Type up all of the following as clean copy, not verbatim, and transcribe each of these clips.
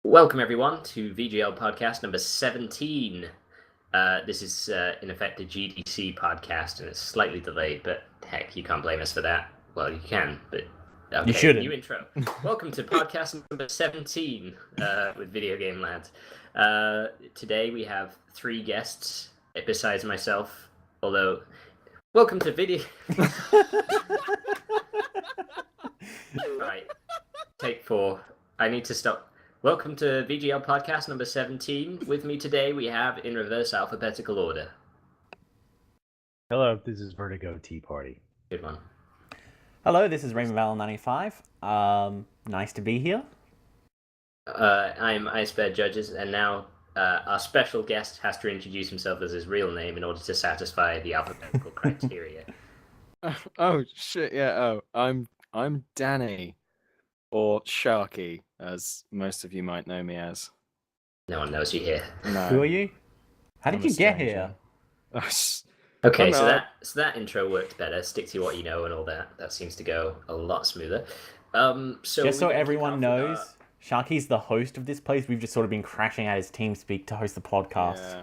Welcome everyone to VGL podcast number 17. This is in effect a GDC podcast and it's slightly delayed, but heck, you can't blame us for that. Well, you can, but okay, you shouldn't. New intro. Welcome to podcast number 17 with VideoGameLads. Today we have 3 guests besides myself, although welcome to video. Right, take 4. I need to stop. Welcome to VGL podcast number 17. With me today we have in reverse alphabetical order. Hello, this is VertigoTeaparty. Good one. Hello, this is RavenValor95. Nice to be here. I'm IceBearJudges, and now our special guest has to introduce himself as his real name in order to satisfy the alphabetical criteria. Oh shit! Yeah. Oh, I'm Danny, or Sharky, as most of you might know me as. No one knows you here. No. Who are you? How did I'm a you get stranger. here? Okay, Oh, so no. that intro worked better. Stick to what you know and all that. That seems to go a lot smoother. So Just so we can everyone kick off with knows, Sharky's the host of this place. We've just sort of been crashing at his TeamSpeak to host the podcast. Yeah.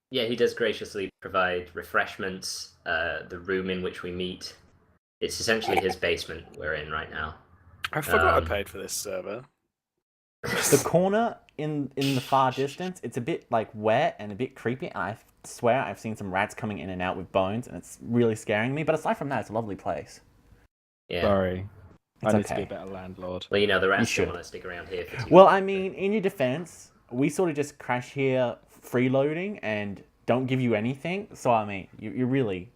Yeah, he does graciously provide refreshments, the room in which we meet. It's essentially his basement we're in right now. I forgot I paid for this server. The corner in the far distance, it's a bit like wet and a bit creepy. And I swear I've seen some rats coming in and out with bones, and it's really scaring me. But aside from that, it's a lovely place. Yeah. Sorry, It's I need to be okay. a better landlord. Well, you know, the rats should. don't want to stick around here for too Well, long. I mean, in your defense, we sort of just crash here freeloading and don't give you anything. So I mean, you're really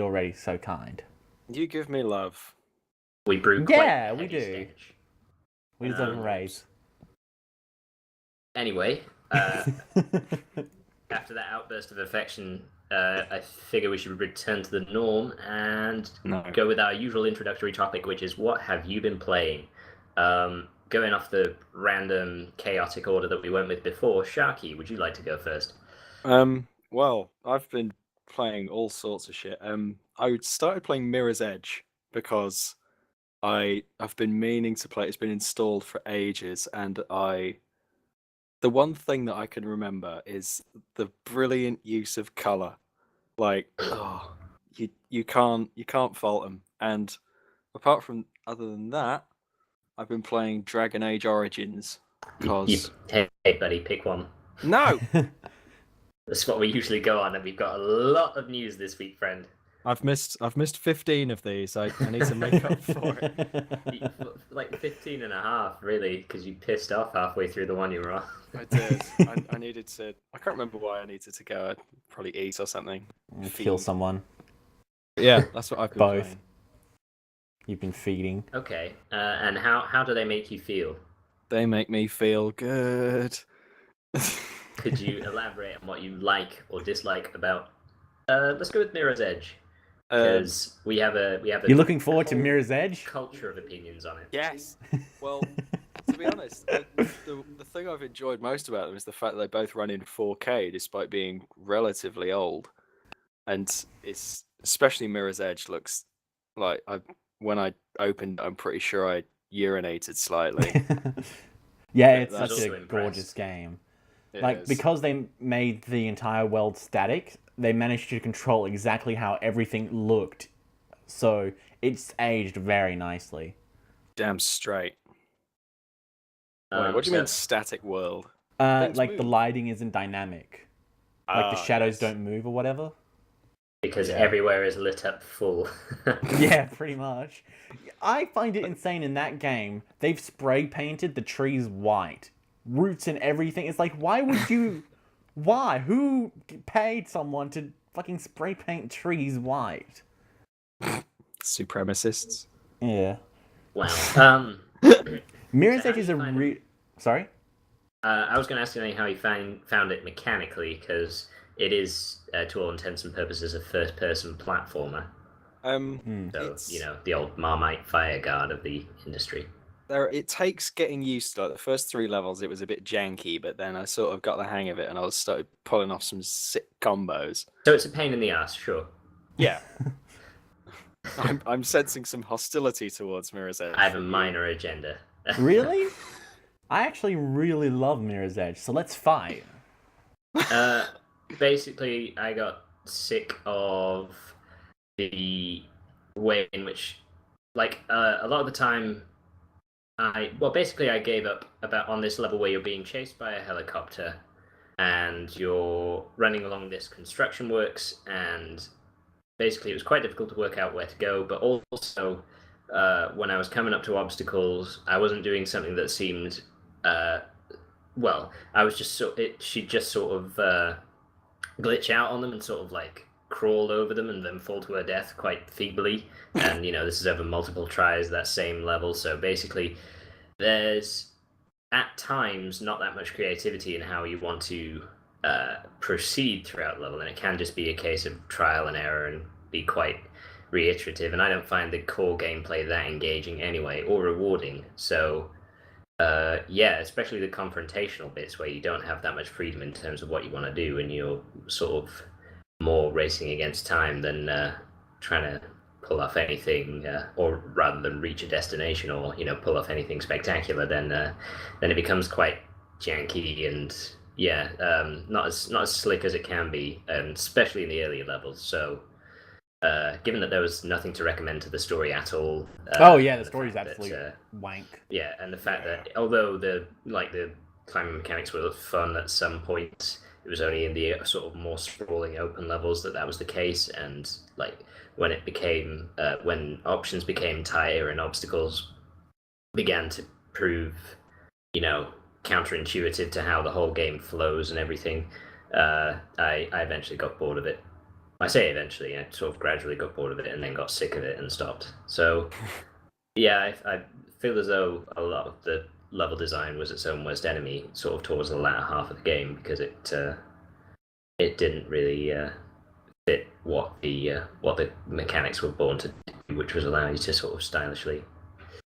already so kind. You give me love. We brew quite Yeah, a we heavy do. stench. We deserve a raise. Anyway, after that outburst of affection, I figure we should return to the norm and No. go with our usual introductory topic, which is what have you been playing? Going off the random chaotic order that we went with before, Sharky, would you like to go first? Well, I've been playing all sorts of shit. I started playing Mirror's Edge because I've been meaning to play. It's been installed for ages, and the one thing that I can remember is the brilliant use of color. Like, oh, you can't fault them. And apart from other than that, I've been playing Dragon Age Origins because Hey, buddy, pick one. no, That's what we usually go on, and we've got a lot of news this week, friend. I've missed 15 of these. I need to make up for it. Like 15 and a half, really, because you pissed off halfway through the one you were on. I did. I needed to. I can't remember why I needed to go. I'd probably eat or something. Kill someone. Yeah, that's what I've been Both. playing. You've been feeding. Okay, and how do they make you feel? They make me feel good. Could you elaborate on what you like or dislike about? Let's go with Mirror's Edge, because we have a. You're looking forward to whole Mirror's Edge? culture of opinions on it. Yes. Well, to be honest, the thing I've enjoyed most about them is the fact that they both run in 4K despite being relatively old, and it's especially Mirror's Edge looks like when I opened, I'm pretty sure I urinated slightly. Yeah, it's That's such a also impressed. gorgeous game. It Like, is. because they made the entire world static, they managed to control exactly how everything looked. So it's aged very nicely. Damn straight. Wait, what do you mean static world? Things Like the move. lighting isn't dynamic. Like the shadows yes. don't move or whatever. Because Yeah. everywhere is lit up full. Yeah, pretty much. I find it insane in that game. They've spray painted the trees white. Roots and everything. It's like, why would you... Why? Who paid someone to fucking spray paint trees white? Supremacists. Yeah. Wow. Mirror's So how Edge is do a you find Sorry? I was going to ask you how you found it mechanically, because it is, to all intents and purposes, a first-person platformer. So, It's- you know, the old Marmite fire guard of the industry. It takes getting used to. Like the first 3 levels, it was a bit janky, but then I sort of got the hang of it, and I started pulling off some sick combos. So it's a pain in the ass, sure. Yeah. I'm sensing some hostility towards Mirror's Edge. I have a from you. minor agenda. Really? I actually really love Mirror's Edge, so let's fight. Basically, I got sick of the way in which, like, a lot of the time, I gave up about on this level where you're being chased by a helicopter, and you're running along this construction works, and basically it was quite difficult to work out where to go. But also, when I was coming up to obstacles, I wasn't doing something that seemed, I was just she'd just sort of glitch out on them and sort of like crawl over them and then fall to her death quite feebly. And this is over multiple tries, that same level. So basically, there's at times not that much creativity in how you want to proceed throughout the level, and it can just be a case of trial and error and be quite reiterative. And I don't find the core gameplay that engaging anyway, or rewarding. So especially the confrontational bits where you don't have that much freedom in terms of what you want to do, and you're sort of more racing against time than trying to pull off anything, or rather than reach a destination, or pull off anything spectacular. Then it becomes quite janky and not as slick as it can be, and especially in the earlier levels. So given that there was nothing to recommend to the story at all. The story's absolutely wank. Yeah, and the fact that although the climbing mechanics were fun at some points, it was only in the sort of more sprawling open levels that was the case. And like when it became when options became tighter and obstacles began to prove counterintuitive to how the whole game flows and everything, I eventually got bored of it. I say eventually, I sort of gradually got bored of it and then got sick of it and stopped. So, I feel as though a lot of the level design was its own worst enemy, sort of towards the latter half of the game, because it didn't really fit what the mechanics were born to do, which was allow you to sort of stylishly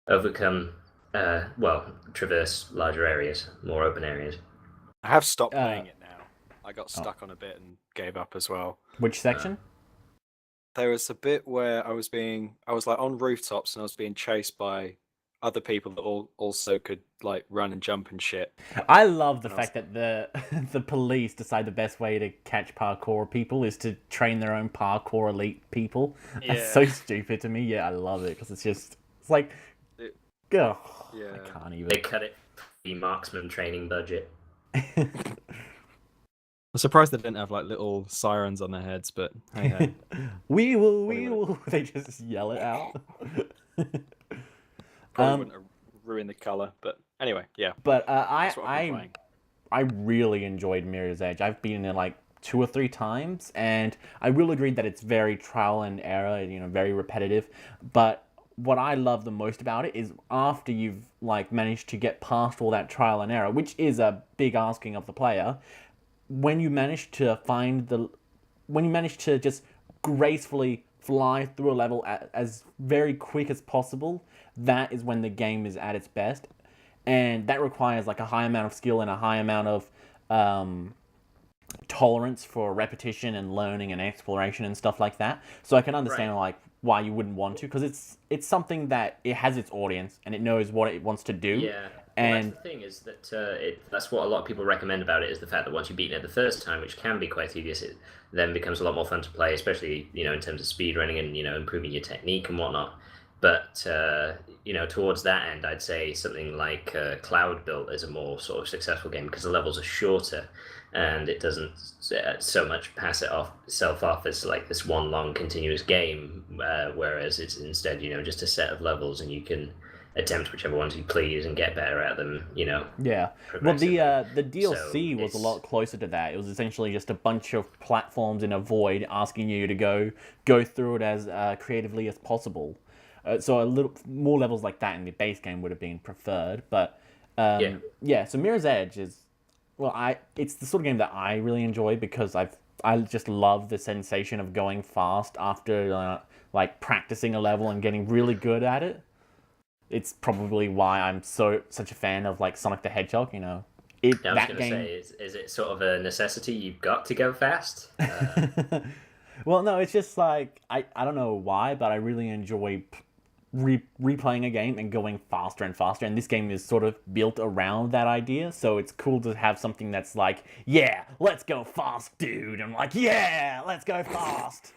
overcome, traverse larger areas, more open areas. I have stopped playing it now. I got stuck on a bit and gave up as well. Which section? There was a bit where I was like on rooftops and I was being chased by other people that also could like run and jump and shit. I love the fact that the police decide the best way to catch parkour people is to train their own parkour elite people. Yeah. That's so stupid to me. Yeah, I love it because it's like, I can't even. They cut it the marksman training budget. I'm surprised they didn't have like little sirens on their heads, but hey. we will. They just yell it out. Probably wouldn't ruin the color, but anyway, yeah. But I really enjoyed Mirror's Edge. I've been in it like 2 or 3 times, and I will agree that it's very trial and error, very repetitive. But what I love the most about it is after you've like managed to get past all that trial and error, which is a big asking of the player. When you manage to just gracefully fly through a level as very quick as possible, that is when the game is at its best. And that requires like a high amount of skill and a high amount of tolerance for repetition and learning and exploration and stuff like that. So I can understand like why you wouldn't want to, because it's something that it has its audience and it knows what it wants to do. Yeah. And that's the thing is that that's what a lot of people recommend about it, is the fact that once you've beaten it the first time, which can be quite tedious, it then becomes a lot more fun to play, especially in terms of speed running and improving your technique and whatnot. But towards that end, I'd say something like Cloud Built is a more sort of successful game because the levels are shorter and it doesn't so much pass itself off as like this one long continuous game, whereas it's instead just a set of levels and you can attempt whichever ones you please and get better at them, Yeah. Well, the DLC was a lot closer to that. It was essentially just a bunch of platforms in a void asking you to go through it as creatively as possible. So a little more levels like that in the base game would have been preferred. But so Mirror's Edge is it's the sort of game that I really enjoy because I just love the sensation of going fast after like practicing a level and getting really good at it. It's probably why I'm such a fan of like Sonic the Hedgehog. I was going to say, is it sort of a necessity? You've got to go fast. Well, no, it's just like I don't know why, but I really enjoy replaying a game and going faster and faster. And this game is sort of built around that idea. So it's cool to have something that's like, yeah, let's go fast, dude. And like, yeah, let's go fast.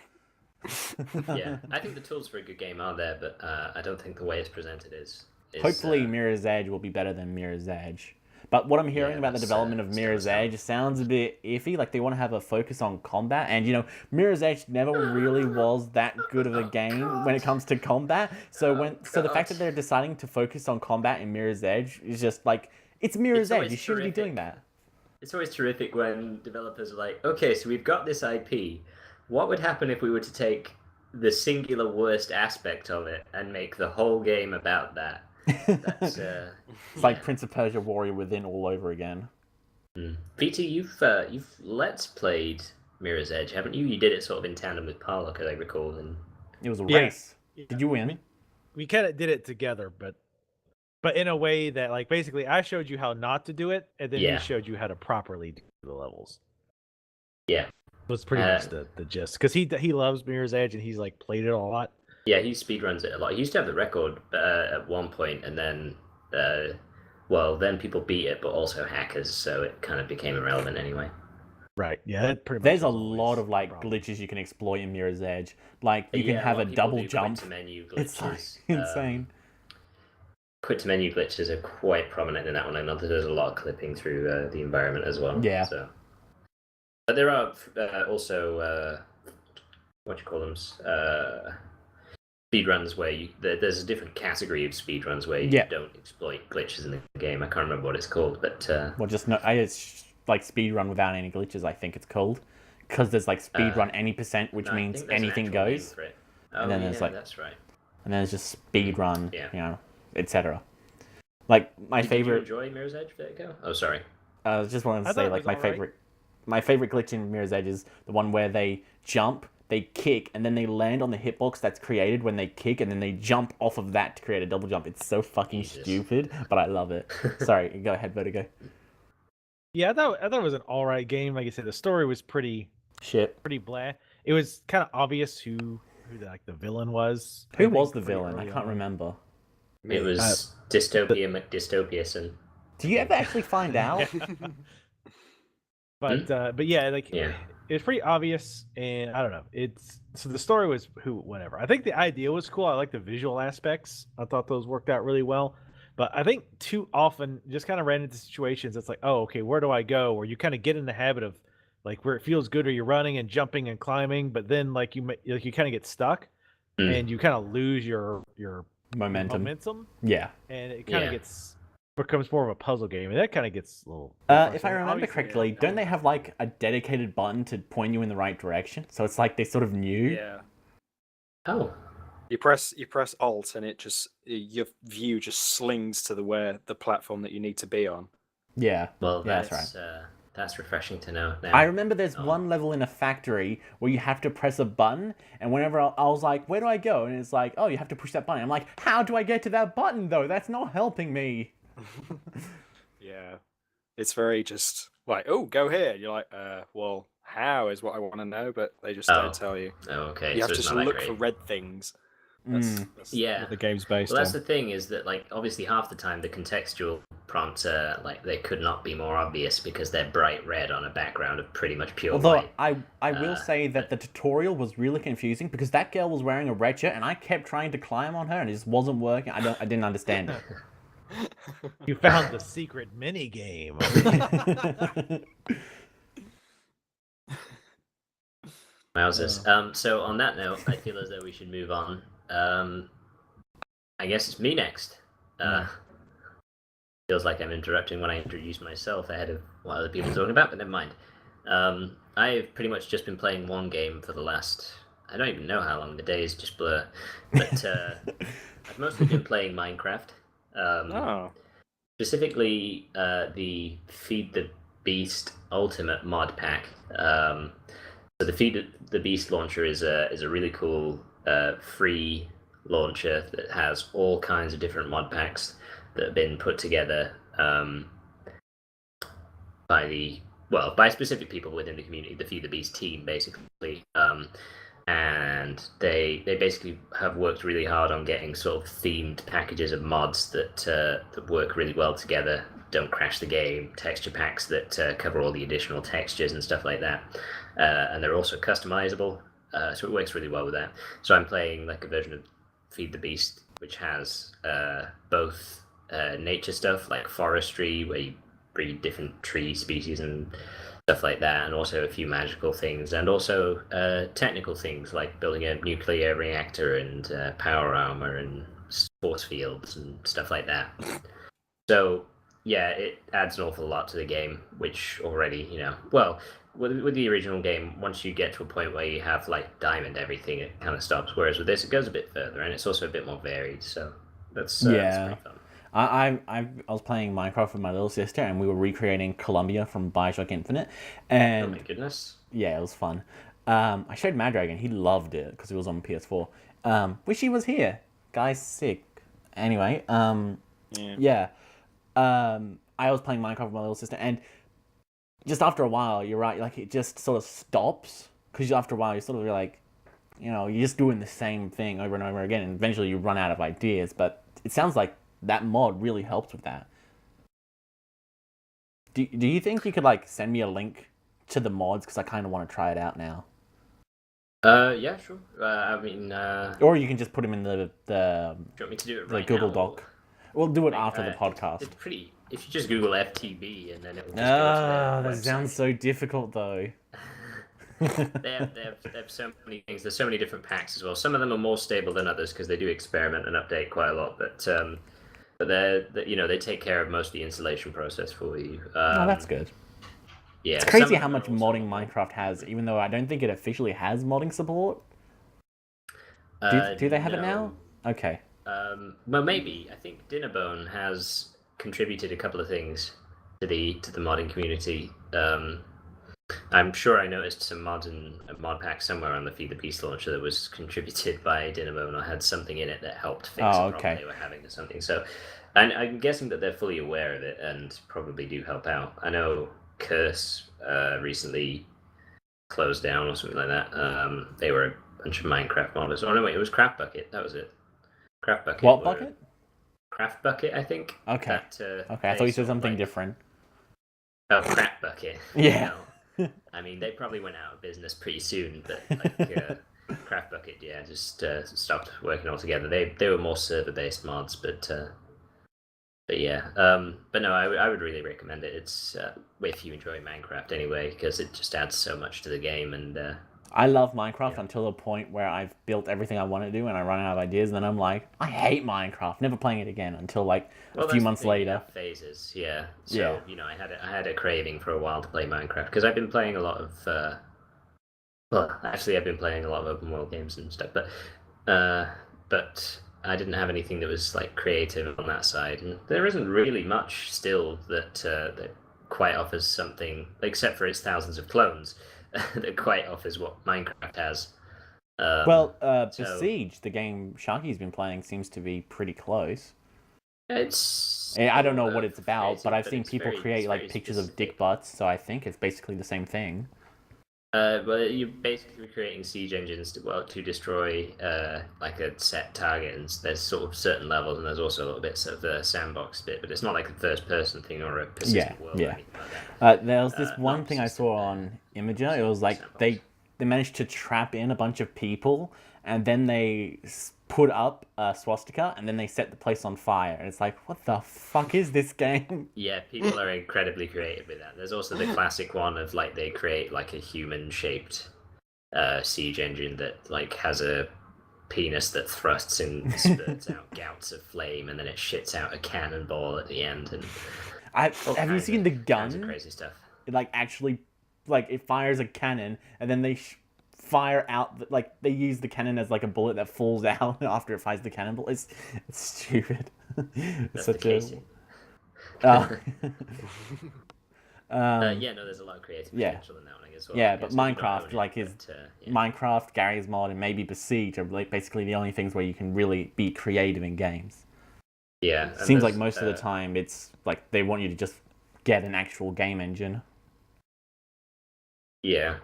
Yeah, I think the tools for a good game are there, but I don't think the way it's presented is Hopefully, Mirror's Edge will be better than Mirror's Edge. But what I'm hearing about the development of Mirror's Edge sounds a bit iffy. Like, they want to have a focus on combat. And, you know, Mirror's Edge never really was that good of a game when it comes to combat. So the fact that they're deciding to focus on combat in Mirror's Edge is just like, it's Mirror's Edge. You shouldn't be doing that. It's always terrific when developers are like, okay, so we've got this IP. What would happen if we were to take the singular worst aspect of it and make the whole game about that? That's, it's like Prince of Persia Warrior Within all over again. VT, you've Let's played Mirror's Edge, haven't you? You did it sort of in tandem with Parlock, as I recall. And it was a race. Yeah. Did you win? We kind of did it together, but in a way that, like, basically I showed you how not to do it, and then he showed you how to properly do the levels. Yeah. It was pretty much the gist. Because he loves Mirror's Edge, and he's, like, played it a lot. Yeah, he speedruns it a lot. He used to have the record at one point, and then, then people beat it, but also hackers, so it kind of became irrelevant anyway. Right, yeah, that pretty much. There's a lot of, like, glitches you can exploit in Mirror's Edge. Like, you can have a double jump. It's like, insane. Quick to menu glitches are quite prominent in that one. I know that there's a lot of clipping through the environment as well. Yeah. So. But there are also... what do you call them? Speedruns where there's a different category of speedruns where you don't exploit glitches in the game. I can't remember what it's called, but it's like speedrun without any glitches. I think it's called, because there's like speedrun any %, which means anything goes. And then there's that's right. And then there's just speedrun, you know, etc. Like my favorite. Did you enjoy Mirror's Edge, Vertigo? Oh, sorry. I was just wanted to say, like, my favorite glitch in Mirror's Edge is the one where they jump, they kick, and then they land on the hitbox that's created when they kick, and then they jump off of that to create a double jump. It's so fucking stupid, but I love it. Sorry, go ahead, Vertigo. Yeah, I thought it was an alright game. Like I said, the story was pretty blah. It was kind of obvious who the villain was. Who was the villain? I can't remember. It was Dystopia McDystopia. Do you ever actually find out? But yeah, it was pretty obvious, and I don't know. So the story was whatever. I think the idea was cool. I like the visual aspects. I thought those worked out really well. But I think too often just kind of ran into situations that's like, oh, okay, where do I go? Or you kind of get in the habit of like where it feels good, or you're running and jumping and climbing, but then like you kind of get stuck, and you kind of lose your momentum. Yeah, and it kind of becomes more of a puzzle game, and that kind of gets a little. If I remember correctly, don't they have like a dedicated button to point you in the right direction? So it's like they sort of knew. Yeah. Oh. You press Alt, and it just your view just slings to the platform that you need to be on. Yeah. Well, that's right. That's refreshing to know. Now. I remember there's one level in a factory where you have to press a button, and whenever I was like, where do I go? And it's like, oh, you have to push that button. I'm like, how do I get to that button, though? That's not helping me. Yeah. It's very just like, oh, go here. You're like, well, how is what I want to know, but they just don't tell you. Oh, okay. You have to just look for red things. That's what the game's based on. Well, that's the thing, is that, like, obviously half the time the contextual prompts are, like, they could not be more obvious because they're bright red on a background of pretty much pure white. Although I will say that the tutorial was really confusing because that girl was wearing a red shirt and I kept trying to climb on her and it just wasn't working. I didn't understand it. You found the secret mini game. Wowzers. So on that note, I feel as though we should move on. I guess it's me next. Feels like I'm interrupting when I introduce myself ahead of what other people are talking about, but never mind. I've pretty much just been playing one game for the last... I don't even know how long, the days just blur. But I've mostly been playing Minecraft. Specifically, the Feed the Beast Ultimate mod pack. So the Feed the Beast launcher is a really cool free launcher that has all kinds of different mod packs that have been put together by specific people within the community, the Feed the Beast team, basically. And and they basically have worked really hard on getting sort of themed packages of mods that work really well together, don't crash the game, texture packs that cover all the additional textures and stuff like that, and they're also customizable, so it works really well with that. So I'm playing like a version of Feed the Beast, which has both nature stuff like forestry, where you breed different tree species and stuff like that, and also a few magical things, and also technical things like building a nuclear reactor and power armor and force fields and stuff like that. So yeah, it adds an awful lot to the game, which already, well, with the original game, once you get to a point where you have like diamond everything, it kind of stops. Whereas with this, it goes a bit further, and it's also a bit more varied. So that's pretty fun. I was playing Minecraft with my little sister, and we were recreating Columbia from BioShock Infinite. And oh my goodness! Yeah, it was fun. I showed Maddragon; he loved it because it was on PS4. Wish he was here. Guy's sick. Anyway, yeah. I was playing Minecraft with my little sister, and just after a while, you're right. Like it just sort of stops because after a while, you're sort of like, you're just doing the same thing over and over again, and eventually you run out of ideas. But it sounds like that mod really helps with that. Do you think you could like send me a link to the mods, because I kind of want to try it out now? Yeah, sure. I mean, or you can just put them in the do you want me to do it right Google now, Doc. We'll do it after the podcast. It's pretty. If you just Google FTB and then it will just go to that their sounds so difficult though. they have so many things. There's so many different packs as well. Some of them are more stable than others because they do experiment and update quite a lot. But they take care of most of the installation process for you. Oh, that's good. Yeah, it's crazy how much modding Minecraft has, even though I don't think it officially has modding support. Do they have it now? Okay. Well, maybe. I think Dinnerbone has contributed a couple of things to the modding community. I'm sure I noticed some mods and a mod pack somewhere on the Feed the Beast launcher that was contributed by Dinnerbone or had something in it that helped fix a problem they were having or something. So, and I'm guessing that they're fully aware of it and probably do help out. I know Curse recently closed down or something like that. They were a bunch of Minecraft modders. Oh no, wait, it was Craft Bucket. That was it. Craft Bucket. What bucket? Craft Bucket, I think. Okay. Okay, I thought you said something different. Oh, Craft Bucket. Yeah. I mean, they probably went out of business pretty soon, but like Craft Bucket, yeah, just stopped working altogether. They were more server-based mods, but yeah. But no, I would really recommend it. It's if you enjoy Minecraft anyway, because it just adds so much to the game. And I love Minecraft until the point where I've built everything I want to do and I run out of ideas, and then I'm like, I hate Minecraft, never playing it again until like a few months later. Phases, yeah. So I had a craving for a while to play Minecraft because I've been playing a lot of. Well, actually, I've been playing a lot of open world games and stuff, but I didn't have anything that was like creative on that side, and there isn't really much still that quite offers something, except for its thousands of clones, that quite offers what Minecraft has. Besiege, the game Sharky's been playing, seems to be pretty close. It's I don't know what it's about, but I've seen people create like pictures of dick butts, so I think it's basically the same thing. Well, you're basically creating siege engines to destroy like a set target, and there's sort of certain levels, and there's also a little bits of the sandbox bit, but it's not like a first-person thing or a persistent world or anything like that. There was this one thing I saw on Imager. It was like they managed to trap in a bunch of people, and then they put up a swastika, and then they set the place on fire. And it's like, what the fuck is this game? Yeah, people are incredibly creative with that. There's also the classic one of like they create like a human-shaped siege engine that like has a penis that thrusts and spurts out gouts of flame, and then it shits out a cannonball at the end. And have you seen the gun? Crazy stuff. It like actually, like it fires a cannon, and then they fire out, like they use the cannon as like a bullet that falls out after it fires the cannonball. It's stupid. That's such the casing. Yeah, no, there's a lot of creative potential in that one as well. Yeah, but Minecraft, Minecraft, Gary's Mod, and maybe Besiege are like basically the only things where you can really be creative in games. Yeah, seems like most of the time it's like they want you to just get an actual game engine. Yeah.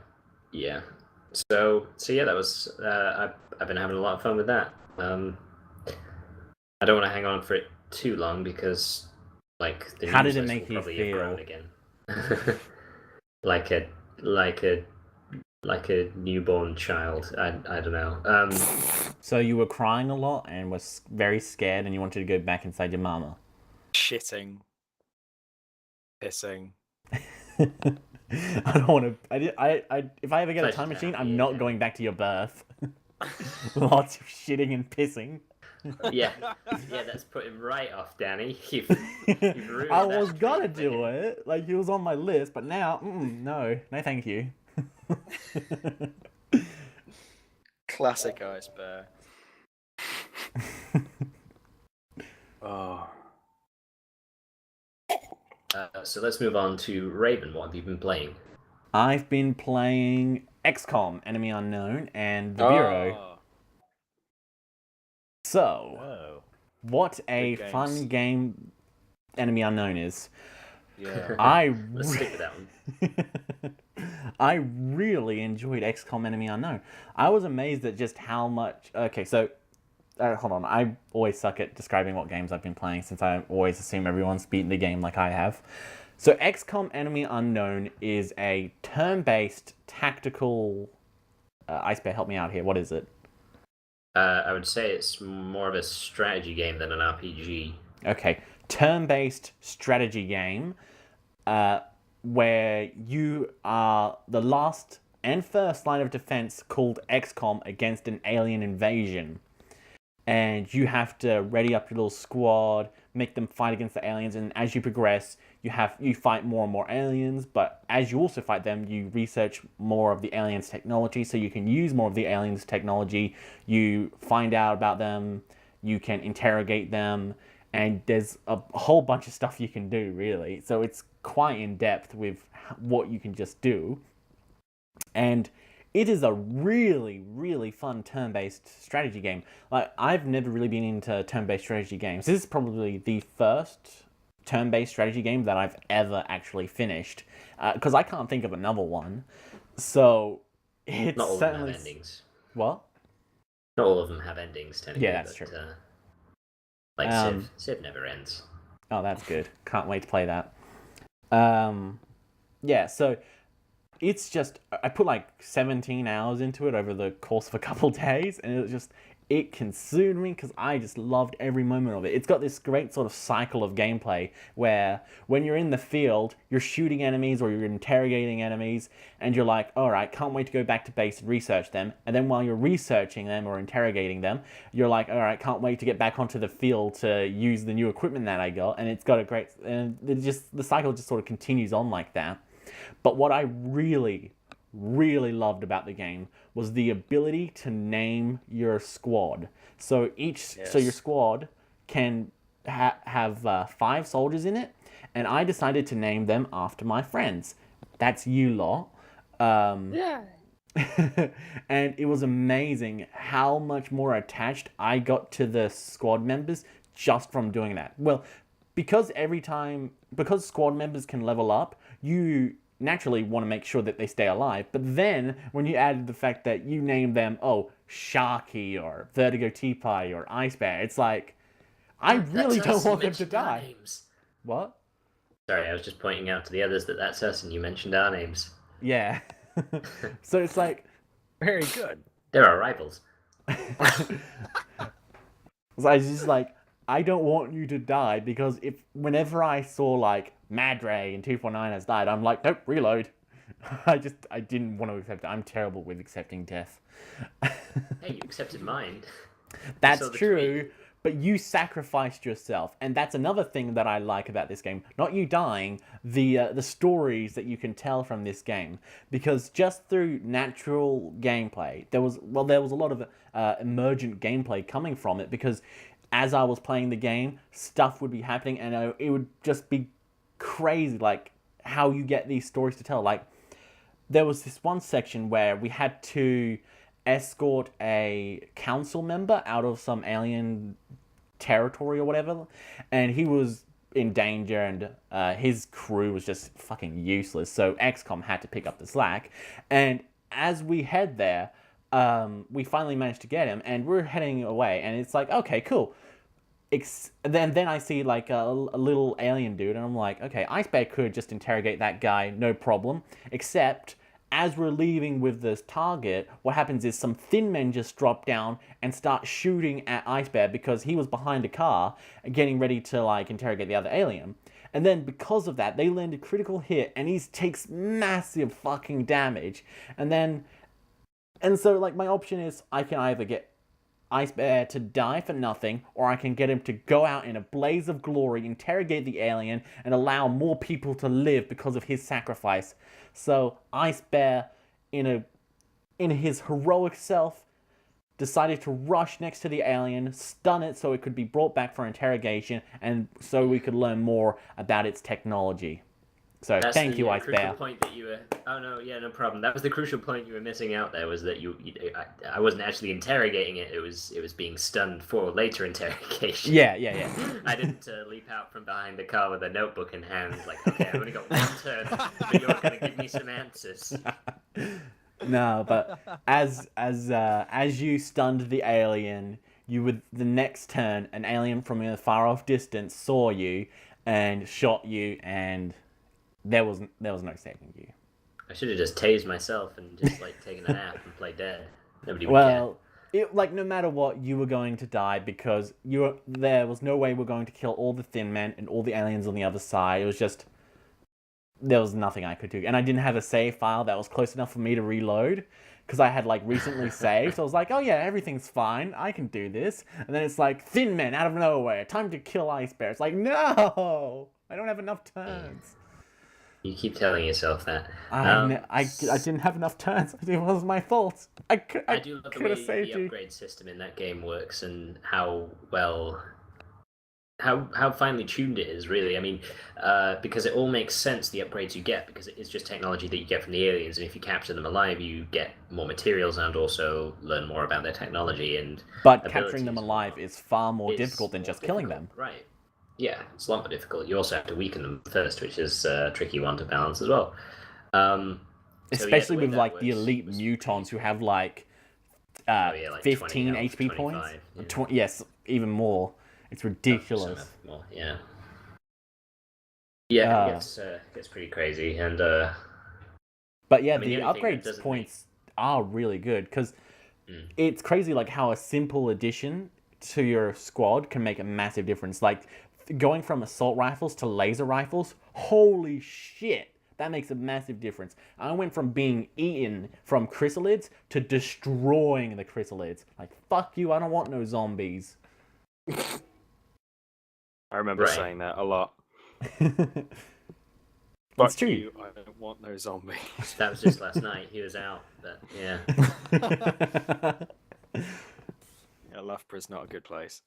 So yeah, that was I've been having a lot of fun with that. I don't want to hang on for it too long because like the How news did it list make will you probably have grown feel? again. like a like a like a newborn child. I don't know. So you were crying a lot and was very scared, and you wanted to go back inside your mama. Shitting, pissing. I don't want to. If I ever get a Pleasure time to machine, have I'm you not again. going back to your birth. Lots of shitting and pissing. Yeah, that's put him right off, Danny. You've ruined I that was gonna dream for do him. it. Like, he was on my list, but now, no, thank you. Classic Ice Bear. Oh. So let's move on to Raven. What have you been playing? I've been playing XCOM, Enemy Unknown, and The Bureau. So, Oh. what a Good games. fun game Enemy Unknown is. Yeah. Let's stick with that one. I really enjoyed XCOM Enemy Unknown. I was amazed at just how much... Okay, so... hold on. I always suck at describing what games I've been playing since I always assume everyone's beaten the game like I have. So XCOM Enemy Unknown is a turn-based tactical... IceBear, help me out here. What is it? I would say it's more of a strategy game than an RPG. Okay. Turn-based strategy game where you are the last and first line of defense called XCOM against an alien invasion. And you have to ready up your little squad, make them fight against the aliens, and as you progress, you fight more and more aliens, but as you also fight them, you research more of the aliens' technology, so you can use more of the aliens' technology, you find out about them, you can interrogate them, and there's a whole bunch of stuff you can do, really. So it's quite in-depth with what you can just do. And it is a really, really fun turn-based strategy game. Like, I've never really been into turn-based strategy games. This is probably the first turn-based strategy game that I've ever actually finished, because I can't think of another one. So it's Not all of certainly... them have endings. What? Not all of them have endings, technically. Yeah, that's but, true. Like Civ never ends. Oh, that's good. Can't wait to play that. Yeah, so it's just, I put like 17 hours into it over the course of a couple days, and it consumed me because I just loved every moment of it. It's got this great sort of cycle of gameplay where when you're in the field, you're shooting enemies or you're interrogating enemies, and you're like, all right, can't wait to go back to base and research them. And then while you're researching them or interrogating them, you're like, all right, can't wait to get back onto the field to use the new equipment that I got. And it's got a great, and the cycle just sort of continues on like that. But what I really, really loved about the game was the ability to name your squad. So so your squad can have 5 soldiers in it, and I decided to name them after my friends. That's you lot. Yeah. And it was amazing how much more attached I got to the squad members just from doing that. Well, because squad members can level up, you naturally want to make sure that they stay alive. But then when you added the fact that you name them, Sharky or VertigoTeaparty or IceBear, it's like, I really don't want them to die. Names. What? Sorry, I was just pointing out to the others that that's us, and you mentioned our names. Yeah. So it's like, Very good. They're our rivals. so I was just like, I don't want you to die, because whenever I saw like Maddragon249 has died, I'm like, nope, reload. I didn't want to accept it. I'm terrible with accepting death. Hey, you accepted mine. That's true, but you sacrificed yourself, and that's another thing that I like about this game. Not you dying, the stories that you can tell from this game, because just through natural gameplay, there was a lot of emergent gameplay coming from it, because as I was playing the game, stuff would be happening, and it would just be crazy, like how you get these stories to tell. Like, there was this one section where we had to escort a council member out of some alien territory or whatever, and he was in danger, and his crew was just fucking useless, so XCOM had to pick up the slack. And as we head there, we finally managed to get him, and we're heading away, and it's like, okay, cool. Then I see like a little alien dude, and I'm like, okay, Ice Bear could just interrogate that guy, no problem. Except as we're leaving with this target, what happens is some thin men just drop down and start shooting at Ice Bear because he was behind a car getting ready to like interrogate the other alien. And then because of that, they land a critical hit, and he takes massive fucking damage. And so like my option is I can either get Ice Bear to die for nothing, or I can get him to go out in a blaze of glory, interrogate the alien, and allow more people to live because of his sacrifice. So Ice Bear, in his heroic self, decided to rush next to the alien, stun it so it could be brought back for interrogation, and so we could learn more about its technology. So thank you, Ice Bear. Point that you were... Oh no, yeah, no problem. That was the crucial point you were missing out there. Was that I wasn't actually interrogating it. It was being stunned for later interrogation. Yeah. I didn't leap out from behind the car with a notebook in hand. Like, okay, I've only got one turn, but you're going to give me some answers. No, but as you stunned the alien, you would the next turn an alien from a far off distance saw you and shot you, and there was no saving you. I should have just tased myself and just like taken a nap and played dead. Nobody would care. Like no matter what, you were going to die because there was no way we're going to kill all the thin men and all the aliens on the other side. It was just there was nothing I could do, and I didn't have a save file that was close enough for me to reload because I had like recently saved. So I was like, oh yeah, everything's fine. I can do this. And then it's like thin men out of nowhere. Time to kill Ice Bear. It's like no, I don't have enough turns. You keep telling yourself that. I didn't have enough turns. It was my fault. I do love the way the upgrade system in that game works and how well, how finely tuned it is, really. I mean, because it all makes sense, the upgrades you get, because it's just technology that you get from the aliens, and if you capture them alive, you get more materials and also learn more about their technology. But capturing them alive is far more difficult than just killing them. Right. Yeah, it's a lot more difficult. You also have to weaken them first, which is a tricky one to balance as well. Especially with like the elite mutons who have like 15 HP points. Yeah. Yes, even more. It's ridiculous. More, yeah. Yeah, it gets pretty crazy, and but yeah, the upgrade points are really good because it's crazy like how a simple addition to your squad can make a massive difference. Like going from assault rifles to laser rifles, holy shit, that makes a massive difference. I went from being eaten from chrysalids to destroying the chrysalids. Like, fuck you, I don't want no zombies. I remember saying that a lot. That's true. You, I don't want no zombies. That was just last night. He was out, but yeah. Yeah, Loughborough's not a good place.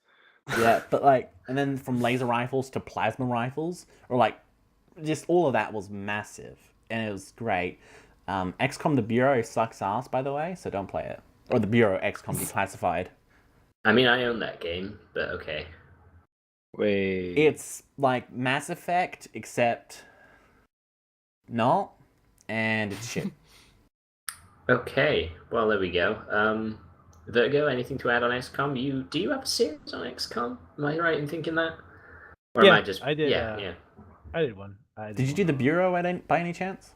Yeah, but like, and then from laser rifles to plasma rifles, or like, just all of that was massive, and it was great. XCOM the Bureau sucks ass, by the way, so don't play it. Or the Bureau XCOM Declassified. I mean, I own that game, but okay. Wait. It's like Mass Effect, except not, and it's shit. Okay, well there we go. Vertigo, anything to add on XCOM? Do you have a series on XCOM? Am I right in thinking that? Or yeah, am I just... I did. Yeah. I did one. Did you do the Bureau by any chance?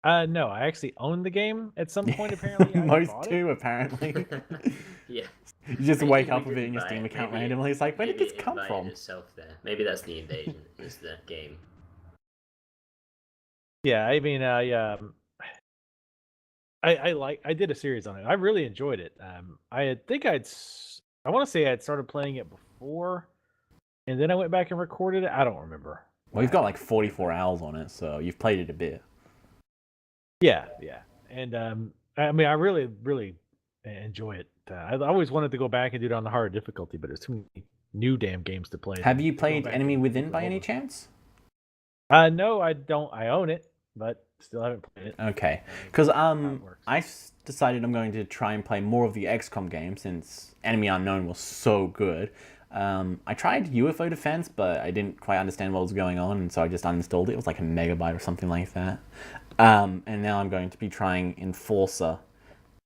No, I actually owned the game at some point. Apparently, most do. Apparently. Yeah. You just wake up with it in your Steam account randomly. It's like, where did this come from? Itself there. Maybe that's the invasion. Is the game? Yeah, I mean, I did a series on it. I really enjoyed it. I want to say I'd started playing it before, and then I went back and recorded it. I don't remember. Well, you've got like 44 hours on it, so you've played it a bit. Yeah, and I mean, I really, really enjoy it. I always wanted to go back and do it on the harder difficulty, but there's too many new damn games to play. Have you played Enemy Within by any chance? No, I don't. I own it, but still haven't played it. Okay, because I decided I'm going to try and play more of the XCOM game since Enemy Unknown was so good. I tried UFO Defense, but I didn't quite understand what was going on, and so I just uninstalled it. It was like a megabyte or something like that. And now I'm going to be trying Enforcer.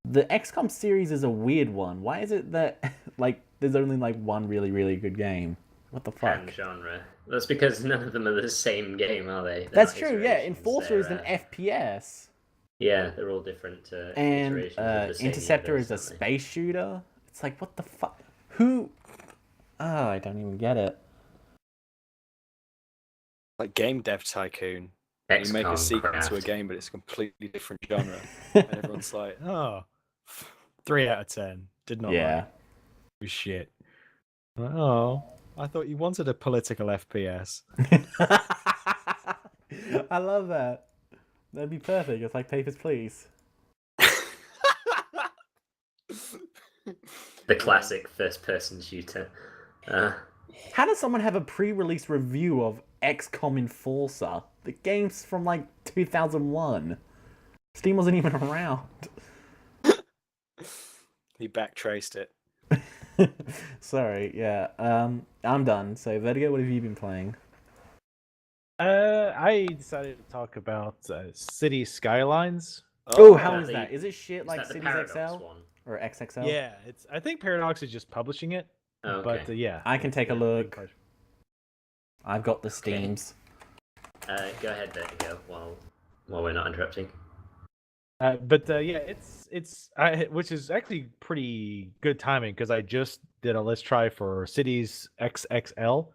The XCOM series is a weird one. Why is it that like there's only like one really, really good game? What the fuck? And genre. That's because none of them are the same game, are they? That's true, yeah. Enforcer is an FPS. Yeah, they're all different and iterations of the same Interceptor universe, is a aren't they? space shooter. It's like, what the fuck? Who? Oh, I don't even get it. Like Game Dev Tycoon. You make a XCOM sequel to a Craft. game, but it's a completely different genre. And everyone's like, Oh, 3 out of 10. Did not Yeah. like it. Shit. Oh, I thought you wanted a political FPS. I love that. That'd be perfect. It's like Papers, Please. The classic first-person shooter. How does someone have a pre-release review of XCOM Enforcer? The game's from like 2001. Steam wasn't even around. he backtraced it. Sorry, yeah. I'm done. So, Vertigo, what have you been playing? I decided to talk about City Skylines. Oh, how is the- that? Is it shit Is like that the Cities Paradox XL one? or XXL? Yeah, it's. I think Paradox is just publishing it, Oh, okay. but yeah, I can take a it's look. big part. I've got the Steams. Go ahead, Vertigo, while we're not interrupting. But yeah, which is actually pretty good timing because I just did a let's try for Cities XXL,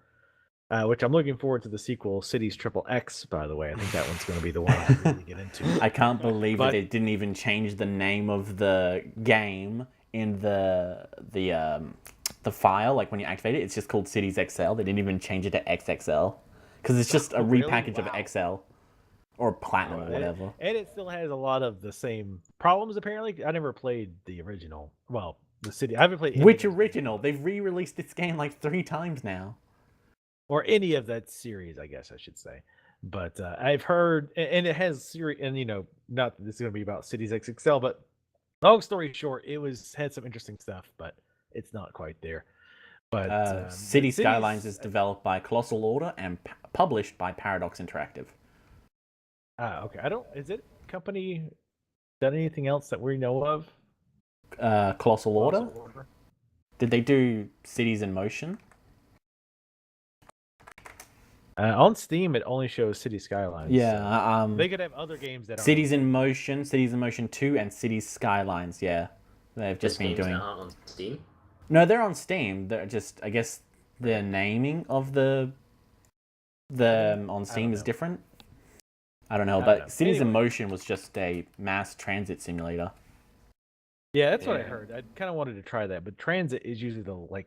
which I'm looking forward to the sequel, Cities Triple X. By the way, I think that one's going to be the one I really get into. I can't believe But- that they didn't even change the name of the game in the file. Like when you activate it, it's just called Cities XL. They didn't even change it to XXL because it's just a Really? repackage Wow. of XL or Platinum or And- whatever. And it still has a lot of the same problems. Apparently, I never played the original. Well, the city. I haven't played any Which of those games, original? They've re-released this game like 3 times now. or any of that series, I guess I should say. But I've heard, and it has series, and not that this is going to be about Cities XXL, but long story short, it had some interesting stuff, but it's not quite there. But City Cities- Skylines is developed by Colossal Order and published by Paradox Interactive. Okay. Is it company done anything else that we know of? Colossal Order? Colossal Order? Did they do Cities in Motion? On Steam, it only shows City Skylines. Yeah. so they could have other games that Cities in Motion 2, and Cities Skylines. Yeah, they've just Just been games doing. that aren't on Steam. No, they're on Steam. They're just, I guess, the naming of the on Steam is know. different. I don't know, I don't but know. Cities in Anyway. Motion was just a mass transit simulator. Yeah, that's what I Yeah. heard. I kind of wanted to try that, but transit is usually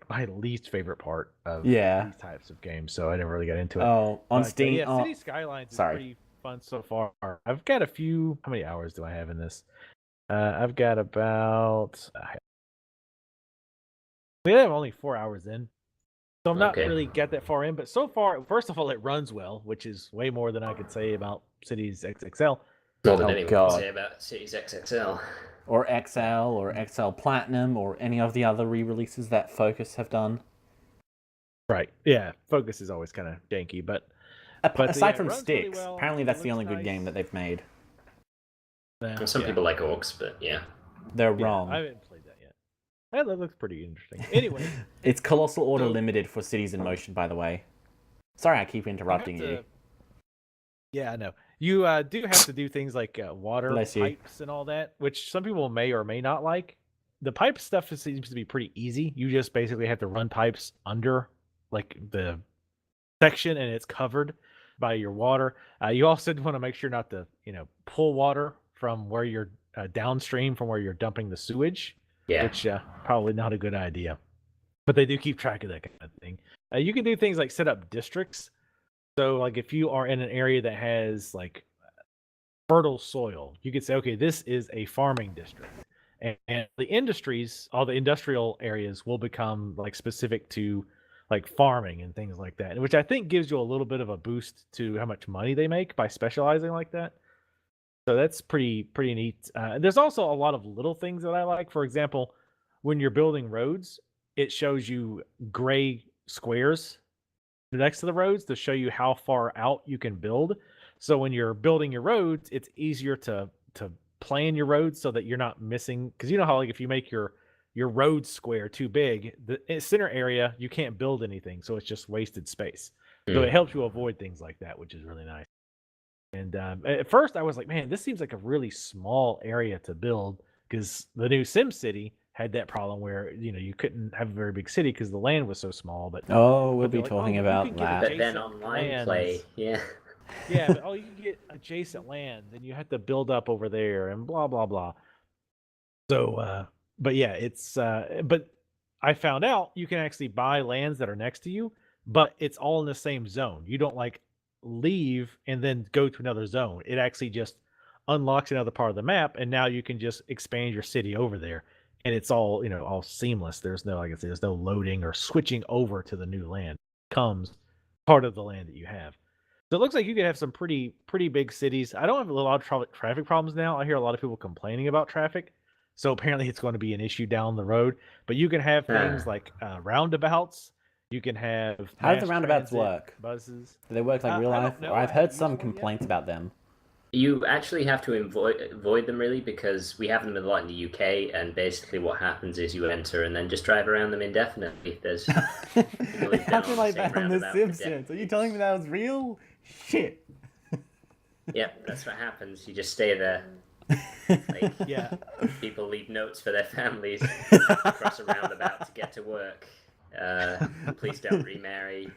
my least favorite part of Yeah. these types of games, so I never really got into it. Oh, on But, Steam. yeah, oh, City Skylines is sorry. pretty fun so far. I've got a few. How many hours do I have in this? I've got about. We have only 4 hours in, so I'm not Okay. really got that far in. But so far, first of all, it runs well, which is way more than I could say about Cities XXL. More than Oh, anyone God. can say about Cities XXL. or XL or XL Platinum or any of the other re-releases that Focus have done. Right. Yeah. Focus is always kind of janky, but But, Aside yeah, it from runs really Sticks, well, apparently it that's the looks only good nice. game that they've made. And some people like orcs, but yeah. They're Yeah, wrong. I haven't played that yet. That looks pretty interesting. Anyway, It's Colossal Order So- Limited for Cities in Motion, by the way. Sorry, I keep you interrupting have you. to- Yeah, I know. You do have to do things like water Bless you. pipes and all that, which some people may or may not like. The pipe stuff seems to be pretty easy. You just basically have to run pipes under like the section, and it's covered by your water. You also want to make sure not to, pull water from where you're downstream from where you're dumping the sewage, Yeah. which probably not a good idea. But they do keep track of that kind of thing. You can do things like set up districts. So, like, if you are in an area that has like fertile soil, you could say, okay, this is a farming district, and the industries, all the industrial areas, will become like specific to like farming and things like that, which I think gives you a little bit of a boost to how much money they make by specializing like that. So that's pretty neat. There's also a lot of little things that I like. For example, when you're building roads, it shows you gray squares next to the roads to show you how far out you can build. So when you're building your roads, it's easier to plan your roads so that you're not missing. Because you know how like if you make your road square too big, the center area you can't build anything, so it's just wasted space. So it helps you avoid things like that, which is really nice. And at first I was like, man, this seems like a really small area to build, because the new SimCity had that problem where you couldn't have a very big city because the land was so small. But we'll be they're like, talking you about can get that. But then adjacent online lands. play, yeah. Yeah, but you can get adjacent land, and you have to build up over there, and blah blah blah. So, but yeah, it's but I found out you can actually buy lands that are next to you, but it's all in the same zone. You don't like leave and then go to another zone. It actually just unlocks another part of the map, and now you can just expand your city over there, and it's all all seamless. There's no, like I said, there's no loading or switching over to the new land. It comes part of the land that you have. So it looks like you could have some pretty big cities. I don't have a lot of traffic problems now. I hear a lot of people complaining about traffic. So apparently it's going to be an issue down the road. But you can have things like roundabouts. You can have How do the mass roundabouts transit, work? buses. Do they work like real I don't life? know. Or I've I heard haven't some used one yet. complaints about them. You actually have to avoid them, really, because we have them a lot in the UK, and basically what happens is you enter and then just drive around them indefinitely. There's Nothing like that on The Simpsons. Are you telling me that was real? Shit. Yep, that's what happens. You just stay there. Like, Yeah. people leave notes for their families across a roundabout to get to work. Please don't remarry.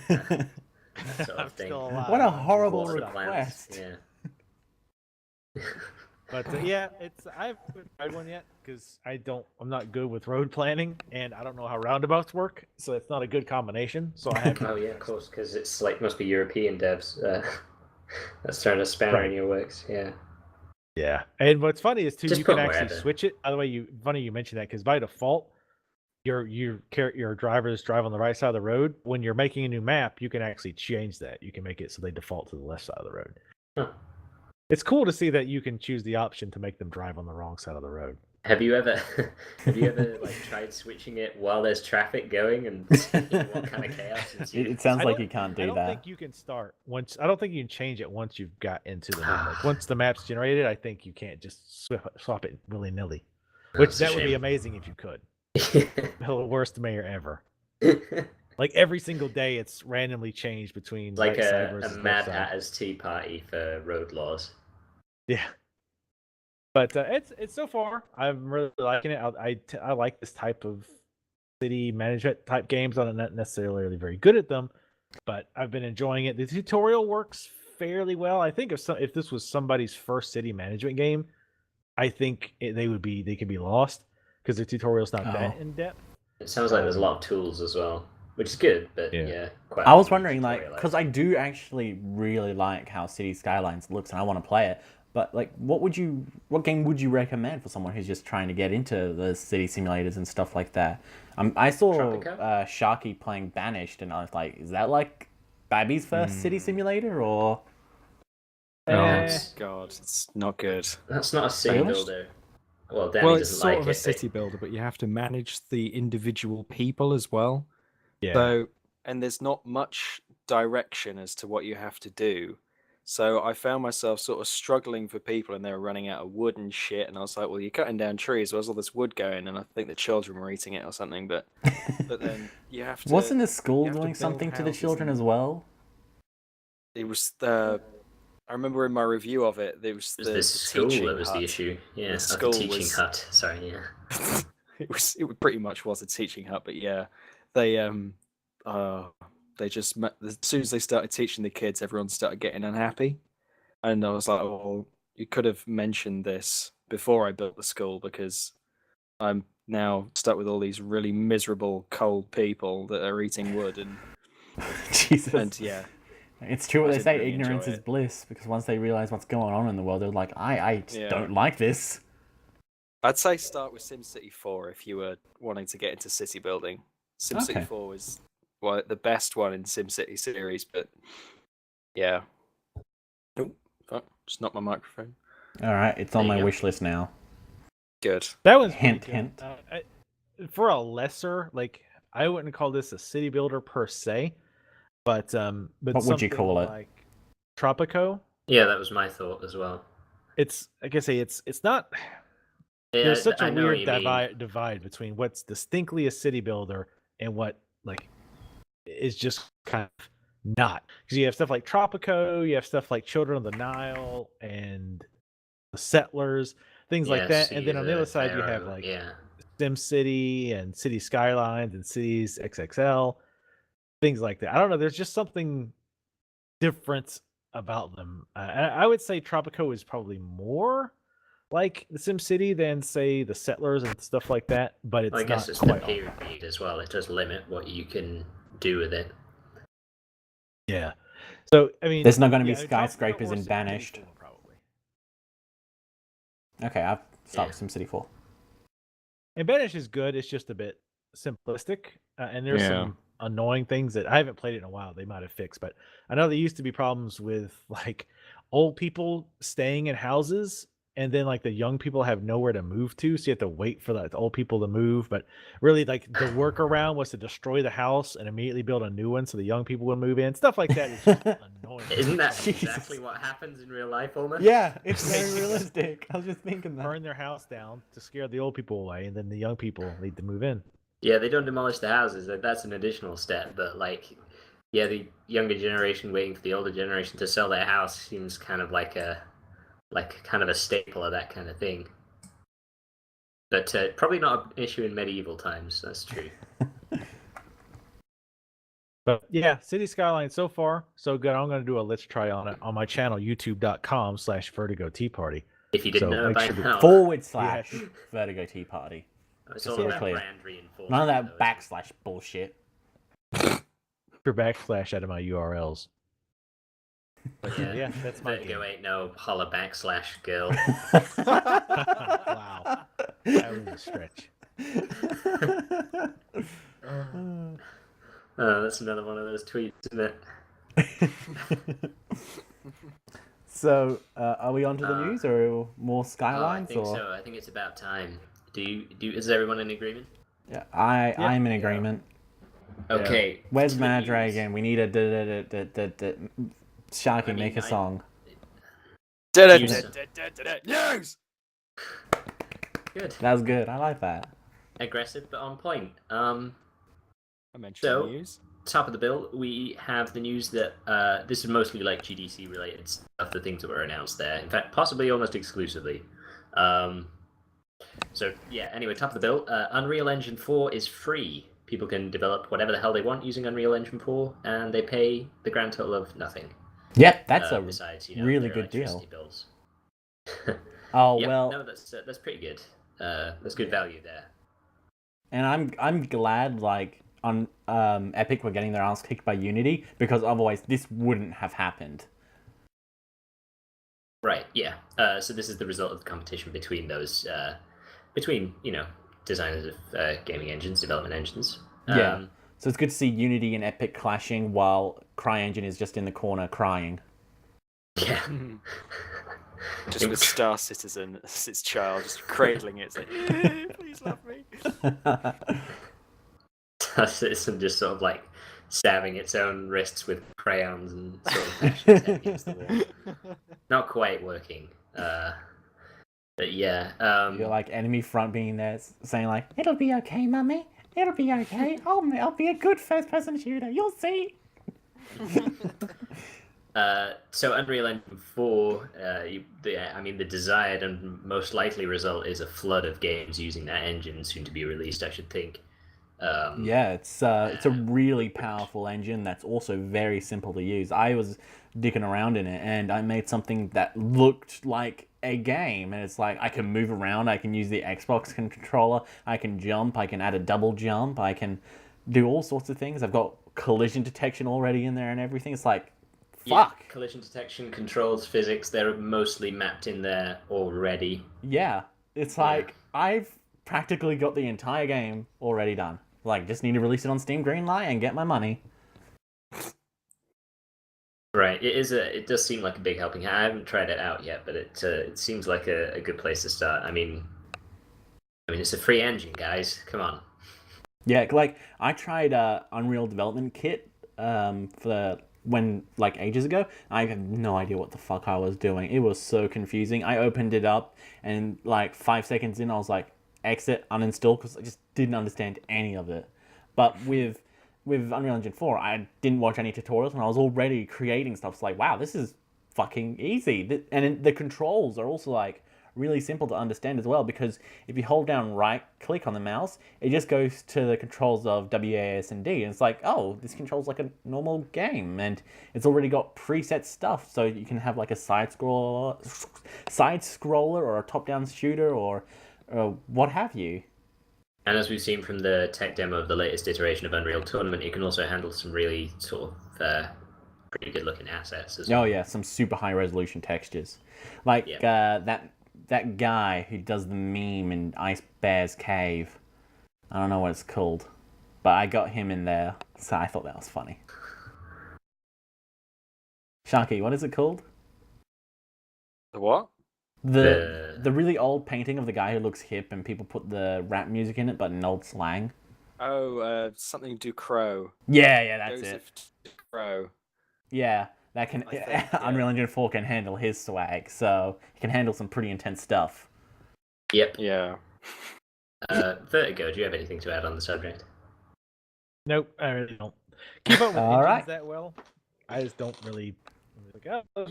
That sort of thing. Still alive. What a horrible Water plants, request. Yeah. But yeah, I haven't tried one yet because I'm not good with road planning, and I don't know how roundabouts work, so it's not a good combination. So I haven't. Oh yeah, of course, because it's like must be European devs. That's throwing a spanner in your works. Yeah. Yeah, and what's funny is too, Just you can put actually wherever. switch it. By the way, funny you mentioned that, because by default, your drivers drive on the right side of the road. When you're making a new map, you can actually change that. You can make it so they default to the left side of the road. Huh. It's cool to see that you can choose the option to make them drive on the wrong side of the road. Have you ever like tried switching it while there's traffic going and seeing what kind of chaos ensues? It sounds like you can't do I don't that. think you can start once. I don't think you can change it once you've got into the map. Like once the map's generated, I think you can't just swap it willy nilly. Which that would be amazing if you could. The worst mayor ever. Like every single day, it's randomly changed between Like right side a versus Mad left side. Hatter's Tea Party for road laws. Yeah, but it's so far I'm really liking it. I like this type of city management type games. I'm not necessarily very good at them, but I've been enjoying it. The tutorial works fairly well. I think if this was somebody's first city management game, I think they could be lost because the tutorial's not that in depth. It sounds like there's a lot of tools as well, which is good, but yeah quite. I was wondering, like, because I do actually really like how City Skylines looks, and I want to play it. But like, what game would you recommend for someone who's just trying to get into the city simulators and stuff like that? I saw Sharky playing Banished, and I was like, is that like Babby's first city simulator, or? Oh God, it's not good. That's not a city builder. Well, Danny Well, doesn't it's sort like of a it, city builder, but you have to manage the individual people as well. Yeah. So, and there's not much direction as to what you have to do. So I found myself sort of struggling for people, and they were running out of wood and shit. And I was like, "Well, you're cutting down trees. Where's all this wood going?" And I think the children were eating it or something. But then you have to. Wasn't the school you have to doing build something to the houses children and- as well? It was the. I remember in my review of it, there was It the was the school teaching that was hut. the issue. Yeah, The the school teaching was- hut. Sorry, yeah. It pretty much was a teaching hut, but yeah, they just as soon as they started teaching the kids, everyone started getting unhappy, and I was like, well, you could have mentioned this before I built the school, because I'm now stuck with all these really miserable cold people that are eating wood, and Jesus. and yeah, It's true what I they didn't say, really enjoy ignorance is it. bliss, because once they realize what's going on in the world, they're like, I just Yeah. don't like this. I'd say start with SimCity 4 if you were wanting to get into city building. SimCity Okay. 4 is the best one in SimCity series, but yeah. Oh, fuck, just knocked my microphone. Alright, it's on There my you go. wish list now. Good. That one's Hint, pretty hint. good. For a lesser, like I wouldn't call this a city builder per se, but What would you call it? Like Tropico. Yeah, that was my thought as well. It's like I say, it's not. Yeah, There's such I a know what weird you mean. divide between what's distinctly a city builder and what like is just kind of not. Because you have stuff like Tropico, you have stuff like Children of the Nile and the Settlers, things like that. And then on the other side, you have like Sim City and City Skylines and Cities XXL, things like that. I don't know. There's just something different about them. I would say Tropico is probably more like the Sim City than say the Settlers and stuff like that, but it's I guess not it's quite the period as well. It does limit what you can do with it. Yeah. So I mean, there's not going to be skyscrapers in Banished. Probably. Okay, I've stopped SimCity 4. And Banished is good. It's just a bit simplistic, and there's some annoying things that I haven't played it in a while. They might have fixed, but I know there used to be problems with like old people staying in houses. And then like the young people have nowhere to move to, so you have to wait for the old people to move. But really, like the workaround was to destroy the house and immediately build a new one so the young people would move in. Stuff like that is just annoying. Isn't that exactly what happens in real life almost? Yeah, it's very realistic. I was just thinking that. Burn their house down to scare the old people away, and then the young people need to move in. Yeah, they don't demolish the houses. That's an additional step. But like, yeah, the younger generation waiting for the older generation to sell their house seems kind of like a staple of that kind of thing. But probably not an issue in medieval times, that's true. But yeah, City Skyline so far, so good. I'm going to do a let's try on it on my channel, youtube.com/VertigoTeaparty. If you didn't know by now. / VertigoTeaparty. It's all about brand reinforcement. None of that backslash bullshit. Your backslash out of my URLs. But yeah, that's my Vertigo ain't no holla backslash girl. Wow. That was a stretch. Oh, that's another one of those tweets, isn't it? So, are we on to the news or more Skylines? I think so. I think it's about time. Is everyone in agreement? Yeah, I'm in agreement. Okay. Where's Maddragon? We need a Sharky, make a song. News! Good. That was good. I like that. Aggressive but on point. I mentioned news. Top of the bill, we have the news that this is mostly like GDC related stuff, the things that were announced there. In fact, possibly almost exclusively. So yeah, anyway, top of the bill, Unreal Engine 4 is free. People can develop whatever the hell they want using Unreal Engine 4, and they pay the grand total of nothing. Yep, that's a besides, really good deal. Bills. Oh yep, well, no, that's pretty good. That's good value there. And I'm glad like on Epic were getting their ass kicked by Unity, because otherwise this wouldn't have happened. Right. Yeah. So this is the result of the competition between those, designers of gaming engines, development engines. Yeah. So it's good to see Unity and Epic clashing while CryEngine is just in the corner crying. Yeah. Just with Star Citizen as its child, just cradling it. It's like, please love me. Star Citizen just sort of like stabbing its own wrists with crayons and sort of bashing its head against the wall. Not quite working. But yeah. You're like enemy front being there saying like, it'll be okay, mummy. It'll be okay. I'll be a good first-person shooter. You'll see. So Unreal Engine 4, the desired and most likely result is a flood of games using that engine, soon to be released, I should think. Yeah, it's a really powerful engine that's also very simple to use. I was digging around in it, and I made something that looked like a game, and it's like I can move around, I can use the Xbox controller, I can jump, I can add a double jump, I can do all sorts of things. I've got collision detection already in there and everything. It's like, fuck. Yeah, collision detection, controls, physics, they're mostly mapped in there already. Yeah, it's like I've practically got the entire game already done. Like, just need to release it on Steam Greenlight and get my money. Right, it does seem like a big helping hand. I haven't tried it out yet, but it seems like a good place to start. I mean, it's a free engine, guys. Come on. Yeah, like I tried Unreal Development Kit for like ages ago. I had no idea what the fuck I was doing. It was so confusing. I opened it up and like 5 seconds in, I was like, exit, uninstall, because I just didn't understand any of it. But with Unreal Engine 4, I didn't watch any tutorials and I was already creating stuff. It's like, wow, this is fucking easy. And the controls are also like really simple to understand as well, because if you hold down right click on the mouse, it just goes to the controls of WAS and D, and it's like, oh, this controls like a normal game, and it's already got preset stuff, so you can have like a side scroller or a top-down shooter or what have you. And as we've seen from the tech demo of the latest iteration of Unreal Tournament, you can also handle some really sort of pretty good-looking assets as well. Oh yeah, some super high-resolution textures, like that guy who does the meme in Ice Bear's Cave. I don't know what it's called, but I got him in there, so I thought that was funny. Sharky, what is it called? The what? The really old painting of the guy who looks hip and people put the rap music in it, but in old slang. Oh, something Ducrow. Yeah, that's Joseph it. Ducrow. Yeah, that can Unreal Engine 4 can handle his swag, so he can handle some pretty intense stuff. Yep. Yeah. Vertigo, do you have anything to add on the subject? Nope, I really don't. Keep up with engines that well. I just don't really. Like,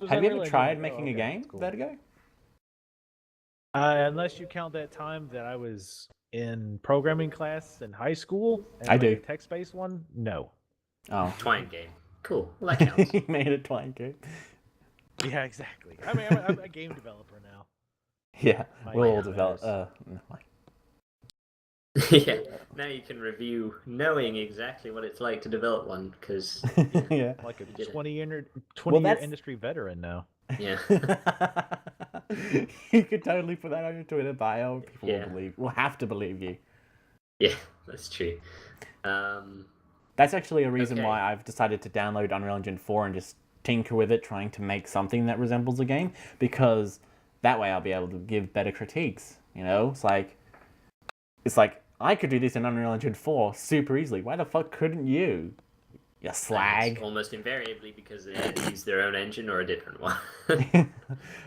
have you ever tried making a game, cool. Vertigo? Unless you count that time that I was in programming class in high school. And I do. A text-based one? No. Oh. Twine game. Cool. Well, that counts. He made a Twine game. Yeah, exactly. I mean, I'm a game developer now. Yeah, we'll all develop. Yeah, now you can review knowing exactly what it's like to develop one, because yeah, like a 20-year industry veteran now. Yeah. You could totally put that on your Twitter bio. People will have to believe you. Yeah, that's true. That's actually a reason why I've decided to download Unreal Engine 4 and just tinker with it, trying to make something that resembles a game, because that way I'll be able to give better critiques. You know, it's like I could do this in Unreal Engine 4 super easily. Why the fuck couldn't you? You slag. Almost invariably because they use their own engine or a different one.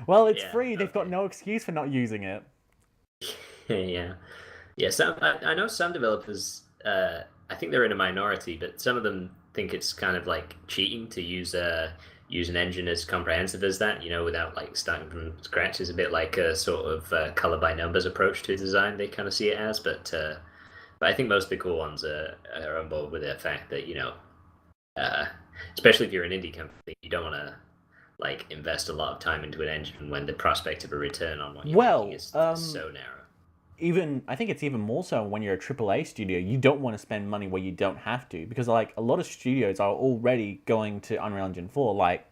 Well, it's free. They've got no excuse for not using it. Yeah. Some I know some developers. I think they're in a minority, but some of them think it's kind of like cheating to use an engine as comprehensive as that, you know, without like starting from scratch. Is a bit like a sort of color by numbers approach to design. They kind of see it as, but I think most of the cool ones are on board with the fact that, you know, especially if you're an indie company, you don't want to like invest a lot of time into an engine when the prospect of a return on what you're making is so narrow. I think it's even more so when you're a AAA studio. You don't want to spend money where you don't have to, because like a lot of studios are already going to Unreal Engine 4. Like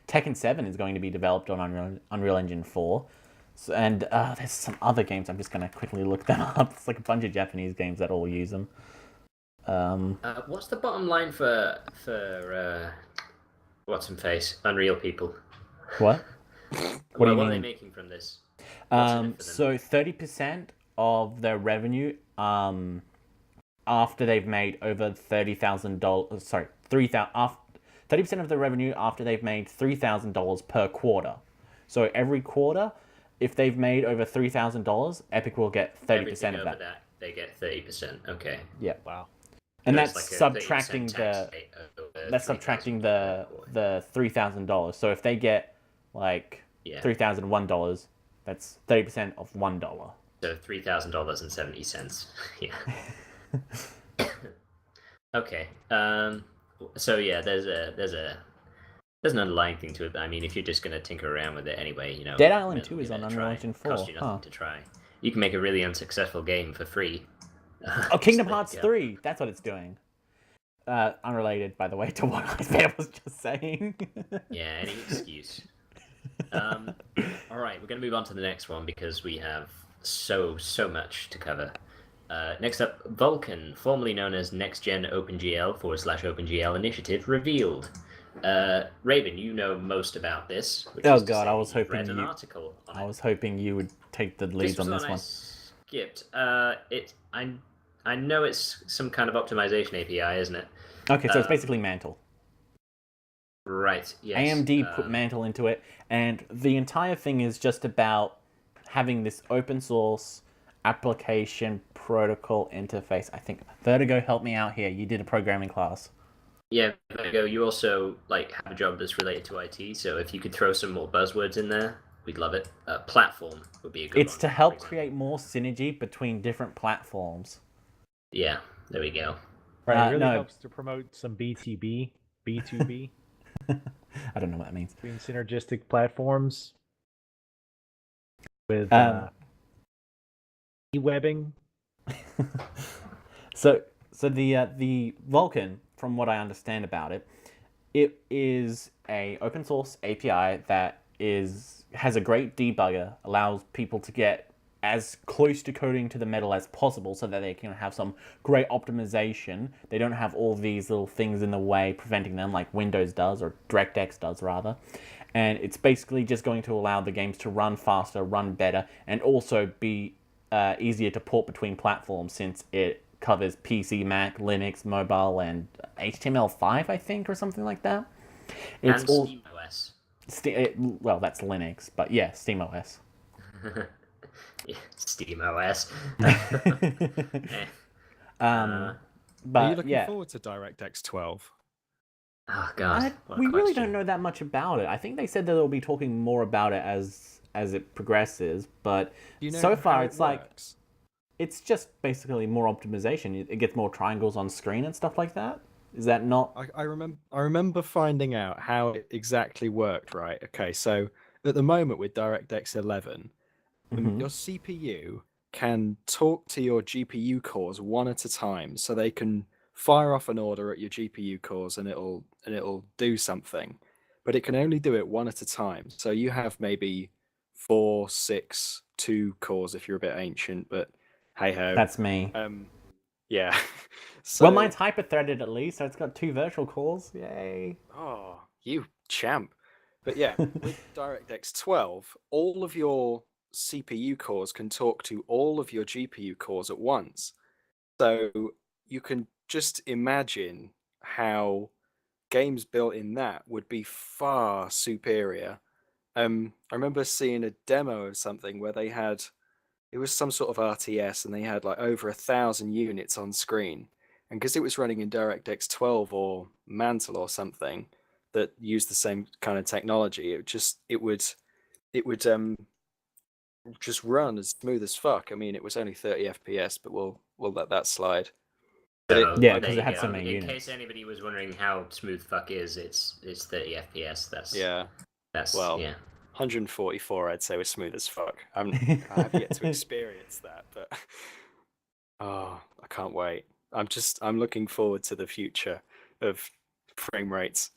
Tekken 7 is going to be developed on Unreal Engine 4. So, and there's some other games. I'm just going to quickly look them up. It's like a bunch of Japanese games that all use them. What's the bottom line for what's in face Unreal people? What? What are they making from this? So 30% of their revenue, after they've made over $30,000. Sorry, 30% of their revenue after they've made $3,000 per quarter. So every quarter, if they've made over $3,000, Epic will get 30% of that. They get 30%. Okay. Yeah. Wow. And that's like subtracting the $3,000. So if they get like $3,001, that's 30% of $1. So $3,000.70. Yeah. Okay. So yeah, there's an underlying thing to it. I mean, if you're just gonna tinker around with it anyway, you know. Dead Island 2 is on Unreal Engine 4. Cost you nothing to try. You can make a really unsuccessful game for free. Oh, Kingdom Hearts 3. That's what it's doing. Unrelated, by the way, to what IceBear was just saying. Yeah, any excuse. All right, we're going to move on to the next one because we have so much to cover. Next up, Vulkan, formerly known as Next Gen OpenGL/OpenGL Initiative, revealed. Raven, you know most about this. Oh God, I was hoping read an article on I was hoping you would take the lead on this one. Skipped. I know it's some kind of optimization API, isn't it? Okay, so it's basically Mantle. Right. Yes. AMD put Mantle into it, and the entire thing is just about having this open source application protocol interface. I think Vertigo, help me out here. You did a programming class. Yeah, Vertigo, you also have a job that's related to IT, so if you could throw some more buzzwords in there, we'd love it. Platform would be a good one. It's to help create more synergy between different platforms. Yeah, there we go. Right, it really helps to promote some B2B. I don't know what that means. Between synergistic platforms with e-webbing. So the Vulkan, from what I understand about it, it is a open source API that has a great debugger, allows people to get as close to coding to the metal as possible so that they can have some great optimization. They don't have all these little things in the way preventing them like Windows does, or DirectX does rather. And it's basically just going to allow the games to run faster, run better, and also be easier to port between platforms, since it covers PC, Mac, Linux, mobile, and HTML5, I think, or something like that. It's and all SteamOS. Well, that's Linux, but yeah, SteamOS. Yeah, SteamOS. But Are you looking yeah, forward to DirectX 12? Oh god, we really don't know that much about it. I think they said that they'll be talking more about it as it progresses, but so far it's works? it's just basically more optimization. It gets more triangles on screen and stuff like that. Is that not? I remember finding out how it exactly worked. Right. Okay. So at the moment with DirectX 11, your CPU can talk to your GPU cores one at a time, so they can fire off an order at your GPU cores and it'll do something, but it can only do it one at a time. So you have maybe 4, 6, 2 cores if you're a bit ancient, but hey ho. That's me. Yeah. So, well, mine's hyper-threaded at least, so it's got 2 virtual cores. Yay! Oh, you champ! But yeah, with DirectX 12, all of your CPU cores can talk to all of your GPU cores at once. So you can just imagine how games built in that would be far superior. I remember seeing a demo of something where it was some sort of RTS, and they had like over 1,000 units on screen. And because it was running in DirectX 12 or Mantle or something that used the same kind of technology, it would just run as smooth as fuck. I mean, it was only 30 FPS, but we'll let that slide. Yeah, because it had so many units. In case anybody was wondering how smooth fuck is, it's 30 FPS. That's 144, I'd say, was smooth as fuck. I have yet to experience that, but I can't wait. I'm looking forward to the future of frame rates.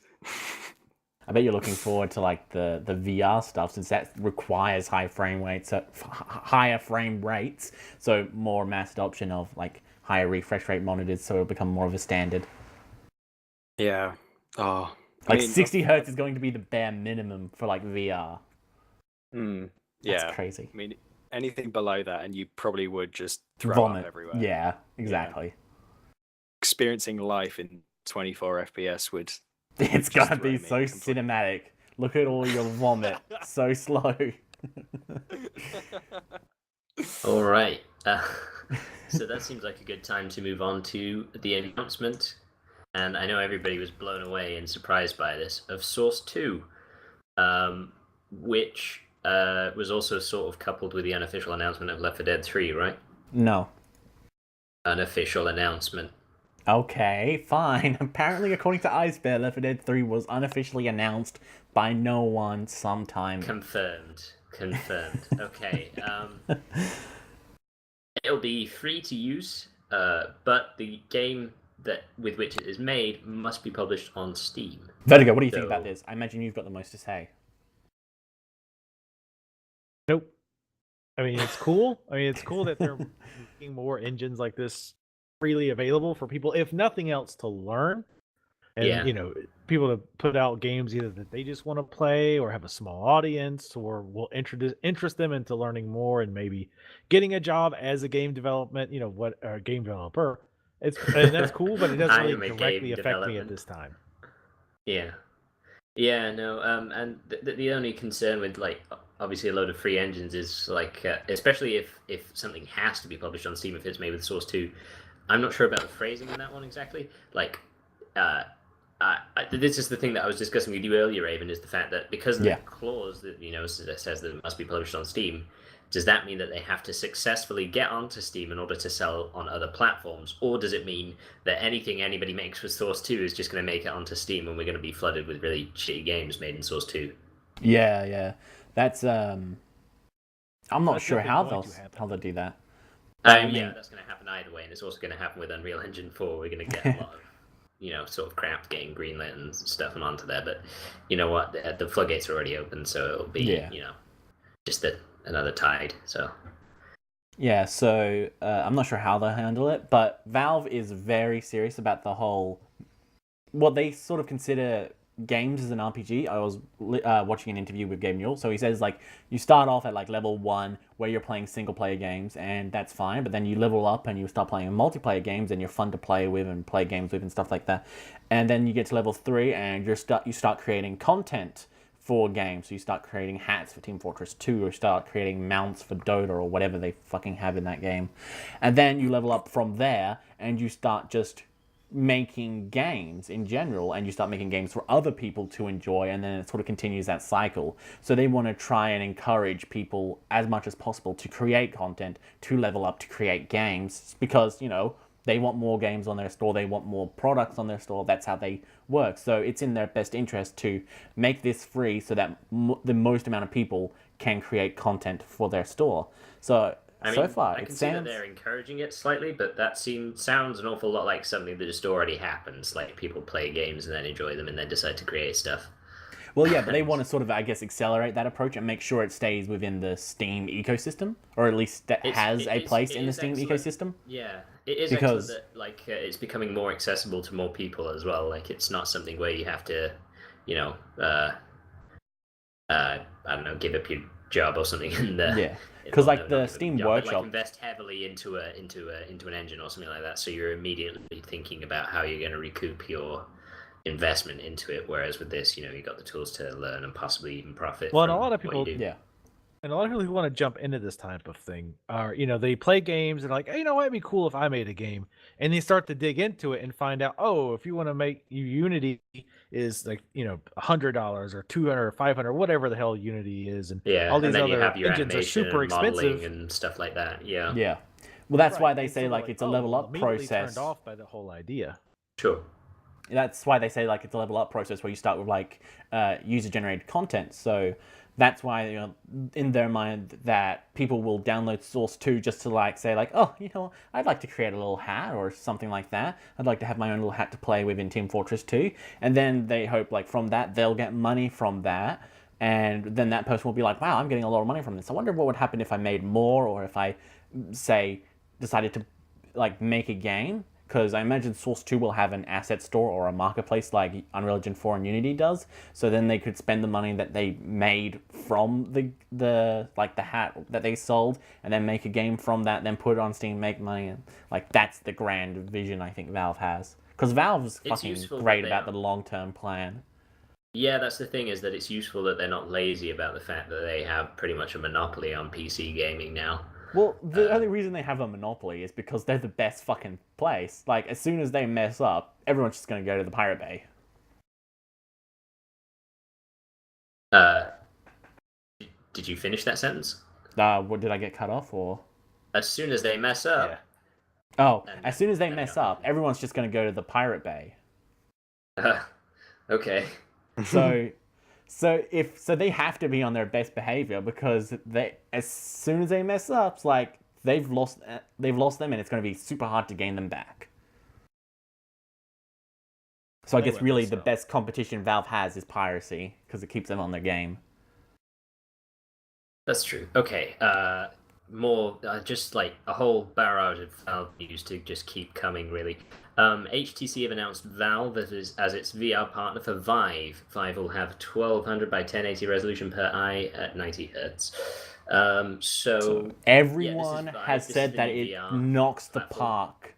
I bet you're looking forward to like the VR stuff, since that requires higher frame rates, so more mass adoption of like higher refresh rate monitors, so it'll become more of a standard. Yeah. Oh. Like 60 hertz is going to be the bare minimum for like VR. Yeah. That's crazy. I mean, anything below that, and you probably would just throw Vomit up everywhere. Yeah, exactly. Yeah. Experiencing life in 24 FPS would. It's gonna be so cinematic. Look at all your vomit. So slow. All right. So that seems like a good time to move on to the announcement. And I know everybody was blown away and surprised by this, of Source 2, which was also sort of coupled with the unofficial announcement of Left 4 Dead 3, right? No. Unofficial announcement. Okay, fine. Apparently, according to IceBear, Left 4 Dead 3 was unofficially announced by no one sometime. Confirmed. Okay. It'll be free to use, but the game with which it is made must be published on Steam. Vertigo, what do you think about this? I imagine you've got the most to say. Nope. I mean, it's cool. It's cool that they're making more engines like this freely available for people, if nothing else, to learn. And people to put out games either that they just want to play or have a small audience, or will interest them into learning more and maybe getting a job as a game development, what or game developer. And that's cool, but it doesn't I really am a directly game affect me at development. this time. Yeah. Yeah, no, and the only concern with like obviously a load of free engines is like especially if something has to be published on Steam if it's made with Source 2. I'm not sure about the phrasing in that one exactly. Like, this is the thing that I was discussing with you earlier, Raven, is the fact that because of the clause that says that it must be published on Steam, does that mean that they have to successfully get onto Steam in order to sell on other platforms, or does it mean that anything anybody makes with Source 2 is just going to make it onto Steam and we're going to be flooded with really shitty games made in Source 2? Yeah. That's I'm not sure how they'll do that. Yeah, that's going to happen either way, and it's also going to happen with Unreal Engine 4. We're going to get a lot of sort of crap getting greenlit and stuff and onto there. But you know what? The floodgates are already open, so it'll be just another tide. So yeah, so I'm not sure how they'll handle it, but Valve is very serious about the whole what they sort of consider games as an RPG. I was watching an interview with Gabe Newell, so he says like you start off at like level 1 where you're playing single player games, and that's fine, but then you level up and you start playing multiplayer games and you're fun to play with and play games with and stuff like that. And then you get to level 3 and you start creating content for games. So you start creating hats for Team Fortress 2, or start creating mounts for Dota or whatever they fucking have in that game. And then you level up from there and you start just making games in general, and you start making games for other people to enjoy, and then it sort of continues that cycle. So they want to try and encourage people as much as possible to create content, to level up, to create games, because they want more games on their store, they want more products on their store. That's how they work. So it's in their best interest to make this free so that the most amount of people can create content for their store. So so far, I can see that they're encouraging it slightly, but that sounds an awful lot like something that just already happens. Like people play games and then enjoy them and then decide to create stuff. Well, yeah, but they want to sort of, I guess, accelerate that approach and make sure it stays within the Steam ecosystem, or at least that has a place in the Steam ecosystem. Yeah, it is excellent that it's becoming more accessible to more people as well. Like it's not something where you have to, I don't know, give up your job or something in the because like the Steam Workshop, like invest heavily into an engine or something like that, so you're immediately thinking about how you're going to recoup your investment into it. Whereas with this, you got the tools to learn and possibly even profit. Well, and a lot of people, and a lot of people who want to jump into this type of thing are, they play games and like, hey, it'd be cool if I made a game, and they start to dig into it and find out, if you want to make Unity is like, $100 or $200 or $500, whatever the hell Unity is, and all these other engines are super expensive and stuff like that. Yeah. Well, that's why they say like it's a level up process. Turned off by the whole idea. Sure. That's why they say like it's a level up process where you start with like user generated content. So that's why in their mind that people will download Source 2 just to like say like, I'd like to create a little hat or something like that. I'd like to have my own little hat to play with in Team Fortress 2. And then they hope like from that they'll get money from that. And then that person will be like, wow, I'm getting a lot of money from this. I wonder what would happen if I made more, or if I, say, decided to like make a game. Because I imagine Source 2 will have an asset store or a marketplace like Unreal Engine 4 and Unity does. So then they could spend the money that they made from the hat that they sold, and then make a game from that, then put it on Steam, make money. And like that's the grand vision I think Valve has. Because Valve's fucking great about the long-term plan. Yeah, that's the thing, is that it's useful that they're not lazy about the fact that they have pretty much a monopoly on PC gaming now. Well, the only reason they have a monopoly is because they're the best fucking place. Like, as soon as they mess up, everyone's just going to go to the Pirate Bay. Did you finish that sentence? What, did I get cut off, or? As soon as they mess up. Yeah. Oh, as soon as they mess up, everyone's just going to go to the Pirate Bay. Okay. So they have to be on their best behavior, because as soon as they mess up, it's like they've lost them, and it's going to be super hard to gain them back. So I guess really the best competition Valve has is piracy, because it keeps them on their game. That's true. Okay. More just like a whole barrage of Valve news to just keep coming, really. HTC have announced Valve as its VR partner for Vive. Vive will have 1200 by 1080 resolution per eye at 90 hertz. So everyone Vive. has said that it VR knocks the platform. park.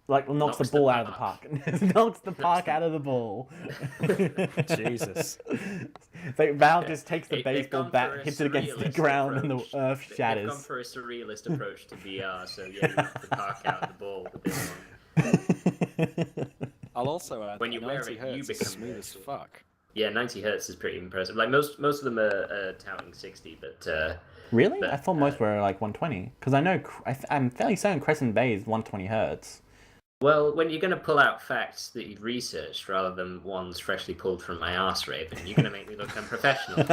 Like, knocks the ball out of the park. Knocks the park out of the ball. Jesus. So Valve just takes the They've baseball gone bat, for a hits it against the surrealist ground, and the approach. earth They've shatters. gone for a surrealist approach to VR, so yeah, you knock the park out of the ball with this one. I'll also add When you wear 90 it, hertz you is become smooth as virtual. fuck. Yeah, 90 hertz is pretty impressive. Like most of them are touting 60, but Really? But, I thought most were like 120. Because I know, I'm fairly certain Crescent Bay is 120 hertz. well, when you're going to pull out facts that you've researched rather than ones freshly pulled from my arse, Raven, you're going to make me look unprofessional.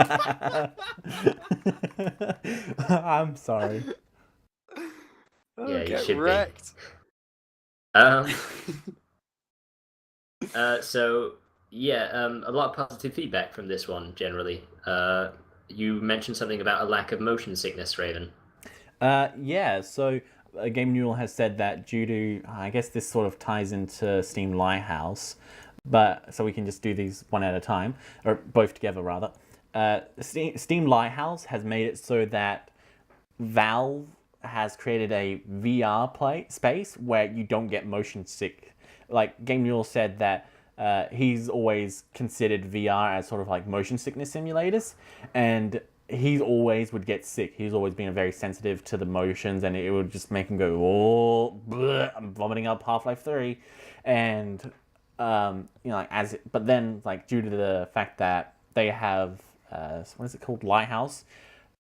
I'm sorry. Oh, Yeah, you get should be. wrecked. So yeah, a lot of positive feedback from this one generally. You mentioned something about a lack of motion sickness, Raven. Yeah, so Game Newell has said that due to, I guess this sort of ties into Steam Lighthouse, but so we can just do these one at a time, or both together rather. Steam Lighthouse has made it so that Valve has created a VR space where you don't get motion sick. Like Game Newell said that he's always considered VR as sort of like motion sickness simulators, and he always would get sick. He's always been very sensitive to the motions, and it would just make him go, "Oh, bleh, I'm vomiting up Half-Life 3," and but then like due to the fact that they have what is it called, Lighthouse,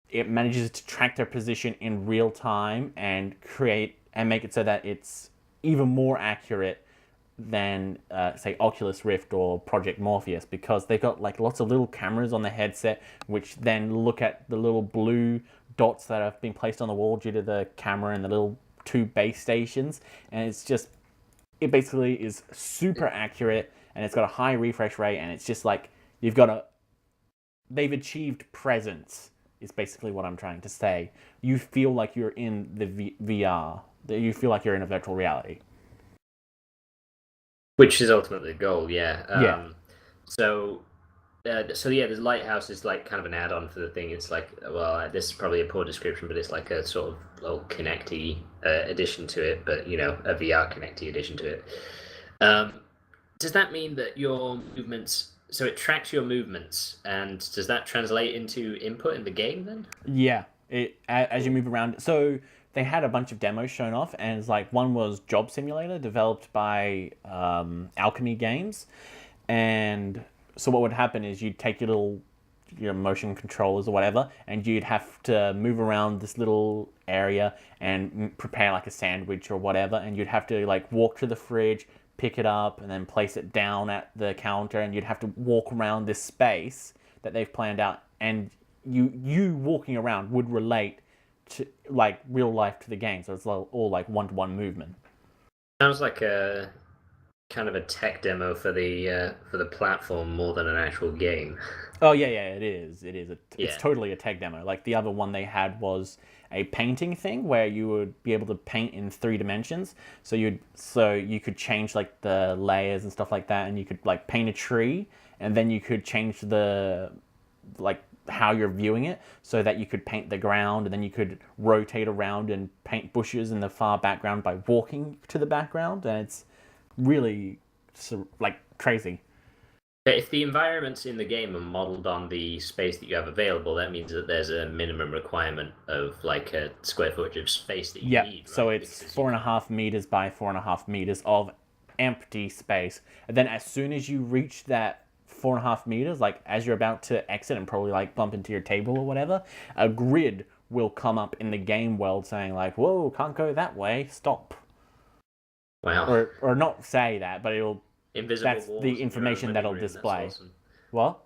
it manages to track their position in real time and make it so that it's even more accurate than say Oculus Rift or Project Morpheus, because they've got like lots of little cameras on the headset which then look at the little blue dots that have been placed on the wall due to the camera and the little 2 base stations, and it basically is super accurate, and it's got a high refresh rate, and it's just like they've achieved presence is basically what I'm trying to say. You feel like you're in the VR. You feel like you're in a virtual reality. Which is ultimately the goal, yeah. Yeah. So yeah, the Lighthouse is like kind of an add-on for the thing. It's like, well, this is probably a poor description, but it's like a sort of little Kinect-y addition to it, but you know, a VR Kinect-y addition to it. Does that mean that your movements? So it tracks your movements, and does that translate into input in the game then? Yeah, as you move around. So they had a bunch of demos shown off, and it's like one was Job Simulator, developed by Alchemy Games, and so what would happen is you'd take your motion controllers or whatever, and you'd have to move around this little area and prepare like a sandwich or whatever, and you'd have to like walk to the fridge, pick it up, and then place it down at the counter, and you'd have to walk around this space that they've planned out, and you walking around would relate to like real life to the game, so it's all like one-to-one movement. Sounds like a kind of a tech demo for the platform more than an actual game. Oh yeah, it is. Yeah. It's totally a tech demo. Like the other one they had was a painting thing where you would be able to paint in 3 dimensions. So you could change like the layers and stuff like that, and you could like paint a tree, and then you could change the like how you're viewing it so that you could paint the ground, and then you could rotate around and paint bushes in the far background by walking to the background, and it's really like crazy. But if the environments in the game are modeled on the space that you have available, that means that there's a minimum requirement of like a square footage of space that you need. Right? So it's 4.5 meters by 4.5 meters of empty space, and then as soon as you reach that 4.5 meters, like as you're about to exit and probably like bump into your table or whatever, a grid will come up in the game world saying like, "Whoa, can't go that way, stop." Wow. Or not say that, but it'll. Invisible That's walls the in your own information living that'll room. display. That's awesome. What?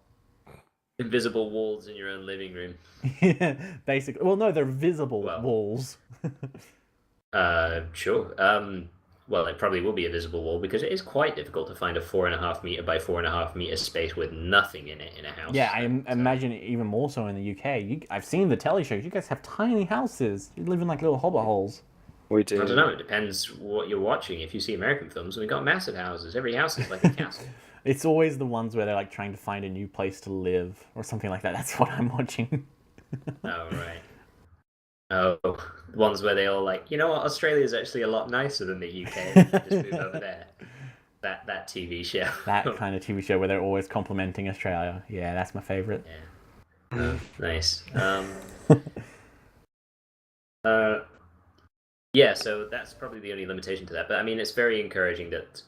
Invisible walls in your own living room. Basically. Well, no, they're visible walls. Sure. Well, it probably will be a visible wall because it is quite difficult to find a 4.5 meter by 4.5 meter space with nothing in it in a house. Yeah, I imagine it even more so in the UK. I've seen the telly shows. You guys have tiny houses. You live in like little hobbit holes. We I do. don't know. It depends what you're watching. If you see American films, we've got massive houses. Every house is like a castle. It's always the ones where they're like trying to find a new place to live or something like that. That's what I'm watching. Oh, right. Oh, the ones where they all like, you know what, Australia is actually a lot nicer than the UK. Just move over there. That TV show. That kind of TV show where they're always complimenting Australia. Yeah, that's my favorite. Yeah. Oh, nice. Yeah, so that's probably the only limitation to that. But I mean, it's very encouraging that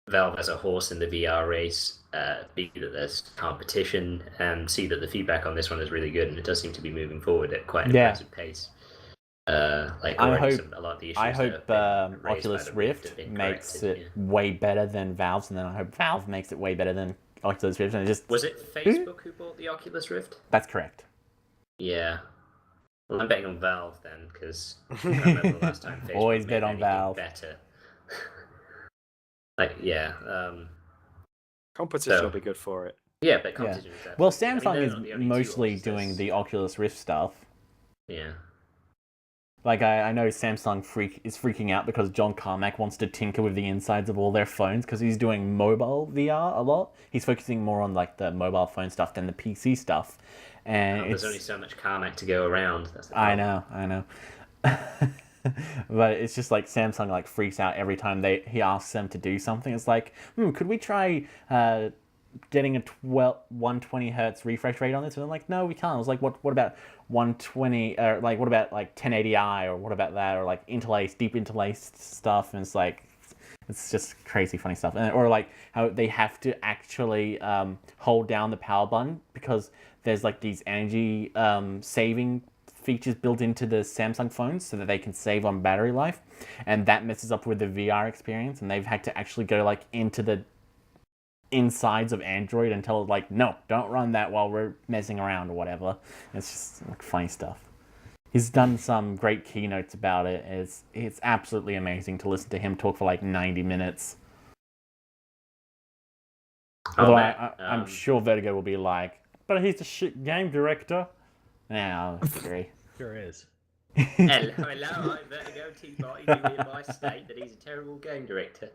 Valve has a horse in the VR race, B, that there's competition, and C, that the feedback on this one is really good, and it does seem to be moving forward at quite an impressive pace. Like I hope, a lot of the issues I hope Oculus Rift makes it way better than Valve's, and then I hope Valve makes it way better than Oculus Rift. And it just was it Facebook who bought the Oculus Rift? That's correct. Yeah. Well, I'm betting on Valve then, because I remember the last time Facebook Always made bet on anything Valve. better. Like, yeah. Competition will be good for it. Yeah, but competition is Well, definitely- Samsung I mean, is they're not the only two, mostly obviously. doing the Oculus Rift stuff. Yeah. Like, I know Samsung is freaking out because John Carmack wants to tinker with the insides of all their phones because he's doing mobile VR a lot. He's focusing more on, like, the mobile phone stuff than the PC stuff. And There's only so much Carmack to go around. That's the I problem. know. But it's just like Samsung like freaks out every time he asks them to do something. It's like, could we try getting a 120 hertz refresh rate on this? And I'm like, no, we can't. I was like, what about 120? Or like, what about like 1080i? Or what about that? Or like deep interlaced stuff? And it's like, it's just crazy funny stuff. Or like how they have to actually hold down the power button because there's like these energy saving features built into the Samsung phones so that they can save on battery life, and that messes up with the VR experience, and they've had to actually go like into the insides of Android and tell it like, no, don't run that while we're messing around or whatever. It's just like funny stuff. He's done some great keynotes about it. It's absolutely amazing to listen to him talk for like 90 minutes. Although I'm sure Vertigo will be like, but he's a shit game director. Yeah, I agree. Sure is. Hello, I'm VertigoTeaparty. Do hereby state that he's a terrible game director.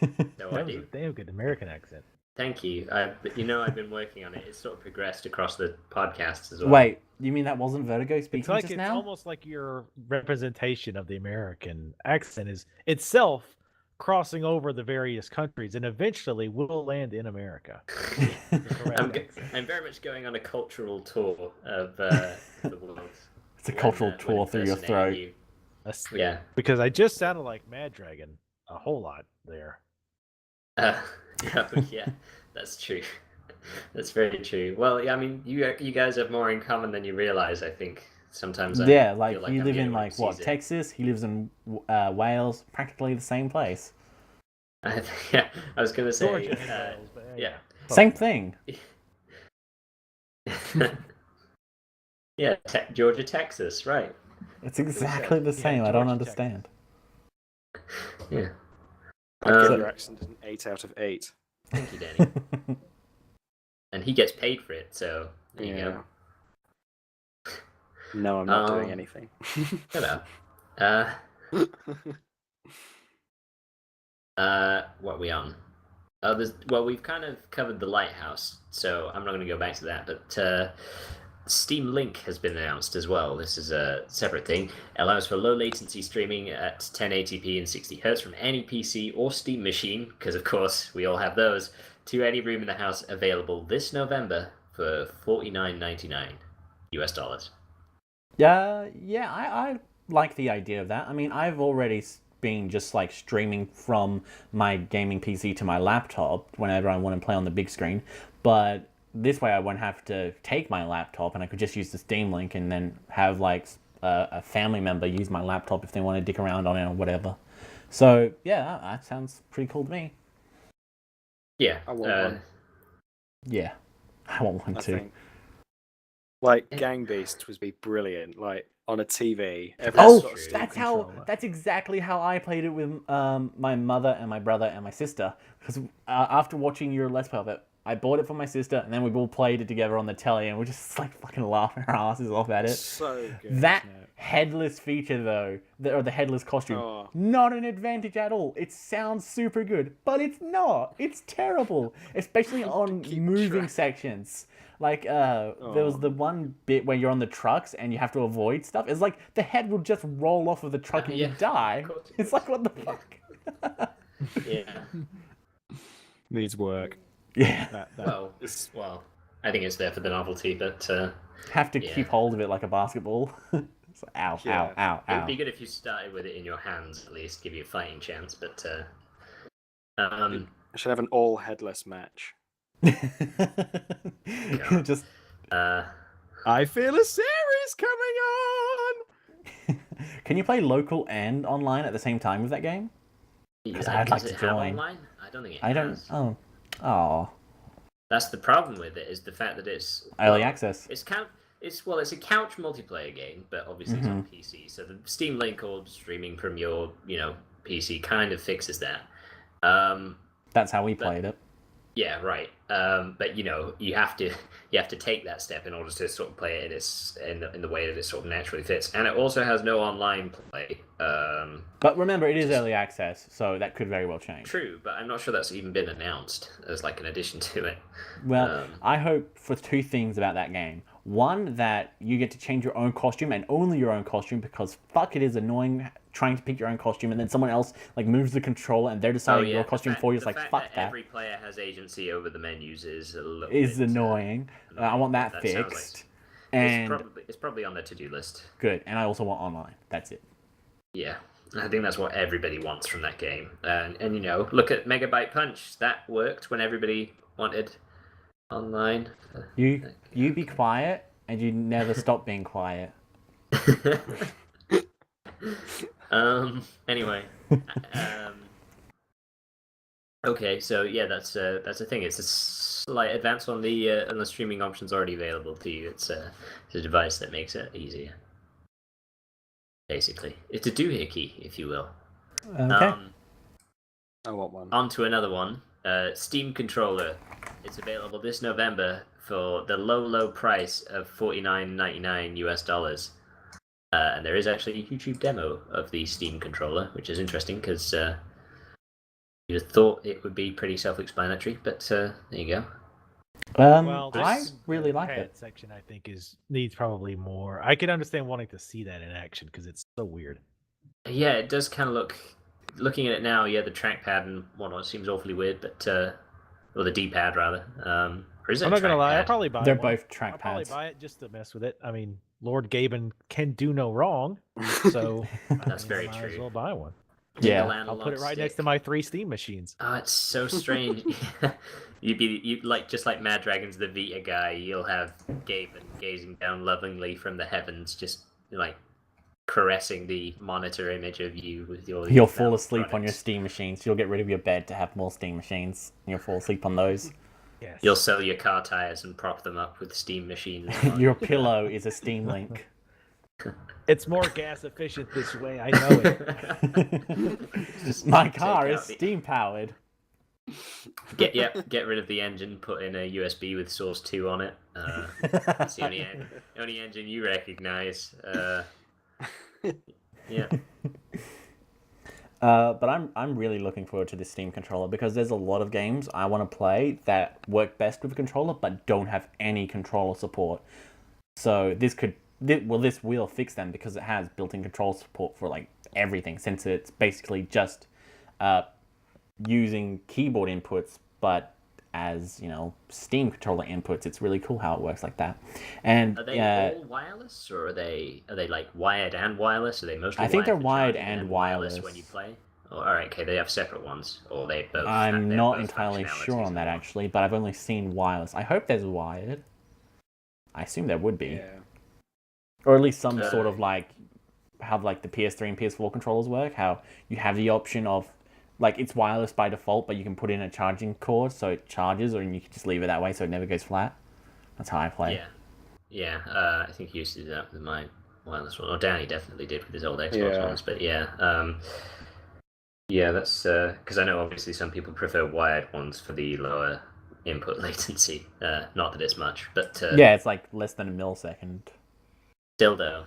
So That I was a do. damn good American accent. Thank you. But I've been working on it. It's sort of progressed across the podcasts as well. Wait, you mean that wasn't Vertigo speaking It's like just it's now? almost like your representation of the American accent is itself crossing over the various countries and eventually will land in America. I'm very much going on a cultural tour of the world. It's a cultural tour through your throat. Yeah. Because I just sounded like Maddragon a whole lot there. Yeah, that's true. That's very true. Well, yeah, I mean, you guys have more in common than you realize, I think. Sometimes I Yeah, like feel like you I'm live the in only one like who what, sees it. Texas? He lives in Wales, practically the same place. Yeah, I was going to say, Georgia and Wales, but yeah. Same thing. Yeah, Georgia, Texas, right. It's exactly the same. I don't Georgia, understand. Yeah. I'd give your accent an 8 out of 8. Thank you, Danny. And he gets paid for it, so there you go. No, I'm not doing anything. Shut up. What are we on? We've kind of covered the Lighthouse, so I'm not going to go back to that, but Steam Link has been announced as well. This is a separate thing. It allows for low latency streaming at 1080p and 60 Hz from any PC or Steam machine, because of course we all have those, to any room in the house, available this November for $49.99 US. Yeah, I like the idea of that. I mean, I've already been just like streaming from my gaming PC to my laptop whenever I want to play on the big screen, but this way I won't have to take my laptop and I could just use the Steam Link and then have like a family member use my laptop if they want to dick around on it or whatever. So yeah, that sounds pretty cool to me. Yeah. I want one. Yeah, I want one I too. think. Like, Gang Beasts would be brilliant, like, on a TV. That's exactly how I played it with my mother and my brother and my sister. Because after watching your Let's Play of it, I bought it for my sister, and then we all played it together on the telly, and we're just like fucking laughing our asses off at it. So good. That isn't it? headless feature, though, or the headless costume, Oh. not an advantage at all. It sounds super good, but it's not. It's terrible, especially on keep moving track. sections. Like, there was the one bit where you're on the trucks and you have to avoid stuff. It's like the head will just roll off of the truck and you die. of course it It's like, what the fuck? Yeah. Needs work. Yeah. That, Well, I think it's there for the novelty, but Have to Yeah. keep hold of it like a basketball. It's like, ow, Yeah. ow, it would ow, be good if you started with it in your hands, at least give you a fighting chance. But I should have an all headless match. ow. Just I feel a series coming on. can you play local and online at the same time with that game? Because I'd like does to it have join. online? I don't think it I don't. has. Oh, That's the problem with it, is the fact that it's early access. It's it's a couch multiplayer game, but obviously it's on PC. So the Steam Link or streaming from your PC kind of fixes that. That's how we played it. Yeah, right. But you have to take that step in order to sort of play it in the way that it sort of naturally fits, and it also has no online play. But remember, it is early access, so that could very well change. True, but I'm not sure that's even been announced as like an addition to it. Well, I hope for two things about that game. One, that you get to change your own costume and only your own costume, because fuck, it is annoying trying to pick your own costume and then someone else like moves the controller and they're deciding your costume for you. It's like, fuck that. Every player has agency over the menus is a little Is bit, annoying. I want that sounds fixed. like- And it's probably on the to-do list. good. And I also want online. That's it. Yeah, I think that's what everybody wants from that game. And look at Megabyte Punch. That worked when everybody wanted online. You be quiet and you never stop being quiet. Anyway. Okay, so yeah, that's the thing. It's a slight advance on the streaming options already available to you. It's a device that makes it easier. Basically, it's a doohickey, if you will. Okay. I want one. On to another one. Steam controller. It's available this November for the low price of $49.99 US. And there is actually a YouTube demo of the Steam controller, which is interesting because you'd have thought it would be pretty self-explanatory, but there you go. I really like pad it. section I think needs probably more. I could understand wanting to see that in action because it's so weird. Yeah, it does kind of looking at it now. Yeah, the trackpad and whatnot seems awfully weird, but or the D-pad rather. Or is it? I'm not gonna lie, I'll probably buy They're one. both I'll probably trackpads. buy it just to mess with it. I mean, Lord Gaben can do no wrong, so That's very I might true. as well buy one. Yeah. I'll put it right next to my 3 Steam machines. Oh, it's so strange. You like just like Maddragon's the Vita guy. You'll have Gaben gazing down lovingly from the heavens, just like caressing the monitor image of you with your. You'll fall asleep on your products. Steam machines. You'll get rid of your bed to have more Steam machines. And you'll fall asleep on those. Yes. You'll sell your car tires and prop them up with Steam machines. Your pillow is a Steam Link. It's more gas efficient this way. I know it. Just My take car out is the- Steam powered. Get rid of the engine. Put in a USB with Source 2 on it. It's the only engine you recognize. Yeah. But I'm really looking forward to this Steam controller because there's a lot of games I want to play that work best with a controller but don't have any controller support. So this will fix them because it has built-in control support for like everything, since it's basically just using keyboard inputs but as Steam controller inputs. It's really cool how it works like that. And Are they all wireless, or are they like wired and wireless? Are they mostly? I think they're for wired charging and wireless wireless. when you play. Oh, all right, okay, they have separate ones, or they both. I'm they're not both entirely sure functionalities on that in one. actually, but I've only seen wireless. I hope there's wired. I assume there would be. Yeah. Or at least some sort of like how like the PS3 and PS4 controllers work, how you have the option of like it's wireless by default, but you can put in a charging cord so it charges, or you can just leave it that way so it never goes flat. That's how I play. Yeah. I think you used to do that with my wireless one. Or Danny definitely did with his old Xbox Yeah. ones. But yeah, that's because I know obviously some people prefer wired ones for the lower input latency. Not that it's much, but Yeah, it's like less than a millisecond. still though,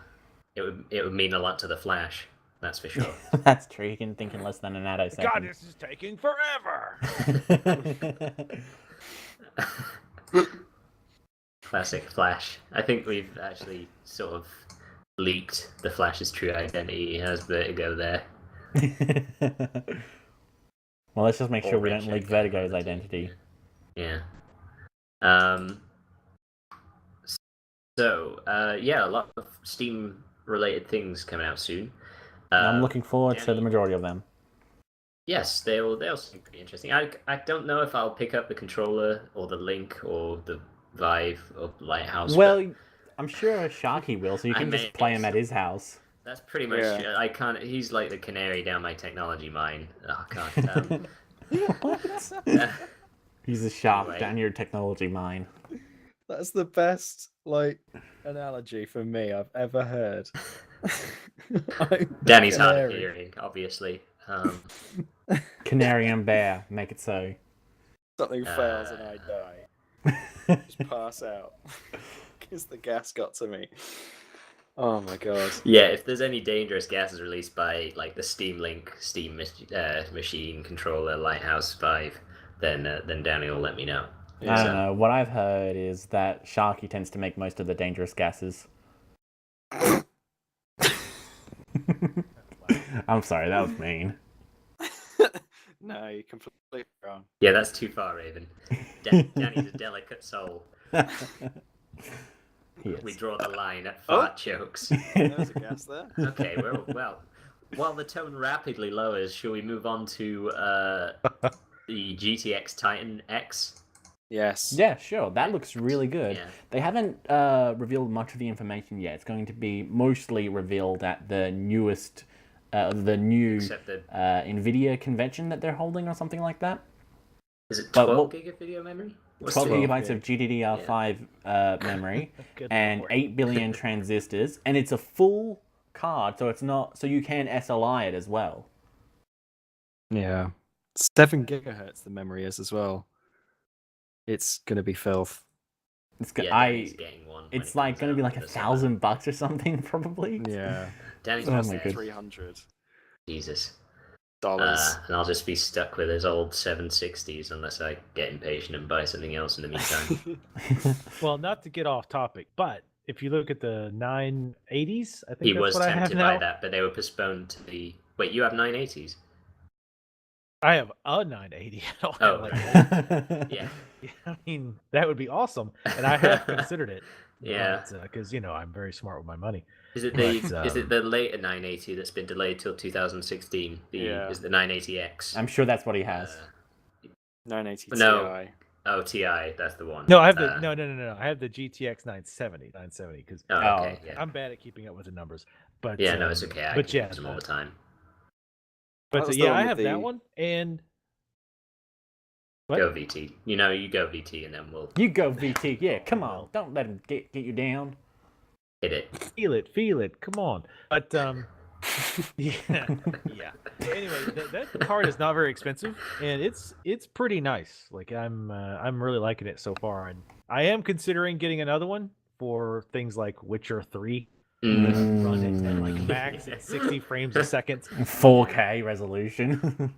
it would mean a lot to the Flash. That's for sure. That's true. You can think in less than a nanosecond. God, this is taking forever. Classic Flash. I think we've actually sort of leaked the Flash's true identity as Vertigo there. Well, let's just make sure we Or don't leak Recheck. Vertigo's identity. Yeah. So, yeah, a lot of Steam-related things coming out soon. I'm looking forward to Danny- the majority of them. Yes, they'll seem pretty interesting. I don't know if I'll pick up the controller or the Link or the Vive or Lighthouse. Well, but I'm sure Sharky will, so you I can may just play him get at his house. that's pretty much. Yeah. I can't. He's like the canary down my technology mine. Oh God. What? He's a shark Anyway. down your technology mine. That's the best analogy for me I've ever heard. Danny's hard of Canary. hearing, obviously. Canary and bear, make it so. Something fails and I die. Just pass out. Because the gas got to me. Oh my god. Yeah, if there's any dangerous gases released by like the Steam Link, machine controller, Lighthouse Vive, then Danny will let me know. I don't know. What I've heard is that Sharky tends to make most of the dangerous gases. I'm sorry, that was mean. No, you're completely wrong. Yeah, that's too far, Raven. Danny's a delicate soul. He is. We draw the line at fart jokes. There's a gas there. Okay, well, while the tone rapidly lowers, shall we move on to the GTX Titan X? Yes. Yeah, sure. That looks really good. Yeah. They haven't revealed much of the information yet. It's going to be mostly revealed at the new Except the NVIDIA convention that they're holding or something like that. is it But 12 gig of video memory? What's 12 the- gigabytes of GDDR5 memory Good and lord. 8 billion transistors, and it's a full card, so it's not so you can SLI it as well. Yeah. 7 gigahertz the memory is as well. It's gonna be filth. It's Yeah, I. Danny's getting one when It's it like comes going to be out like in the $1,000 or something, probably. Yeah. Danny's Oh must my have God. $300. Jesus. Dollars. And I'll just be stuck with his old 760s unless I get impatient and buy something else in the meantime. Well, not to get off topic, but if you look at the 980s, I think He that's was what I have tempted now. by that, but they were postponed to the. Wait, you have 980s? I have a 980. I don't Oh, have like Yeah. I mean, that would be awesome, and I have considered it. Yeah. Because I'm very smart with my money. Is it But, the later 980 that's been delayed till 2016? Yeah. Is the 980X? I'm sure that's what he has. 980 No. Ti. Oh, TI, that's the one. No, I have the no. I have the GTX 970 because Oh, Oh, okay. Yeah. I'm bad at keeping up with the numbers. But Yeah, no, it's okay. I but can yeah, use them all the time. but That was the yeah, one I with have that the- one, and what? Go VT. You go VT, and then we'll You go, VT. Yeah, come on. Don't let him get you down. hit it. Feel it. Come on. But yeah. Anyway, that card is not very expensive, and it's pretty nice. Like I'm really liking it so far, and I am considering getting another one for things like Witcher 3. Run it at like max at 60 frames a second. 4K resolution.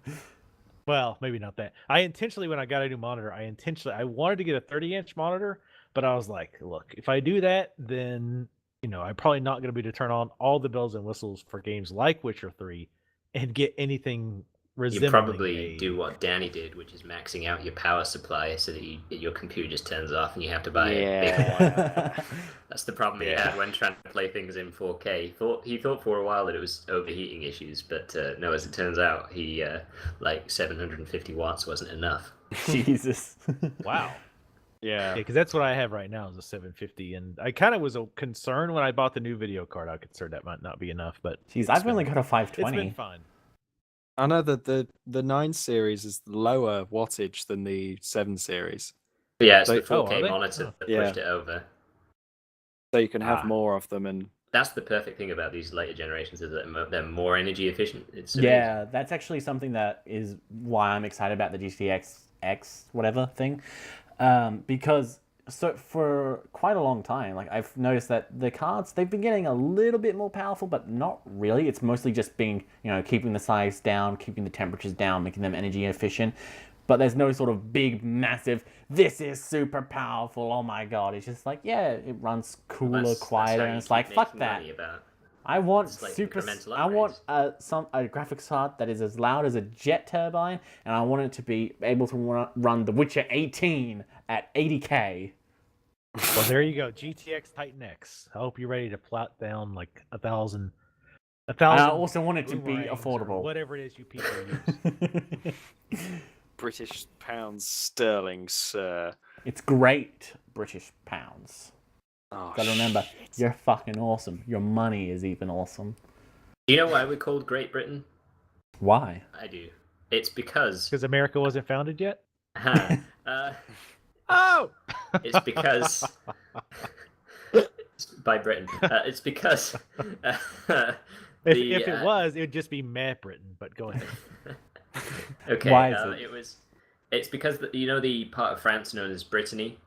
Well, maybe not that. I intentionally, when I got a new monitor, I wanted to get a 30-inch monitor, but I was like, look, if I do that, then I'm probably not going to be able to turn on all the bells and whistles for games like Witcher 3 and get anything You resembling probably a- do what Danny did, which is maxing out your power supply so that your computer just turns off and you have to buy a bigger one. Yeah. That's the problem he had when trying to play things in 4K. He thought for a while that it was overheating issues, but no, as it turns out, he like 750 watts wasn't enough. Jesus. Wow. Yeah. Because that's what I have right now is a 750, and I kind of was concerned when I bought the new video card. I was concerned that might not be enough, but Jeez, it's I've been- only got a it's been 520. fun. I know that the 9 series is lower wattage than the 7 series. But yeah, it's So- the 4K are they? monitor that Yeah. pushed it over. So you can have Ah. more of them and That's the perfect thing about these later generations is that they're more energy efficient. It's amazing. Yeah, that's actually something that is why I'm excited about the GTX X whatever thing. Because for quite a long time, like I've noticed that the cards, they've been getting a little bit more powerful, but not really. It's mostly just being, keeping the size down, keeping the temperatures down, making them energy efficient. But there's no sort of big, massive, this is super powerful, oh my god. It's just like, yeah, it runs cooler, quieter, and it's like, fuck that. I want I want a graphics card that is as loud as a jet turbine, and I want it to be able to run The Witcher 18 at 80k. Well, there you go, GTX Titan X. I hope you're ready to plot down like 1,000. I also want it to be affordable. Whatever it is you people use. British pounds sterling, sir. It's great British pounds. Oh, gotta remember, you're fucking awesome. Your money is even awesome. Do you know why we're called Great Britain? Why? I do. It's because America wasn't founded yet? Oh! It's because... by Britain. It's because... If it was, it would just be Meh Britain, but go ahead. Okay, why is it? It's because the part of France known as Brittany,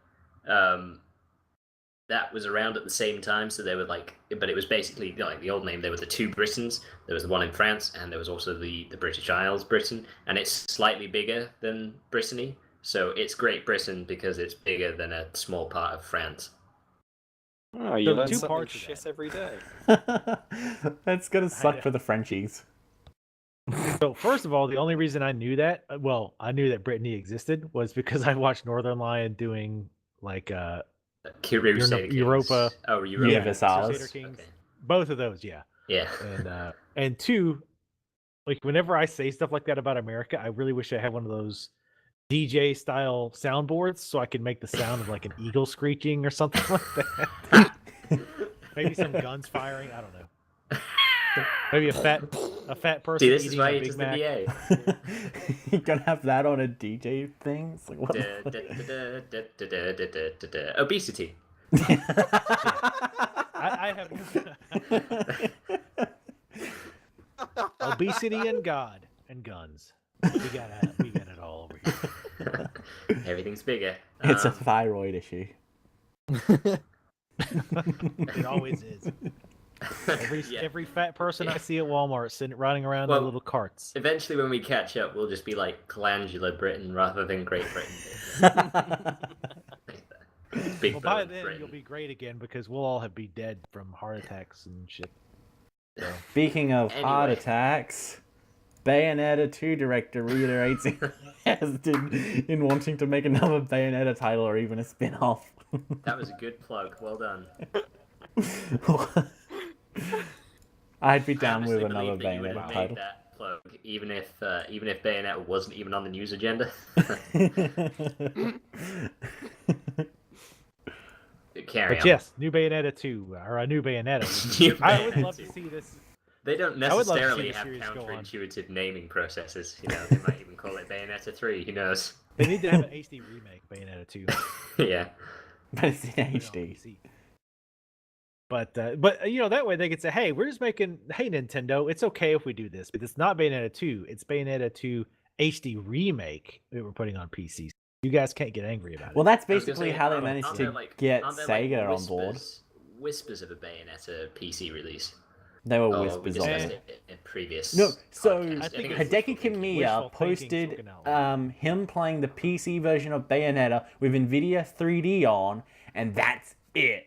that was around at the same time. So they were but it was basically like the old name. There were the two Britons. There was the one in France, and there was also the British Isles, Britain, and it's slightly bigger than Brittany. So it's Great Britain because it's bigger than a small part of France. Oh, you learn two something parts shit every day. That's gonna suck for the Frenchies. So first of all, the only reason I knew that, I knew that Brittany existed, was because I watched Northern Lion doing Europa. Oh, Europa. Universalis. Kings. Okay. Both of those, yeah. Yeah. And two, like whenever I say stuff like that about America, I really wish I had one of those DJ style soundboards so I could make the sound of like an eagle screeching or something like that. Maybe some guns firing. I don't know. Maybe a fat person. See, this eating is why a you Big just Mac. You're gonna have that on a DJ thing? It's like, what Obesity. I have obesity and God and guns. We got it all over here. Everything's bigger. It's a thyroid issue. It always is. Every fat person I see at Walmart running around in little carts. Eventually, when we catch up, we'll just be like Glandular Britain rather than Great Britain. Well, by then you'll be great again because we'll all be dead from heart attacks and shit. So. Speaking of heart attacks, Bayonetta 2 director reiterates in wanting to make another Bayonetta title or even a spin-off. That was a good plug. Well done. I'd be down with another Bayonetta title. That plug, even if Bayonetta wasn't even on the news agenda. But yes, new Bayonetta 2 or a new Bayonetta. I would love to see this. They don't necessarily have counterintuitive naming processes. They might even call it Bayonetta 3. Who knows? They need to have an HD remake Bayonetta 2. Yeah, but it's in HD. But that way they could say, hey, we're just making, hey Nintendo, it's okay if we do this, but it's not Bayonetta 2. It's Bayonetta 2 HD remake that we're putting on PC. You guys can't get angry about it. Well, that's basically how they managed to get Sega on board. Whispers of a Bayonetta PC release. There were whispers on it. In previous. No, so podcasts. Hideki Kamiya posted him playing the PC version of Bayonetta with NVIDIA 3D on, and that's it.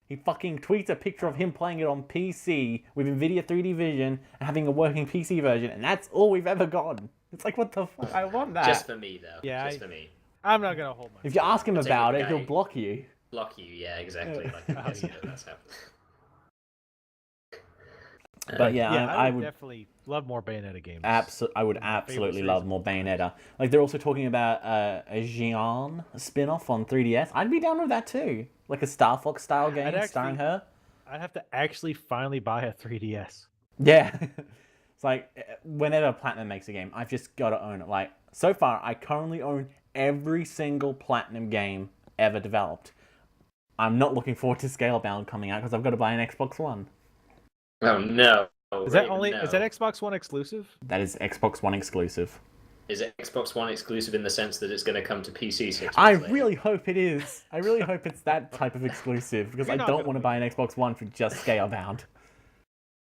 He fucking tweets a picture of him playing it on PC with NVIDIA 3D Vision and having a working PC version, and that's all we've ever gotten. It's like, what the fuck? I want that. Just for me, though. Yeah, just for me. I'm not gonna hold my. If you ask him about it, he'll block you. Block you, yeah, exactly. That's happened. But yeah, I would definitely love more Bayonetta games. I would absolutely love more Bayonetta. Like, they're also talking about a Xian spin-off on 3DS. I'd be down with that too. Like a Star Fox style game starring her. I'd have to actually finally buy a 3DS. Yeah. It's like, whenever Platinum makes a game, I've just got to own it. Like, so far, I currently own every single Platinum game ever developed. I'm not looking forward to Scalebound coming out because I've got to buy an Xbox One. Oh no! Is that Xbox One exclusive? That is Xbox One exclusive. Is it Xbox One exclusive in the sense that it's going to come to PC 6 months I later? really hope it is. I really hope it's that type of exclusive because You're I not don't gonna want to buy an Xbox One for just Scalebound.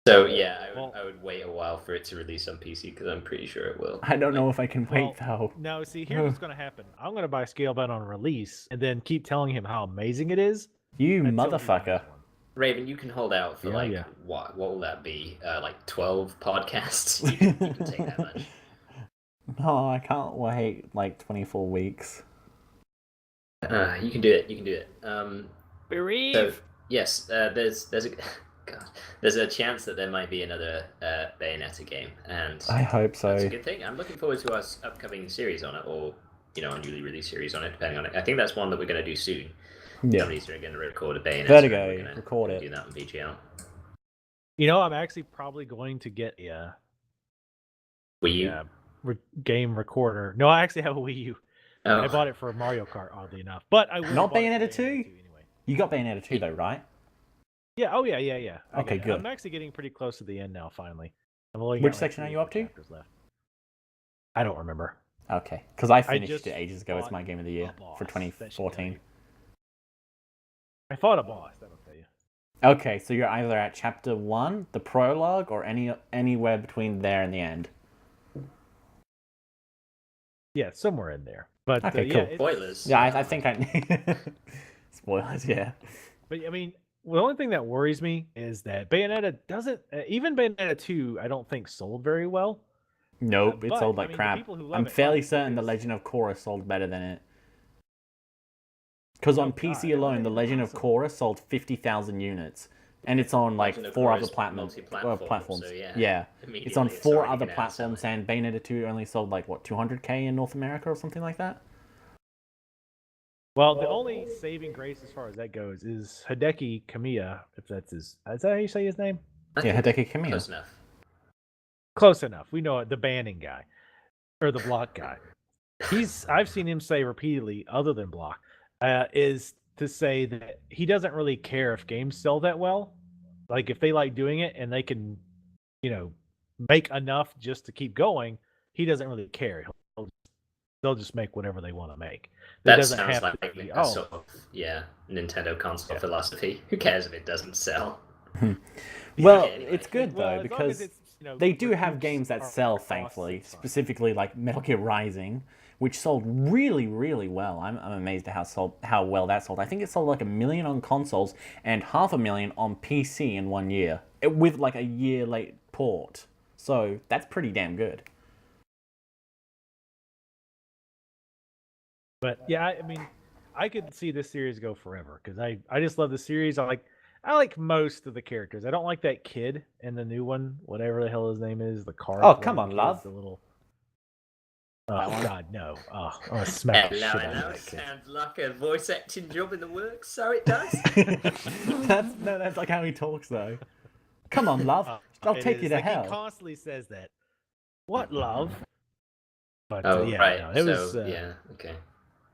So yeah, Well- I would wait a while for it to release on PC because I'm pretty sure it will. I don't know if I can wait Well, though. No, see, here's what's going to happen. I'm going to buy Scalebound on release and then keep telling him how amazing it is. You until he motherfucker. buys one. Raven, you can hold out for Yeah. what will that be? Like 12 podcasts? You can take that much. No, I can't wait like 24 weeks. You can do it. You can do it. Bereave. So yes, there's a God, there's a chance that there might be another Bayonetta game, and I hope so. that's a good thing. I'm looking forward to our upcoming series on it, or a newly released series on it, depending on it. I think that's one that we're going to do soon. Yeah. Somebody's going to record a Bayonetta. Vertigo, and we're gonna record it. Do that on VGL. You know, I'm actually probably going to get a Wii U. game recorder. No, I actually have a Wii U. Oh. I bought it for Mario Kart, oddly enough. But I Not bought it for Bayonetta 2? anyway. You got Bayonetta 2 though, right? Yeah. Oh yeah. I Okay, got it. good. I'm actually getting pretty close to the end now. Finally. I've only got, Which like, section 3 are you or up 4 to? chapters left. I don't remember. Okay, because I finished just it ages ago. It's fought my game of the year a boss. for That should tell 2014. you. I fought a boss. That'll tell you. Okay, so you're either at chapter 1, the prologue, or anywhere between there and the end. Yeah, somewhere in there. But Okay, yeah, cool. it's- Spoilers. Yeah, I think I. Spoilers, yeah. But I mean, the only thing that worries me is that Bayonetta doesn't. Even Bayonetta 2, I don't think sold very well. Nope, it but, sold I like mean, the crap. people who love I'm it fairly love it certain the because- Legend of Korra sold better than it. Because on Oh, God, PC how alone, is the that Legend of possible? Korra sold 50,000 units. And it's on like Legend of 4 Korra other is multi-platform, so yeah. It's on Immediately, 4 already other gonna platforms, outsell it. and Bayonetta 2 only sold like, what, 200k in North America or something like that? Well, the only saving grace as far as that goes is Hideki Kamiya, if that's his. Is that how you say his name? I Yeah, think Hideki Kamiya. Close enough. Close enough. We know it. The banning guy, or the block guy. I've seen him say repeatedly, other than block, is to say that he doesn't really care if games sell that well. Like if they like doing it and they can, make enough just to keep going, he doesn't really care. They'll just make whatever they want to make. It That doesn't sounds have like to be, a sort of Nintendo console philosophy. Who cares if it doesn't sell? Well, anyway. it's good Well, though, as long as because it's, they do have recoups games that our sell, costs, thankfully. it's fine. Specifically, like Metal Gear Rising, which sold really, really well. I'm amazed at how well that sold. I think it sold like 1 million on consoles and 500,000 on PC in 1 year, with like a year late port. So that's pretty damn good. But yeah, I mean, I could see this series go forever because I just love the series. I like most of the characters. I don't like that kid in the new one, whatever the hell his name is. The car. Oh, come on, kid, love. The little. That Oh one? God, no! Oh, I'm gonna smack the shit Hello, out hello. of It that kid. sounds like a voice acting job in the works, so it does. that's like how he talks though. Come on, love. I'll It take you is. to Like, hell. He constantly says that. What love? But Oh, yeah, right. no, it was so, yeah, okay.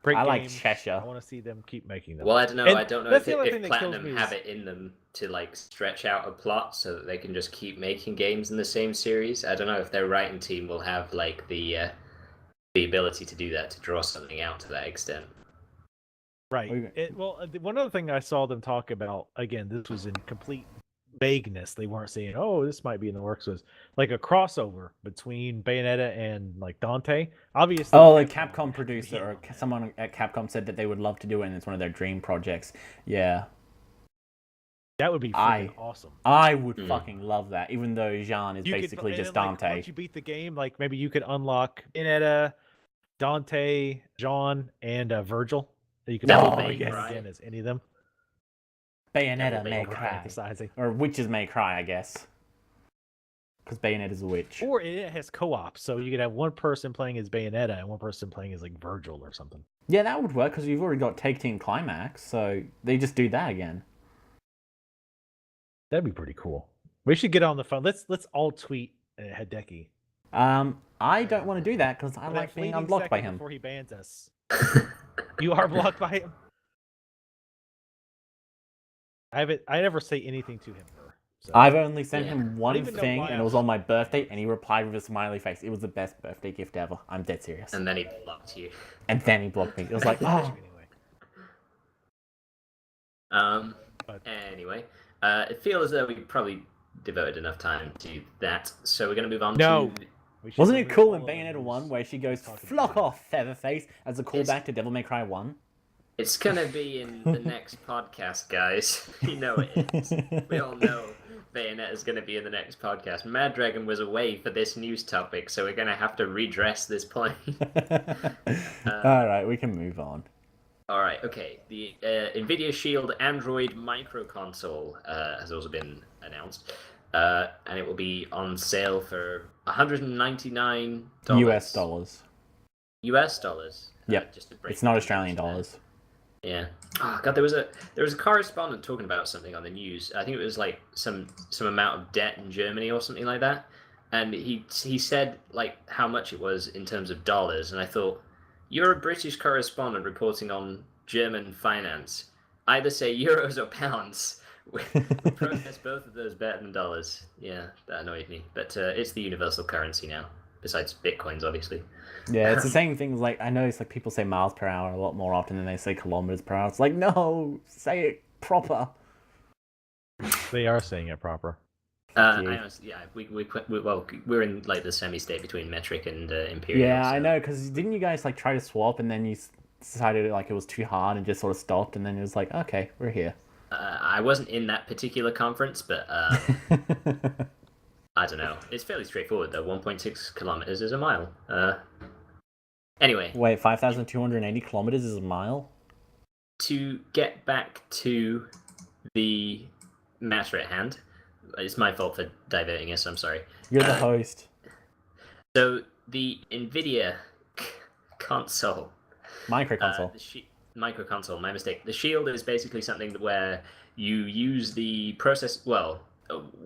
great I like games. Cheshire. I want to see them keep making them. Well, I don't know. And I don't know that's if, the other if thing that kills Platinum me have is- it in them to like stretch out a plot so that they can just keep making games in the same series. I don't know if their writing team will have like the ability to do that, to draw something out to that extent. Right. Okay. One other thing I saw them talk about, again, this was in complete vagueness. They weren't saying, "Oh, this might be in the works." Was like a crossover between Bayonetta and like Dante. Obviously, Oh, a would Capcom have to producer be in or on that. someone at Capcom said that they would love to do it, and it's one of their dream projects. Yeah, That would be I- freaking awesome. I would Hmm. fucking love that. Even though Jean is You could- basically and just then, like, Dante. once you beat the game, like maybe you could unlock Bayonetta, Dante, Jean, and Virgil. You could Devil play May again, Cry. again as any of them. Bayonetta Devil may May cry, Cry. Emphasizing. or witches may cry, I guess. Because Bayonetta's a witch. Or it has co-op, so you could have one person playing as Bayonetta and one person playing as like Virgil or something. Yeah, that would work because you've already got Take Team Climax, so they just do that again. That'd be pretty cool. We should get on the phone. Let's all tweet Hideki. I don't want to do that because I For that like being fleeting unblocked by second him. before he bans us. You are blocked by him. I never say anything to him. So I've only sent Yeah. him I one don't even know thing, why and it was on my birthday, and he replied with a smiley face. It was the best birthday gift ever. I'm dead serious. And then he blocked you. And then he blocked me. It was like, oh. anyway. But- Anyway, it feels as though we probably devoted enough time to that, so we're going to move on No. to... We should Wasn't it move cool in all of the Bayonetta news. 1 where she goes, Talk about flock it. off, Featherface, as a callback to Devil May Cry 1? It's going to be in the next podcast, guys. You know it is. We all know Bayonetta is going to be in the next podcast. Maddragon was away for this news topic, so we're going to have to redress this point. Alright, we can move on. All right, okay. The NVIDIA Shield Android micro console has also been announced, and it will be on sale for $199 US dollars. US dollars. Yep. Just to break It's not it Australian down. dollars. Yeah. Oh god, there was a correspondent talking about something on the news. I think it was like some amount of debt in Germany or something like that, and he said like how much it was in terms of dollars, and I thought, you're a British correspondent reporting on German finance. Either say euros or pounds. We process both of those better than dollars. Yeah, that annoyed me. But it's the universal currency now, besides bitcoins, obviously. Yeah, it's the same thing. Like, I know it's like people say miles per hour a lot more often than they say kilometers per hour. It's like, no, say it proper. They are saying it proper. Fuck you. I honestly, yeah, we're in like the semi-state between metric and imperial. Yeah, I so- know, because didn't you guys like try to swap and then you decided like it was too hard and just sort of stopped, and then it was like, okay, we're here. I wasn't in that particular conference, but I don't know. It's fairly straightforward though. 1.6 kilometers is a mile. Anyway, Wait, 5,280 kilometers is a mile? to get back to the matter at hand, it's my fault for diverting us. I'm sorry. You're the host. So the NVIDIA console. Micro console. Micro console, my mistake. The Shield is basically something where you use the process. Well,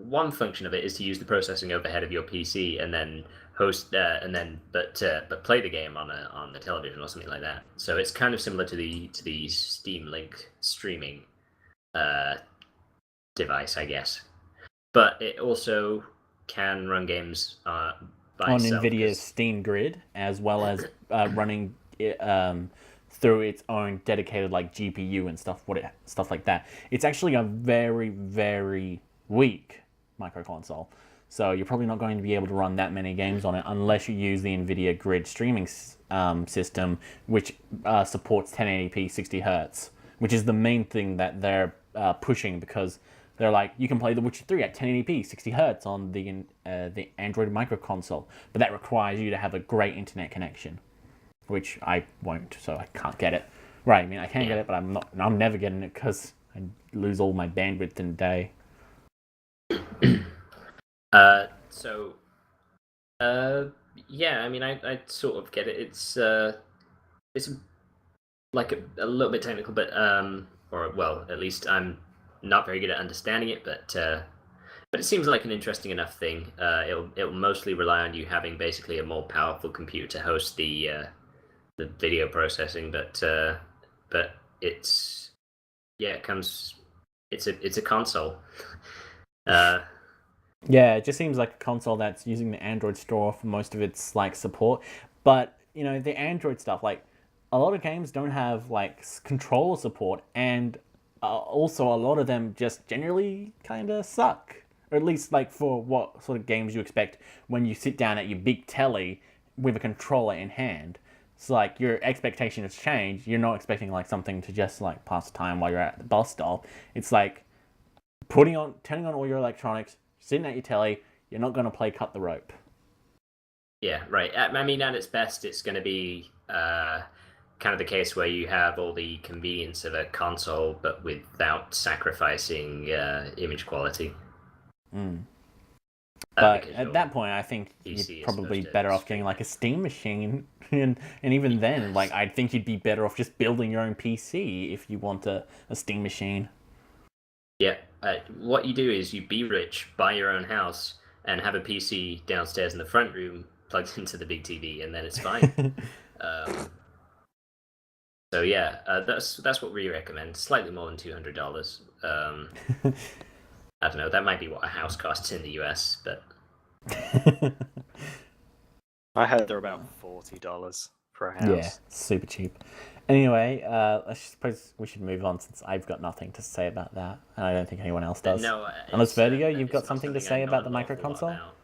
one function of it is to use the processing overhead of your PC and then host, but play the game on the television or something like that. So it's kind of similar to the Steam Link streaming device, I guess. But it also can run games by on itself, NVIDIA's Steam Grid, as well as running it, through its own dedicated like GPU and stuff like that. It's actually a very, very weak micro console, so you're probably not going to be able to run that many games on it unless you use the NVIDIA Grid streaming system, which supports 1080p 60 Hz, which is the main thing that they're pushing, because they're like, you can play The Witcher 3 at 1080p 60 Hz on the Android micro console, but that requires you to have a great internet connection, which I won't, so I can't get it. Right, I mean, I can get it, but I'm never getting it because I lose all my bandwidth in a day. Yeah, I mean, I sort of get it. It's like a little bit technical, but or well, at least I'm not very good at understanding it, but it seems like an interesting enough thing. It'll mostly rely on you having basically a more powerful computer to host the video processing, but it's it comes. It's a console. Yeah, it just seems like a console that's using the Android store for most of its like support. But you know, the Android stuff, like a lot of games don't have like controller support, and also a lot of them just generally kind of suck. Or at least like for what sort of games you expect when you sit down at your big telly with a controller in hand. It's like your expectation has changed. You're not expecting like something to just like pass time while you're at the bus stop. It's like turning on all your electronics, sitting at your telly. You're not going to play cut the rope. Yeah, right. I mean, at its best, it's going to be kind of the case where you have all the convenience of a console, but without sacrificing image quality. But at that point, I think PC you'd is probably supposed to better off stream. getting like a Steam machine, and even then, like I think you'd be better off just building your own PC if you want a Steam machine. Yeah. What you do is you be rich, buy your own house, and have a PC downstairs in the front room plugged into the big TV, and then it's fine. So yeah, that's what we recommend. Slightly more than $200. I don't know. That might be what a house costs in the US, but I heard they're about $40 for a house. Yeah, super cheap. Anyway, I suppose we should move on since I've got nothing to say about that, and I don't think anyone else does. no. Unless Vertigo, it's you've got not something to I say know about the an awful lot microconsole? about.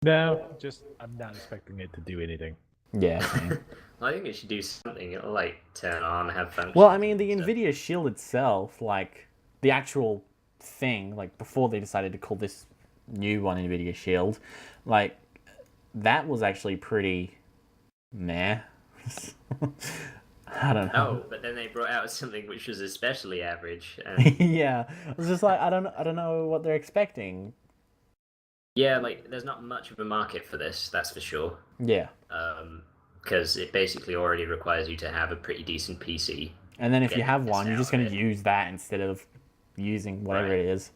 No, just I'm not expecting it to do anything. Yeah, same. Well, I think it should do something. It'll like turn on, have functions. Well, I mean, the and stuff. Nvidia Shield itself, like the actual thing, like before they decided to call this new one Nvidia Shield, like that was actually pretty meh. I don't know. Oh, but then they brought out something which was especially average. And Yeah, I was just like, I don't know what they're expecting. yeah, like there's not much of a market for this, that's for sure. Yeah, Because it basically already requires you to have a pretty decent PC. and then if Get you have this one, you're just out going of to it. use that instead of using whatever Right. it is.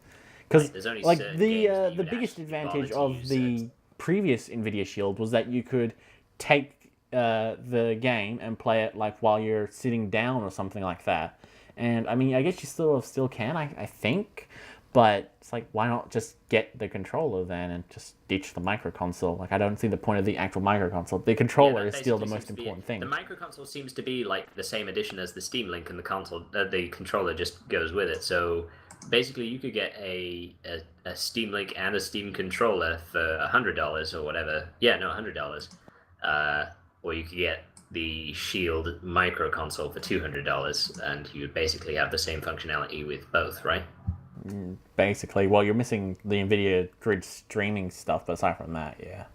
Because There's only like certain the games that you the would biggest actually advantage bother to of use the previous Nvidia Shield was that you could take the game and play it like while you're sitting down or something like that. And I mean, I guess you still can, I think, but it's like, why not just get the controller then and just ditch the micro console? Like, I don't see the point of the actual micro console. The controller that is still the basically most seems to be important it. thing. The microconsole seems to be like the same edition as the Steam Link, and the controller just goes with it. So basically, you could get a Steam Link and a Steam controller for $100 or whatever. Yeah, no, $100. Or you could get the Shield micro console for $200, and you would basically have the same functionality with both, right? Basically, well, you're missing the Nvidia Grid streaming stuff, but aside from that, yeah.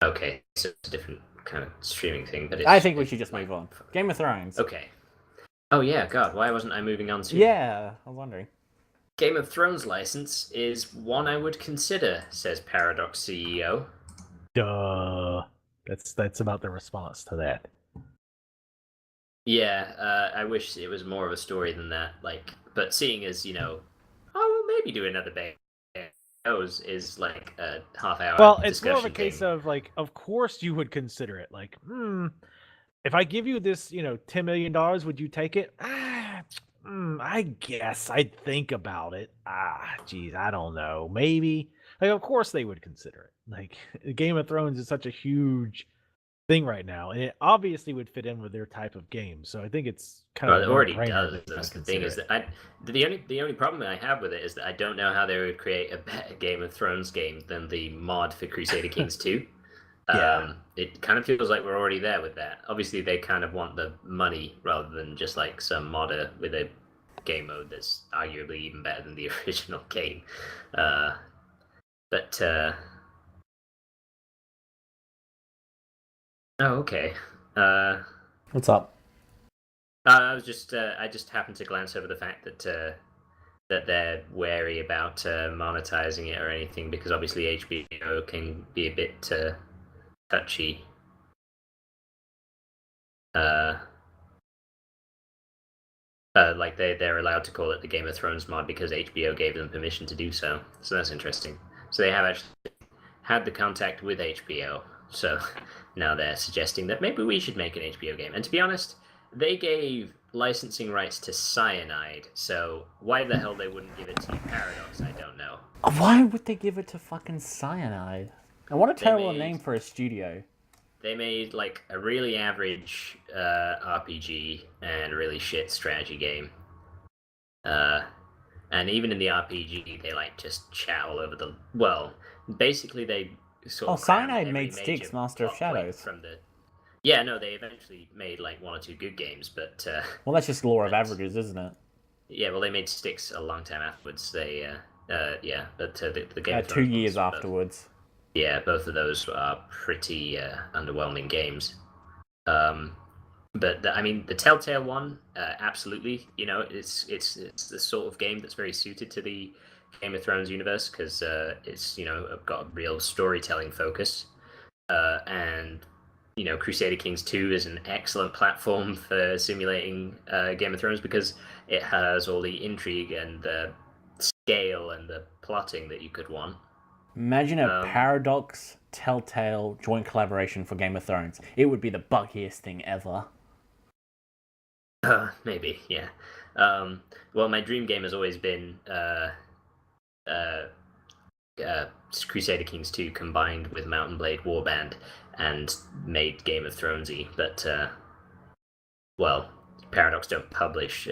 Okay, so it's a different kind of streaming thing, but I think we should just move on. Game of Thrones. Okay. Oh yeah, God, why wasn't I moving on to? Yeah, I was wondering. Game of Thrones license is one I would consider, says Paradox CEO. Duh. That's about the response to that. Yeah, I wish it was more of a story than that. Like, but seeing as we'll maybe do another bang. Those is like a half-hour. Well, it's more of a discussion case thing. of like, of course you would consider it. Like, if I give you this, $10 million, would you take it? I guess I'd think about it. Geez, I don't know. Maybe. Like, of course they would consider it. Like, Game of Thrones is such a huge thing right now, and it obviously would fit in with their type of game. So I think it's kind Well, of it already no-brainer does. that they That's the would thing consider is it. that the only problem I have with it is that I don't know how they would create a better Game of Thrones game than the mod for Crusader Kings 2. Yeah. It kind of feels like we're already there with that. Obviously, they kind of want the money rather than just like some modder with a game mode that's arguably even better than the original game. Oh, okay. What's up? I just happened to glance over the fact that they're wary about monetizing it or anything because obviously HBO can be a bit touchy. Like they're allowed to call it the Game of Thrones mod because HBO gave them permission to do so. So that's interesting. So they have actually had the contact with HBO. So now they're suggesting that maybe we should make an HBO game. And to be honest, they gave licensing rights to Cyanide. So why the hell they wouldn't give it to Paradox, I don't know. Why would they give it to fucking Cyanide? And what a terrible name for a studio. They made like a really average RPG and a really shit strategy game. And even in the RPG, they like just chat all over the. Well, basically they sort of. Cyanide made Styx, Master of Shadows. From the. Yeah, no, they eventually made like one or two good games, but. Well, that's just law of averages, isn't it? Yeah, well, they made Styx a long time afterwards. They, yeah, but the game. 2 years afterwards. Yeah, both of those are pretty underwhelming games. But I mean, the Telltale one, absolutely. It's the sort of game that's very suited to the Game of Thrones universe because it's got a real storytelling focus, and Crusader Kings 2 is an excellent platform for simulating Game of Thrones because it has all the intrigue and the scale and the plotting that you could want. Imagine a Paradox Telltale joint collaboration for Game of Thrones. It would be the buggiest thing ever. Maybe, yeah. Well, my dream game has always been Crusader Kings 2 combined with Mountain Blade Warband and made Game of Thronesy, but well, Paradox don't publish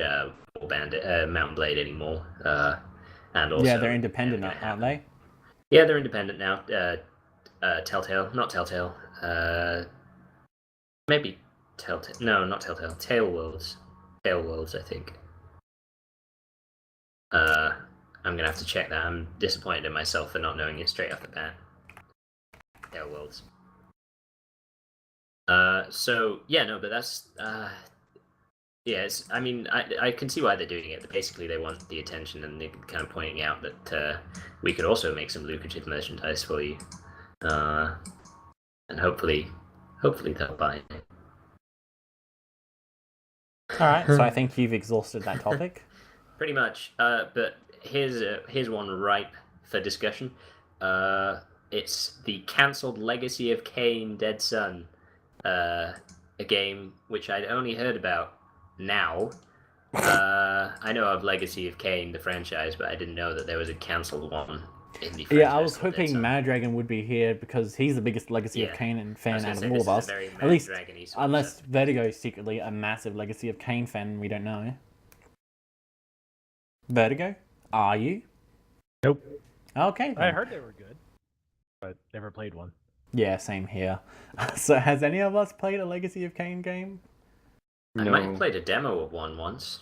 Warband, Mountain Blade anymore, and also Yeah, they're independent, aren't they? Yeah, they're independent now. Telltale, not Telltale. Maybe Telltale. No, not Telltale. Tailworlds. Tailworlds, I think. I'm gonna have to check that. I'm disappointed in myself for not knowing it straight off the bat. Tailworlds. So yeah, no, but that's yes. I mean, I can see why they're doing it. Basically, they want the attention, and they're kind of pointing out that we could also make some lucrative merchandise for you, and hopefully they'll buy it. All right, so I think you've exhausted that topic. Pretty much. But here's one ripe for discussion. It's the cancelled Legacy of Kain: Dead Sun, a game which I'd only heard about now. I know of Legacy of Kain, the franchise, but I didn't know that there was a cancelled one in the franchise. Yeah, I was hoping Maddragon would be here because he's the biggest Legacy of Kain fan out of all of us. At least, unless Vertigo is secretly a massive Legacy of Kain fan, we don't know. Vertigo, are you? Nope. Okay. I heard they were good, but never played one. Yeah, same here. So, has any of us played a Legacy of Kain game? I might have played a demo of one once.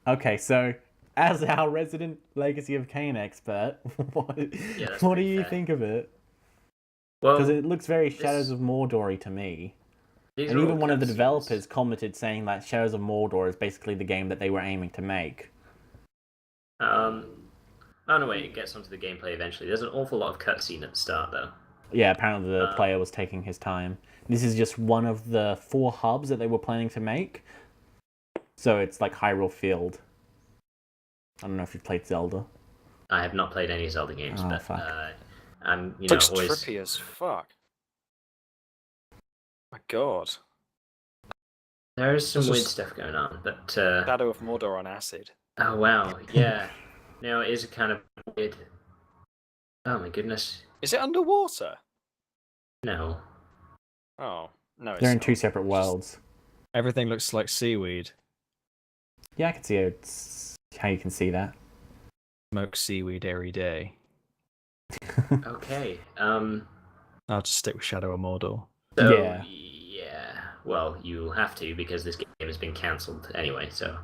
Okay, so as our resident Legacy of Kain expert, what do you think of it? Well, because it looks very Shadows of Mordor-y to me. And even one of the developers commented saying that Shadows of Mordor is basically the game that they were aiming to make. Oh no, wait, it gets onto the gameplay eventually. There's an awful lot of cutscene at the start, though. Yeah, apparently the player was taking his time. This is just one of the 4 hubs that they were planning to make. So it's like Hyrule Field. I don't know if you've played Zelda. I have not played any Zelda games, but I'm looks always trippy as fuck. My God. There is some weird stuff going on, but Shadow of Mordor on acid. Oh wow, yeah. No, it is kind of weird. Oh my goodness. Is it underwater? No. Oh no, they're in 2 separate worlds. Everything looks like seaweed. Yeah, I can see how you can see that. Smoke seaweed every day. Okay. I'll just stick with Shadow of Mordor. So, yeah. Well, you'll have to because this game has been cancelled anyway. So,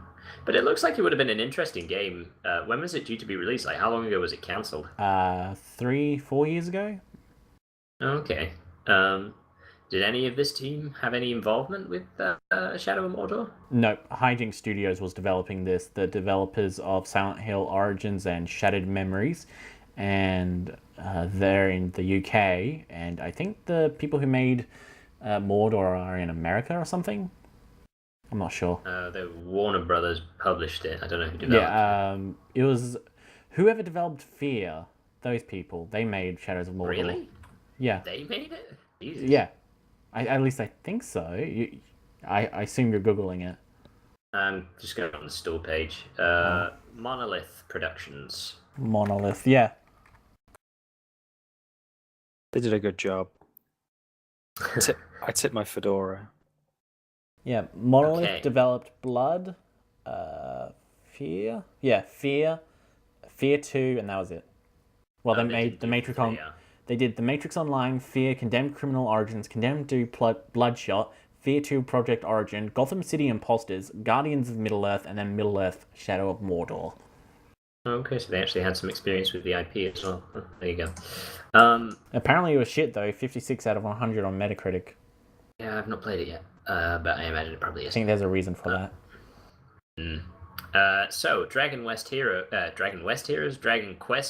but it looks like it would have been an interesting game. When was it due to be released? Like, how long ago was it cancelled? 3-4 years ago. Okay. Did any of this team have any involvement with Shadow of Mordor? No, Hijinx Studios was developing this. The developers of Silent Hill Origins and Shattered Memories, and they're in the UK. And I think the people who made Mordor are in America or something. I'm not sure. The Warner Brothers published it. I don't know who developed it. Yeah, it was whoever developed Fear. Those people, they made Shadows of Mordor. Really? Yeah. They made it? Jesus. Yeah. At least I think so. I assume you're Googling it. I'm just going on the store page. Monolith Productions. Monolith, yeah. They did a good job. I tip my fedora. Yeah, Monolith developed Blood, Fear. Yeah, Fear 2, and that was it. Well, they made the Matrix on. They did The Matrix Online, Fear, Condemned Criminal Origins, Condemned 2 Bloodshot, Fear 2 Project Origin, Gotham City Imposters, Guardians of Middle-earth, and then Middle-earth Shadow of Mordor. Okay, so they actually had some experience with the IP as well. Oh, there you go. Apparently it was shit, though. 56 out of 100 on Metacritic. Yeah, I've not played it yet, but I imagine it probably is. I think there's a reason for that. So, Dragon Quest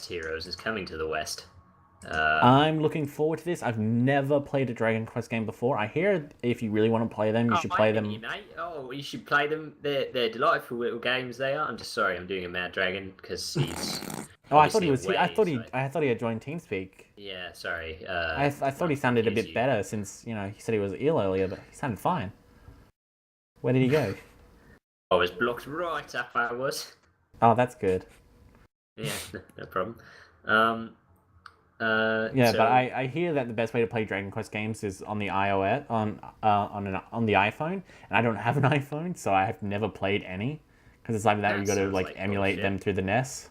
Heroes is coming to the West. I'm looking forward to this. I've never played a Dragon Quest game before. I hear if you really want to play them, you should play them. You should play them. They're delightful little games. They are. I'm just sorry. I'm doing a Mad Dragon because he's. I thought he was. I thought he had joined TeamSpeak. Yeah, sorry. I thought he sounded a bit better since he said he was ill earlier, but he sounded fine. Where did he go? I was blocked right up I was. Oh, that's good. Yeah, no problem. Yeah, so, but I hear that the best way to play Dragon Quest games is on the iOS on the iPhone, and I don't have an iPhone, so I have never played any because it's like that you got to sounds like like emulate bullshit. them through the NES.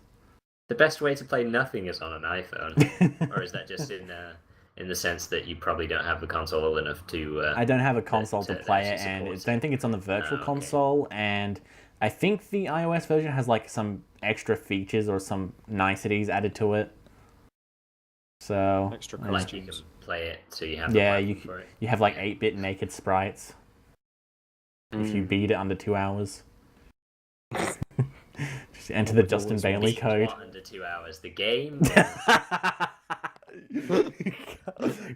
The best way to play nothing is on an iPhone, or is that just in the sense that you probably don't have the console old enough to? I don't have a console to play it, actually and I support don't it? think it's on the Virtual okay. Console, and I think the iOS version has like some extra features or some niceties added to it. So Extra Like you can costumes. play it, so you have yeah, the you platform for it. you have like 8-bit naked sprites if you beat it under 2 hours. Just enter the Justin Bailey Beat code. what under 2 hours. The game.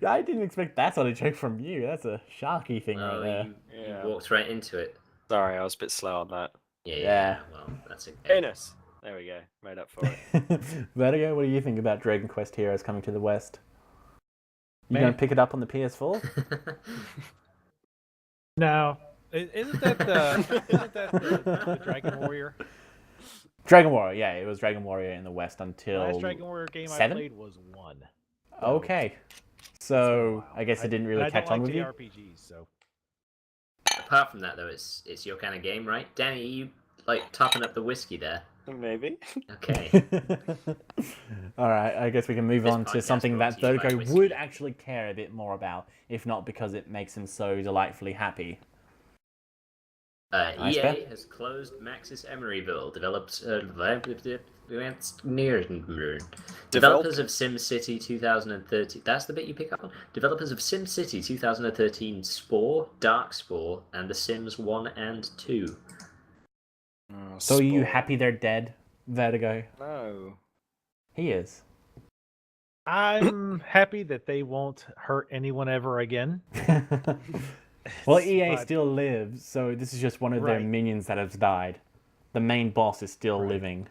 I didn't expect that sort of joke from you. That's a sharky thing right there. You walked right into it. Sorry, I was a bit slow on that. Yeah. Well, that's okay. Anus. There we go. Made up for it. Vertigo, what do you think about Dragon Quest Heroes coming to the West? You Man. gonna pick it up on the PS4? No, isn't that the Dragon Warrior? Dragon Warrior, yeah, it was Dragon Warrior in the West The until last Dragon Warrior game 7? I played was 1. Okay, It's been a so while. I guess it didn't really I catch don't on like with you. JRPGs, so Apart from that, though, it's your kind of game, right? Danny, you like topping up the whiskey there? Maybe. Okay. All right, I guess we can move This on to podcast something brought that to you by Vertigo whiskey. would actually care a bit more about, if not because it makes him so delightfully happy. EA Icebear? has closed Maxis Emeryville, developers of SimCity 2013. That's the bit you pick up on. Developers of SimCity 2013 Spore, Dark Spore, and The Sims 1 and 2. So are you happy they're dead, Vertigo? No. He is. I'm happy that they won't hurt anyone ever again. Well, EA But- still lives, so this is just one of their Right. minions that has died. The main boss is still Right. living.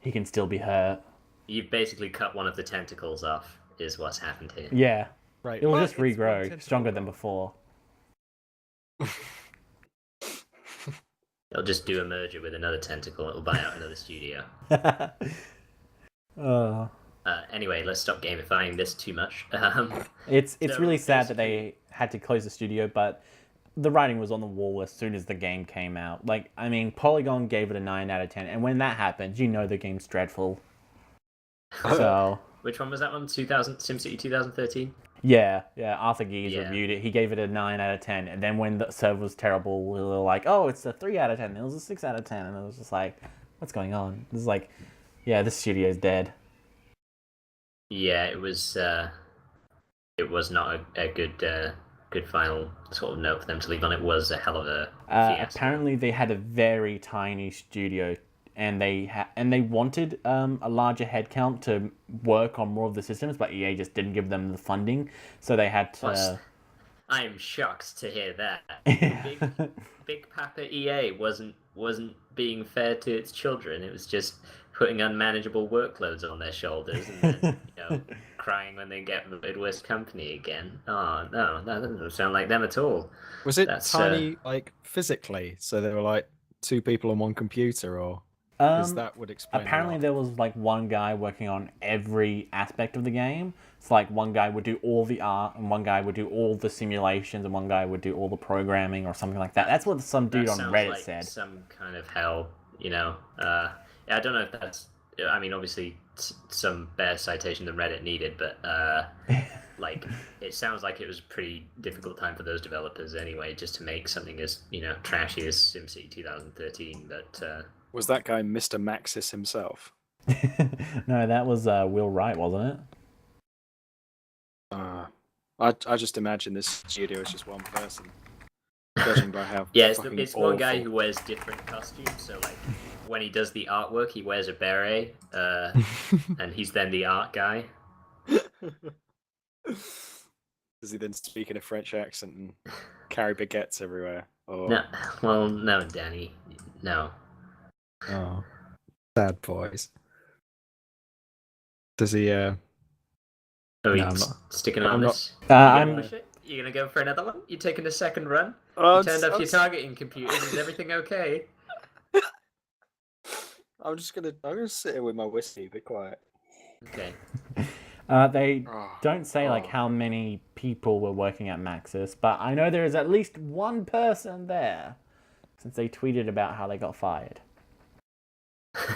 He can still be hurt. You've basically cut one of the tentacles off, is what's happened here. Yeah, Right. it will but just it's one regrow, tentacle, stronger than though. before. They'll just do a merger with another tentacle. It'll buy out another studio. Oh. Anyway, let's stop gamifying this too much. It's So, really sad that basically- they had to close the studio, but the writing was on the wall as soon as the game came out. Like, I mean, Polygon gave it a 9 out of 10, and when that happens, you know the game's dreadful. So, Which one was that one? SimCity 2013? yeah, Arthur Geese Yeah. reviewed it. He gave it a 9 out of 10, and then when the server was terrible, we were like, oh, it's a 3 out of 10. It was a 6 out of 10, and it was just like, what's going on? This is like, yeah, this studio's dead. Yeah, it was not a good final sort of note for them to leave on. It was a hell of a fiasco. Apparently, they had a very tiny studio, and they wanted a larger headcount to work on more of the systems, but EA just didn't give them the funding, so they had to. I am shocked to hear that. Big Papa EA wasn't being fair to its children. It was just putting unmanageable workloads on their shoulders and then, crying when they get voted worst company again. Oh no, that doesn't sound like them at all. Was it That's, tiny, like physically? So there were like 2 people on one computer, or because that would explain. Apparently, there was like one guy working on every aspect of the game. It's like one guy would do all the art, and one guy would do all the simulations, and one guy would do all the programming, or something like that. That's what some dude on sounds Reddit like said. Some kind of hell, I don't know if that's. I mean, obviously, some better citation than Reddit needed, but like, it sounds like it was a pretty difficult time for those developers anyway, just to make something as trashy as SimCity 2013. But Was that guy Mr. Maxis himself? No, that was Will Wright, wasn't it? I just imagine this studio is just one person. Judging by how yeah, it's fucking one guy awful. who wears different costumes. So like, when he does the artwork, he wears a beret, and he's then the art guy. Does he then speak in a French accent and carry baguettes everywhere? Or... No, Danny, no. Oh, sad boys. Does he? Are we No, I'm not. sticking on I'm this? I'm. You gonna go for another one? You taking a second run? Oh, You turned off your targeting computers. Is everything okay? I'm gonna sit here with my whiskey. Be quiet. Okay. They Oh, don't say like oh. how many people were working at Maxis, but I know there is at least one person there, since they tweeted about how they got fired.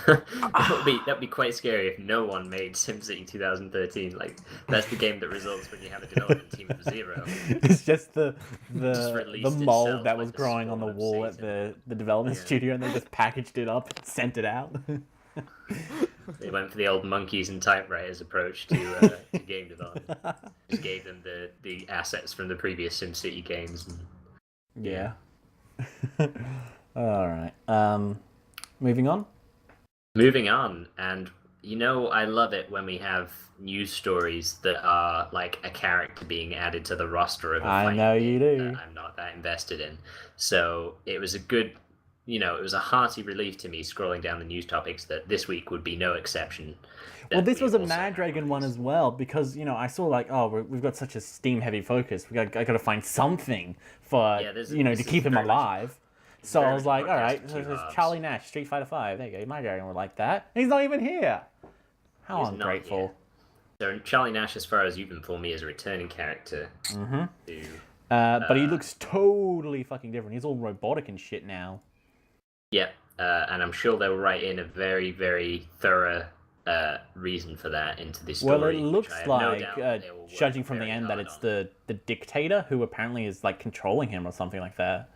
That'd be quite scary if no one made SimCity 2013. Like that's the game that results when you have a development team of 0. It's just the released mold itself that like was a growing on the spawn of wall at Satan. the development Yeah. studio, and they just packaged it up and sent it out. They went for the old monkeys and typewriters approach to game development. Just gave them the assets from the previous SimCity games. And... Yeah. All right. Moving on. Moving on, and I love it when we have news stories that are like a character being added to the roster of a I fighting know you game do. that I'm not that invested in. So it was a good, it was a hearty relief to me scrolling down the news topics that this week would be no exception. Well, this was a also have Maddragon one these. as well, because I saw like, we've got such a Steam heavy focus. I got to find something for this to is keep him very much- alive. So I very was much a like, all podcast right, of so two there's halves. Charlie Nash, Street Fighter 5. There you go, Maddragon would like that. He's not even here. How He's not ungrateful. So Charlie Nash, as far as you've informed me, is a returning character. Mm-hmm. To... But he looks totally fucking different. He's all robotic and shit now. Yeah, and I'm sure they'll write in a very, very thorough reason for that into this story. Well, it which looks I have no like, doubt they will work judging from the very end, that hard it's on. the dictator who apparently is like controlling him or something like that.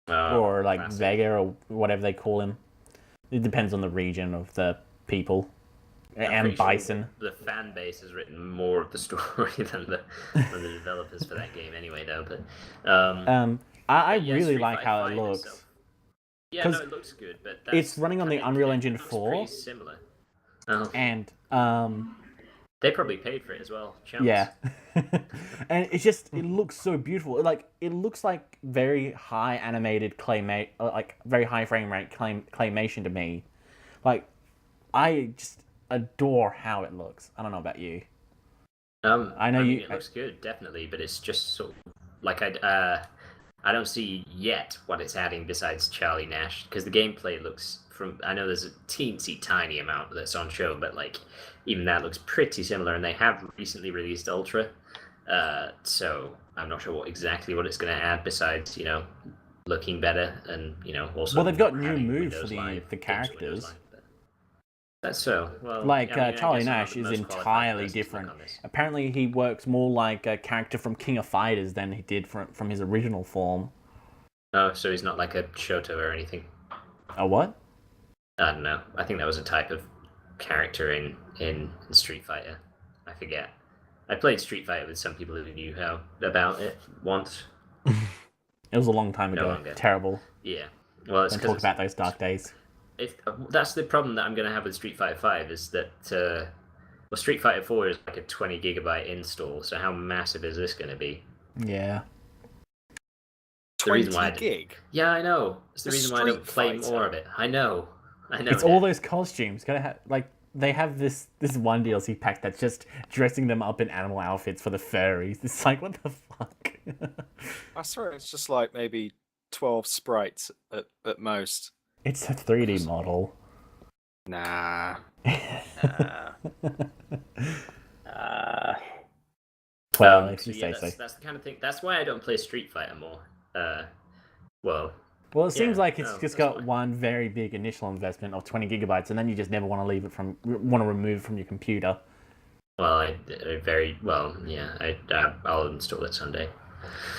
Or like classic. Vega or whatever they call him. It depends on the region of the people. I'm And pretty sure Bison. the fan base has written more of the story than the developers for that game, anyway. Though, but I yeah, really Street like Fighter how it 5 looks. itself. Yeah, no, 'Cause it looks good, but it's running on the Unreal Engine looks 4. Pretty similar. Oh, And they probably paid for it as well. Chumps. yeah. And it looks so beautiful. Like it looks like very high animated like very high frame rate claymation to me. Like I just adore how it looks. I don't know about you. I know mean, you- it looks good, definitely, but it's just sort of like I don't see yet what it's adding besides Charlie Nash, because the gameplay looks I know there's a teensy tiny amount that's on show, but like even that looks pretty similar, and they have recently released Ultra, so I'm not sure exactly what it's going to add besides looking better and also. Well, they've got new having moves for Windows Live, the games with Windows characters. Live, but that's so well. Like I mean, I Charlie guess I'm not Nash the is most qualified entirely person to look different. on this. Apparently, he works more like a character from King of Fighters than he did from his original form. Oh, so he's not like a Shoto or anything. A what? I don't know. I think that was a type of character in Street Fighter. I forget. I played Street Fighter with some people who knew about it once. It was a long time No ago. longer. Terrible. Yeah. Well, it's Don't because talk about those dark days. that's the problem that I'm going to have with Street Fighter 5 is that Street Fighter 4 is like a 20 gigabyte install. So how massive is this going to be? Yeah. The reason 20 why gig. Yeah, I know. It's the The reason why I don't Street play Fighter. more of it. I know. It's all those costumes. Gotta have they have this one DLC pack that's just dressing them up in animal outfits for the furries. It's like, what the fuck? I swear it's just like maybe 12 sprites at most. It's a 3D model. Nah. Well, if you yeah, say so. that's the kind of thing. That's why I don't play Street Fighter more. Well, Well, it seems yeah, like it's no, just that's got fine. one very big initial investment of 20 gigabytes, and then you just never want to remove it from your computer. well, I very well, yeah. I'll install it someday.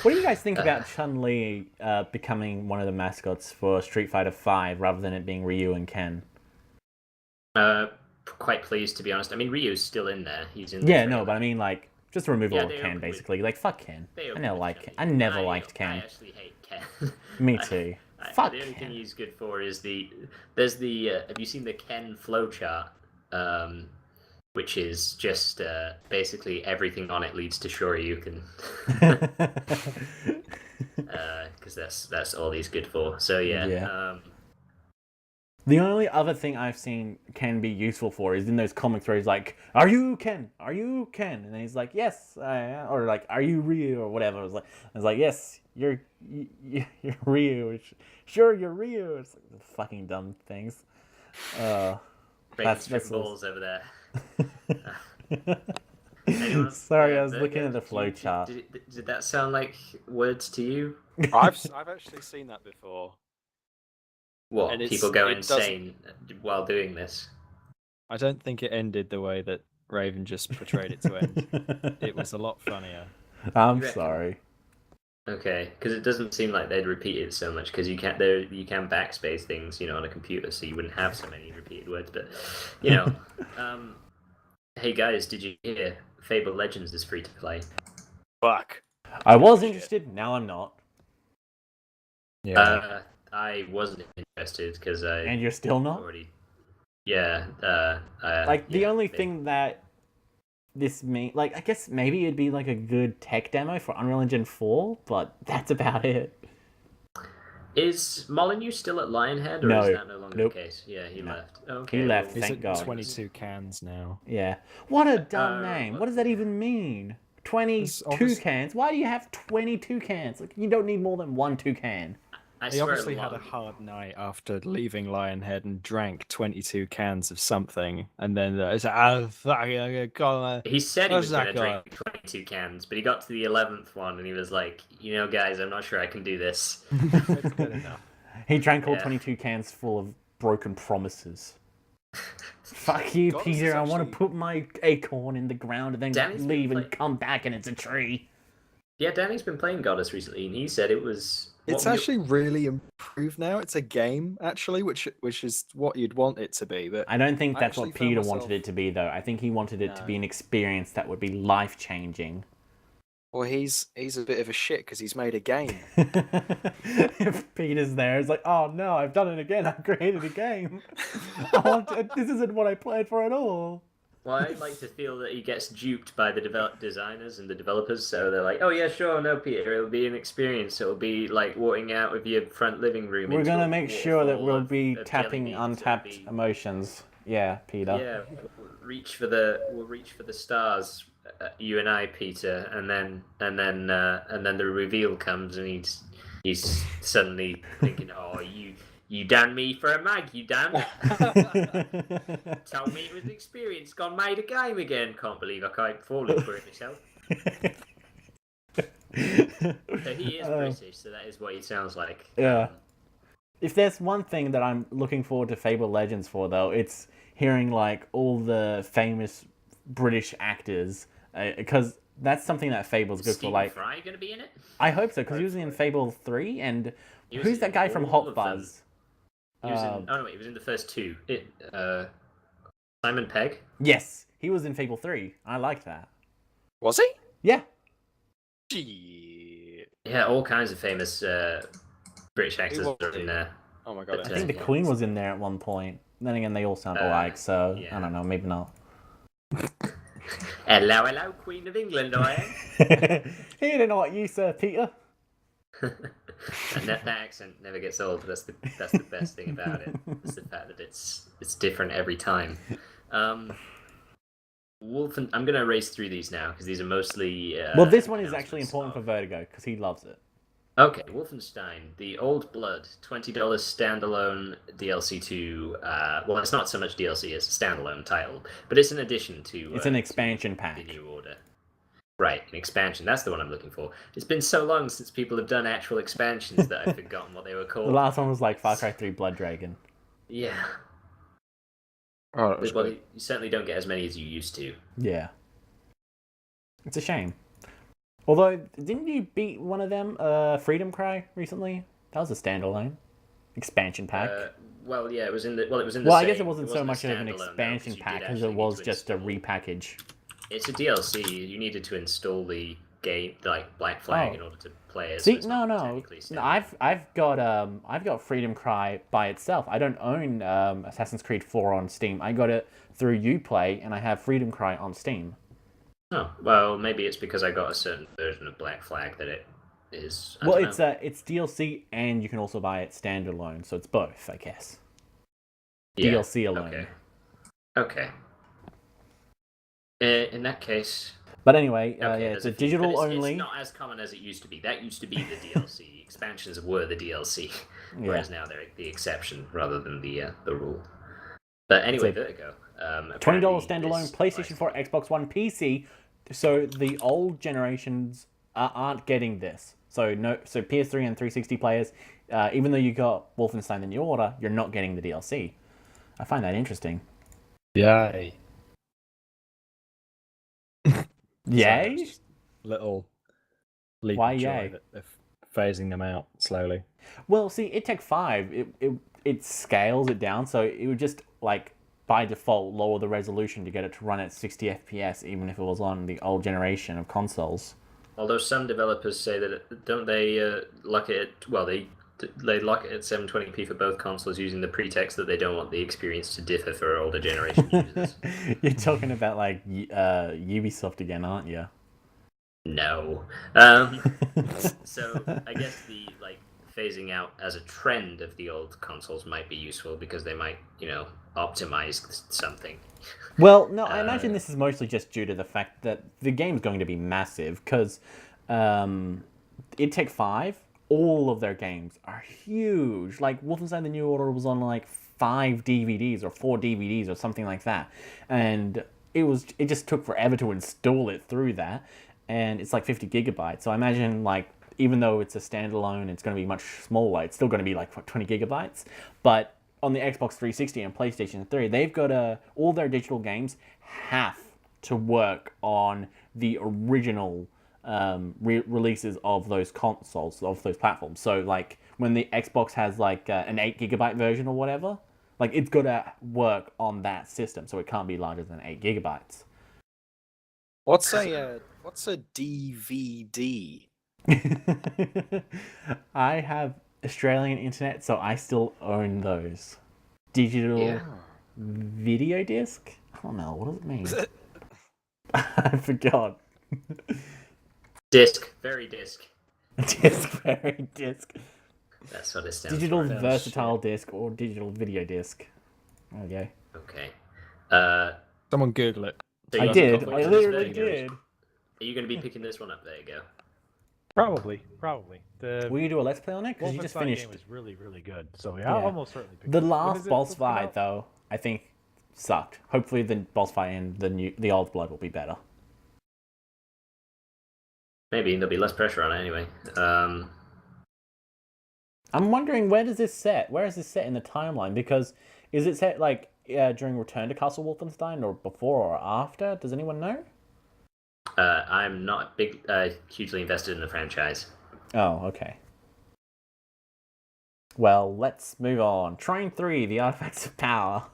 What do you guys think about Chun-Li becoming one of the mascots for Street Fighter V rather than it being Ryu and Ken? Quite pleased, to be honest. I mean, Ryu's still in there. He's in. Yeah, the no, but I mean, like, just the removal Yeah, of they Ken, opened with- basically. Like, fuck Ken. They I opened never with liked Chun-Li. I never liked I Ken. actually hate Ken. Me too. Fuck The only thing Ken. he's good for is there's the have you seen the Ken flowchart? Which is just basically everything on it leads to Shoryuken. Because that's all he's good for. So yeah. Yeah. The only other thing I've seen Ken be useful for is in those comics where he's like, "Are you Ken? Are you Ken?" And then he's like, "Yes," or like, "Are you Ryu?" or whatever. I was like, "Yes, you're Ryu. Sure, you're Ryu." It's like fucking dumb things. That's balls over there. Sorry, I was looking at the flowchart. Did that sound like words to you? I've actually seen that before. What? And People go insane while doing this? I don't think it ended the way that Raven just portrayed it to end. It was a lot funnier. I'm sorry. Okay, because it doesn't seem like they'd repeat it so much. Because you can backspace things, on a computer, so you wouldn't have so many repeated words. But hey guys, did you hear Fable Legends is free to play? Fuck. I was interested. Now I'm not. Yeah. I wasn't interested because I. And you're still not? Already. Yeah. The only thing that this I guess maybe it'd be like a good tech demo for Unreal Engine 4, but that's about it. Is Molyneux still at Lionhead, or is that no longer the case? Yeah, he left. Okay, he left, He's thank at God. 22 cans now. Yeah. What a dumb name. What does that even mean? 22 cans? Why do you have 22 cans? Like, you don't need more than 1 toucan. He obviously had a hard night after leaving Lionhead and drank 22 cans of something, and then he said he was going to drink 22 cans, but he got to the 11th one and he was like, guys, I'm not sure I can do this. That's good enough. He drank all 22 cans full of broken promises. Fuck you, Peter. I want to put my acorn in the ground and then leave and come back and it's a tree. Yeah, Danny's been playing Goddess recently, and he said it was... It's actually really improved now. It's a game, actually, which is what you'd want it to be. But I don't think that's what Peter wanted it to be, though. I think he wanted it to be an experience that would be life-changing. Well, he's a bit of a shit because he's made a game. If Peter's there, it's like, oh no, I've done it again. I've created a game. This isn't what I played for at all. Well, I'd like to feel that he gets duped by the designers and the developers, so they're like, oh yeah, sure, no, Peter, it'll be an experience. It'll be like walking out of your front living room. We're going to make sure that we'll be tapping untapped emotions. Yeah, Peter. Yeah, we'll reach for the stars, you and I, Peter, and then the reveal comes, and he's suddenly thinking, oh, you done me for a mag, you done. Told me it was an experience, gone made a game again. Can't believe I can't falling for it myself. So he is British, so that is what he sounds like. Yeah. If there's one thing that I'm looking forward to Fable Legends for, though, it's hearing like all the famous British actors, because that's something that Fable's good for. Like, Fry gonna be in it? I hope so, because he was in Fable 3, and who's that guy from Hot Fuzz? He was he was in the first two. Simon Pegg? Yes, he was in Fable 3. I liked that. Was he? Yeah. Shit. Yeah, all kinds of famous British actors are in there. Oh my god. I think the Queen was in there at one point. Then again, they all sound alike, so yeah. I don't know, maybe not. Hello, Queen of England, I am. He didn't know what you, Sir Peter. And that accent never gets old. That's the best thing about it. It's the fact that it's different every time. Wolfen, I'm gonna race through these now because these are mostly. Well, this one is actually important for Vertigo because he loves it. Okay, Wolfenstein: The Old Blood, $20 standalone DLC to. Well, it's not so much DLC as a standalone title, but it's an addition to. It's an expansion pack. The New Order. Right, an expansion. That's the one I'm looking for. It's been so long since people have done actual expansions that I've forgotten what they were called. The last one was like Far Cry 3 Blood Dragon. Yeah. Oh, that was well, good. you certainly don't get as many as you used to. Yeah. It's a shame. Although, didn't you beat one of them, Freedom Cry, recently? That was a standalone expansion pack. Well, yeah, it was in the. I guess it wasn't so much of an expansion pack as it was just a repackage. It's a DLC. You needed to install the game, like Black Flag, in order to play it. See, no. I've got Freedom Cry by itself. I don't own Assassin's Creed 4 on Steam. I got it through Uplay, and I have Freedom Cry on Steam. Oh well, maybe it's because I got a certain version of Black Flag that it is. Well, it's DLC, and you can also buy it standalone, so it's both, I guess. Yeah. DLC alone. Okay. In that case. But anyway, Okay, it's a digital only. It's not as common as it used to be. That used to be the DLC. Expansions were the DLC, whereas now they're the exception rather than the rule. But anyway, Vertigo. $20 standalone PlayStation 4, Xbox One, PC. So the old generations aren't getting this. So PS3 and 360 players, even though you got Wolfenstein: The New Order, you're not getting the DLC. I find that interesting. Yay. Yay? So little leap Why of joy yay? that they're phasing them out slowly. Well, see, It Take 5, it scales it down, so it would just, like, by default, lower the resolution to get it to run at 60 FPS, even if it was on the old generation of consoles. Although some developers say that, don't they lock it at, well, they lock it at 720p for both consoles using the pretext that they don't want the experience to differ for older generation users. You're talking about, like, Ubisoft again, aren't you? No. So I guess the phasing out as a trend of the old consoles might be useful because they might, optimize something. Well, no, I imagine this is mostly just due to the fact that the game's going to be massive, because It Take 5, all of their games are huge. Like, Wolfenstein: The New Order was on, like, 5 DVDs or 4 DVDs or something like that. And it just took forever to install it through that. And it's like 50 gigabytes. So I imagine, like, even though it's a standalone, it's going to be much smaller. It's still going to be like 20 gigabytes. But on the Xbox 360 and PlayStation 3, they've got all their digital games have to work on the original releases of those consoles, of those platforms. So, like, when the Xbox has, like, an 8 gigabyte version or whatever, like, it's got to work on that system. So it can't be larger than 8 gigabytes. What's a DVD? I have Australian internet, so I still own those. Digital video disc? I don't know. What does it mean? I forgot. Disc. Very disc. Disc, very disc. That's what it stands Digital for. versatile disc or digital video disc. There we go. Okay. Someone Google it. So I you did. have a I couple of literally videos. did. Are you going to be picking this one up? There you go. Probably. Will you do a let's play on it? Because you just finished. Game was really, really good. So yeah, I'll almost certainly pick The it up. last boss fight, though, I think sucked. Hopefully, the boss fight in the old blood will be better. Maybe there'll be less pressure on it anyway. I'm wondering, where is this set in the timeline? Because is it set like during Return to Castle Wolfenstein, or before or after? Does anyone know? I'm not hugely invested in the franchise. Oh, okay. Well, let's move on. Trine 3, The Artifacts of Power.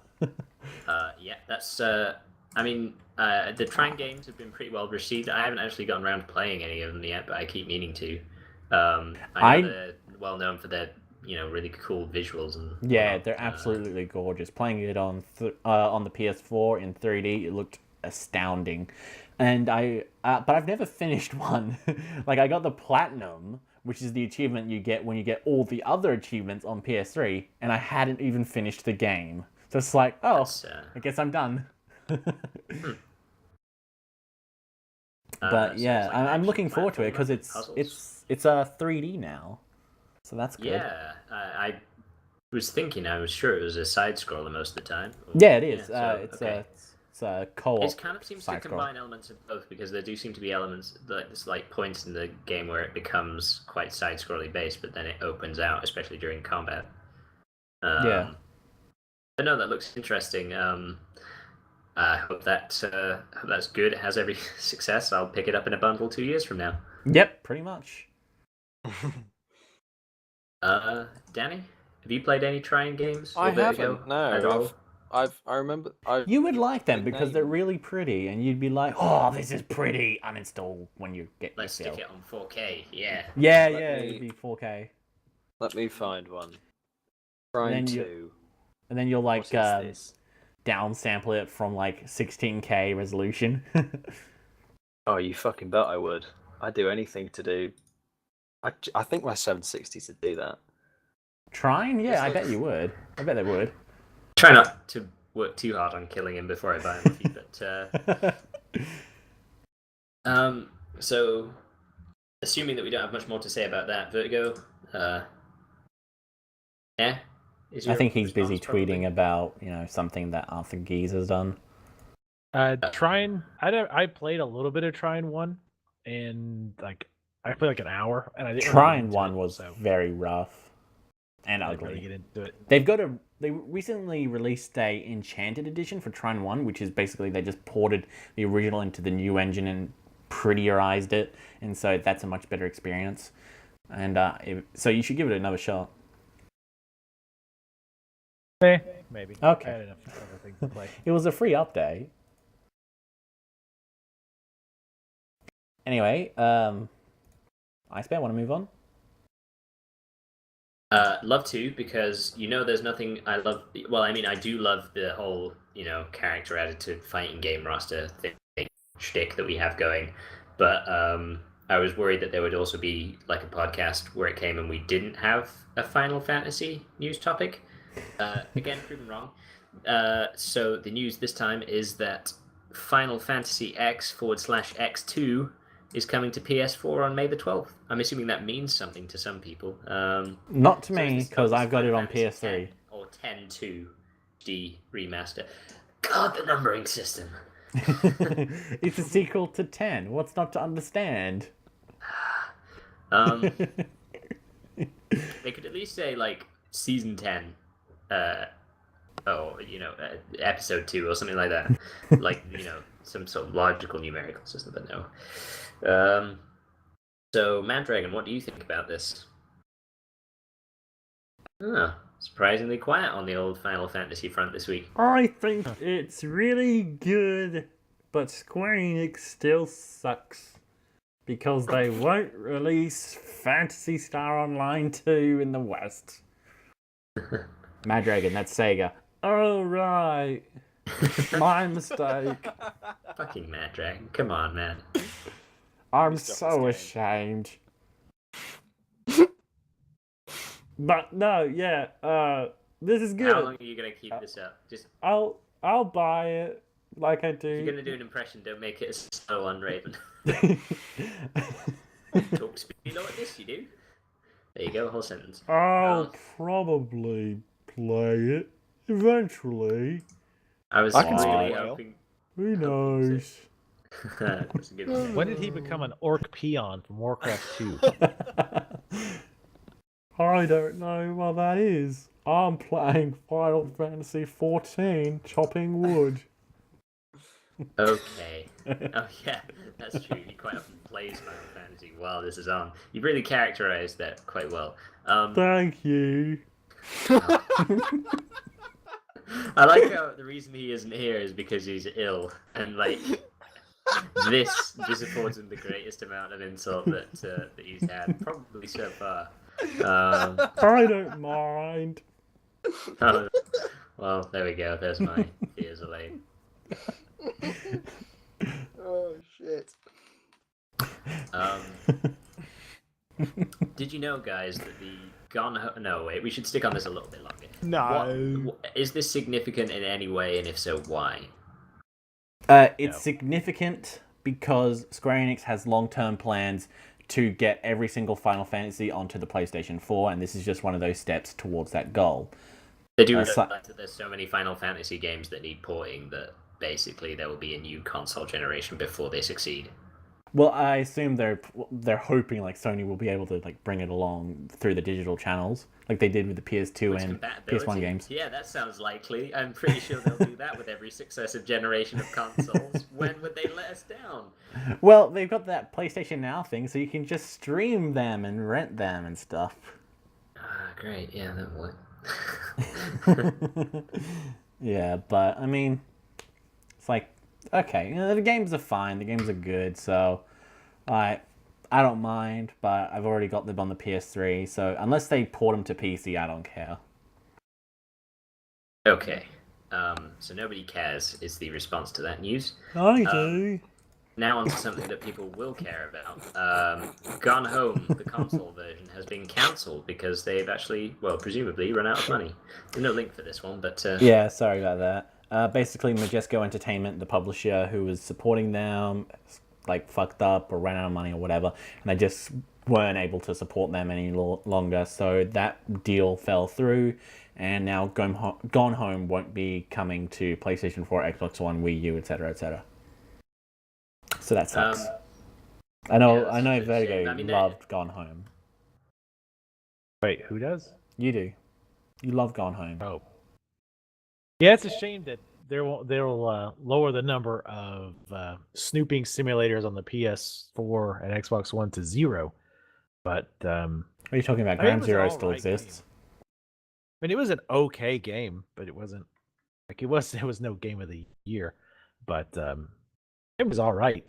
Yeah, that's. I mean, the Trine games have been pretty well received. I haven't actually gotten around to playing any of them yet, but I keep meaning to. I know they're well known for their, really cool visuals and. Yeah, they're absolutely gorgeous. Playing it on the PS4 in 3D, it looked astounding. And but I've never finished one. Like, I got the platinum, which is the achievement you get when you get all the other achievements on PS3, and I hadn't even finished the game. So it's like, I guess I'm done. But yeah, like I'm looking forward to it because it's 3D now, so that's good. Yeah, I was thinking, I was sure it was a side scroller most of the time. Yeah, it is. Okay. It's a co-op. It kind of seems to combine elements of both, because there do seem to be elements, there's like points in the game where it becomes quite side-scrolling based, but then it opens out, especially during combat. Yeah. But no, that looks interesting. I hope that's good. It has every success. I'll pick it up in a bundle 2 years from now. Yep, pretty much. Danny, have you played any Trine games? I haven't. No, I remember. You would like them because they're really pretty, and you'd be like, "Oh, this is pretty." Uninstall when you get. Let's stick it on 4K. Yeah. Yeah, it'd be 4K. Let me find one. Trine 2. And then you'll like this? downsample it from like 16K resolution. Oh, you fucking bet I would. I'd do anything to do. I think my 760 to do that. Trine? Yeah, I bet you would. I bet they would. try not to work too hard on killing him before I buy him a few, but so assuming that we don't have much more to say about that, Vertigo, I think he's busy tweeting about, something that Arthur Geese has done. Trine, I played a little bit of Trine 1, and I played like an hour, and I didn't Trine 1 was very rough and ugly. Really get into it. They recently released a Enchanted edition for Trine 1, which is basically they just ported the original into the new engine and prettierized it, and so that's a much better experience. And so you should give it another shot. Maybe. Okay. I had enough other things to play. It was a free update. Anyway, IceBear, want to move on? Love to, because there's nothing I love. Well, I mean, I do love the whole character added to fighting game roster thing shtick that we have going, but I was worried that there would also be like a podcast where it came and we didn't have a Final Fantasy news topic. Again, proven wrong. So the news this time is that Final Fantasy X/X2 is coming to PS4 on May the 12th. I'm assuming that means something to some people. Not to me, because I've got it on PS3. 10 or 10-2D remaster. God, the numbering system. It's a sequel to 10. What's not to understand? They could at least say, like, Season 10. Episode 2 or something like that. Like, some sort of logical numerical system, but no. So, Maddragon, what do you think about this? Surprisingly quiet on the old Final Fantasy front this week. I think it's really good, but Square Enix still sucks. Because they won't release Phantasy Star Online 2 in the West. Maddragon, that's Sega. Oh, right. My mistake. Fucking Maddragon. Come on, man. I'm so ashamed. But no, yeah, this is good. How long are you gonna keep this up? Just I'll buy it like I do. if you're gonna do an impression, don't make it so on Raven. Talk speed like this, you do. There you go, a whole sentence. I'll probably play it eventually. I was I can really speak hoping. Who knows? That's a good one. When did he become an orc peon from Warcraft 2? I don't know what that is. I'm playing Final Fantasy 14, chopping wood. Okay. Oh yeah, that's true. He quite often plays Final Fantasy while this is on. You've really characterized that quite well. Thank you. I like how the reason he isn't here is because he's ill, and like this affords him the greatest amount of insult that he's had probably so far. I don't mind. Well, there we go. There's my fears allayed. Oh shit. Did you know, guys, that the No, wait. We should stick on this a little bit longer. No. Is this significant in any way, and if so, why? It's significant because Square Enix has long-term plans to get every single Final Fantasy onto the PlayStation 4, and this is just one of those steps towards that goal. They do realize that there's so many Final Fantasy games that need porting that basically there will be a new console generation before they succeed. Well, I assume they're hoping like Sony will be able to like bring it along through the digital channels, like they did with the PS2 and PS1 games. Yeah, that sounds likely. I'm pretty sure they'll do that with every successive generation of consoles. When would they let us down? Well, they've got that PlayStation Now thing, so you can just stream them and rent them and stuff. Great. Yeah, that would. Yeah, but I mean, it's like, okay, the games are fine, the games are good, so I don't mind, but I've already got them on the PS3, so unless they port them to PC, I don't care. Okay, so nobody cares is the response to that news. I do. now onto something that people will care about. Gone Home, the console version, has been cancelled because they've actually, well, presumably run out of money. There's no link for this one, but... Yeah, sorry about that. Basically, Majesco Entertainment, the publisher who was supporting them, like, fucked up or ran out of money or whatever, and they just weren't able to support them any longer, so that deal fell through, and now Gone Home won't be coming to PlayStation 4, Xbox One, Wii U, etc., etc. So that sucks. I know Vertigo loved Gone Home. Wait, who does? You do. You love Gone Home. Oh. Yeah, it's a shame that they'll lower the number of snooping simulators on the PS4 and Xbox One to 0. But what are you talking about? I mean, Ground Zero still exists. Game. I mean, it was an okay game, but it wasn't like it was no game of the year. But it was all right.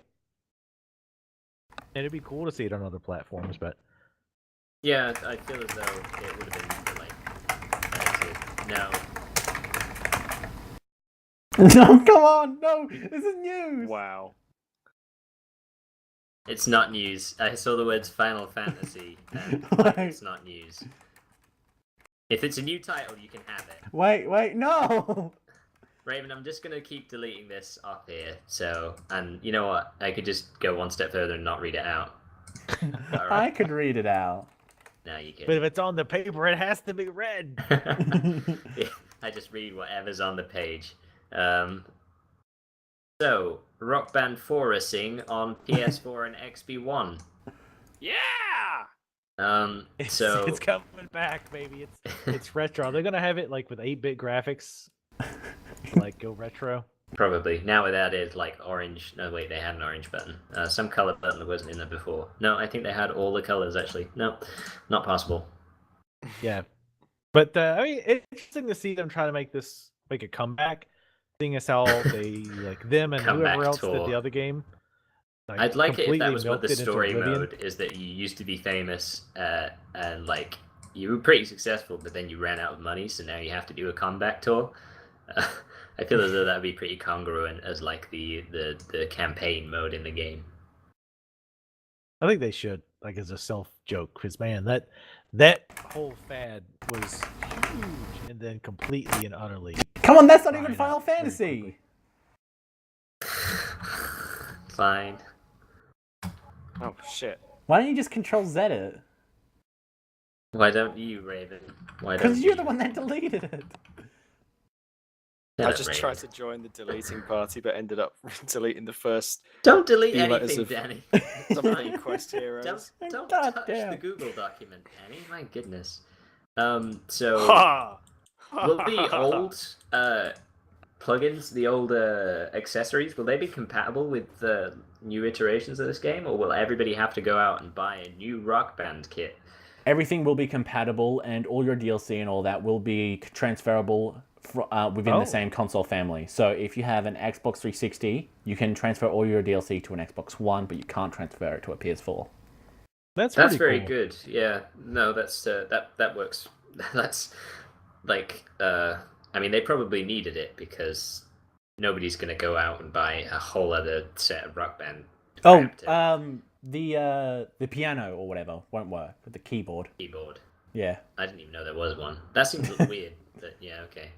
And it'd be cool to see it on other platforms, but yeah, I feel as though it would have been like no. No, come on, no, this is news. Wow. It's not news. I saw the words Final Fantasy, and it's not news. If it's a new title, you can have it. Wait, no! Raven, I'm just gonna keep deleting this off here, so, and you know what? I could just go one step further and not read it out. Right. I could read it out. No, you can't. But if it's on the paper, it has to be read. Yeah, I just read whatever's on the page. So, Rock Band 4 Racing on PS4 and XB1. Yeah! It's coming back, baby. It's retro. They're gonna have it like with 8-bit graphics, like go retro. Probably. Now that is like orange. No, wait, they had an orange button. Some color button that wasn't in there before. No, I think they had all the colors actually. No, not possible. Yeah, but I mean, it's interesting to see them try to make a comeback. Seeing as how they like them and whoever else did the other game. Like, I'd like it if that was what the milked it into story oblivion. mode is, that you used to be famous and like you were pretty successful, but then you ran out of money, so now you have to do a comeback tour. I feel as though that would be pretty congruent as like the campaign mode in the game. I think they should, like, as a self joke, because man, that whole fad was huge and then completely and utterly. Come on, that's not even Final Fantasy. Fine. Oh shit. Why don't you just Control Z it? Why don't you, Raven? Why don't Because you're the one that deleted it. I just tried to join the deleting party, but ended up deleting the first. Don't delete few letters anything, of Danny. some main quest heroes. Don't God touch damn. the Google document, Danny. My goodness. So will the old plugins, the old accessories, will they be compatible with the new iterations of this game, or will everybody have to go out and buy a new Rock Band kit? Everything will be compatible, and all your DLC and all that will be transferable within the same console family. So if you have an Xbox 360, you can transfer all your DLC to an Xbox One, but you can't transfer it to a PS4. That's very cool. good. Yeah, no, that's that works. That's like I mean, they probably needed it because nobody's gonna go out and buy a whole other set of Rock Band. The piano or whatever won't work with the keyboard. Yeah. I didn't even know there was one. That seems weird, but yeah, okay.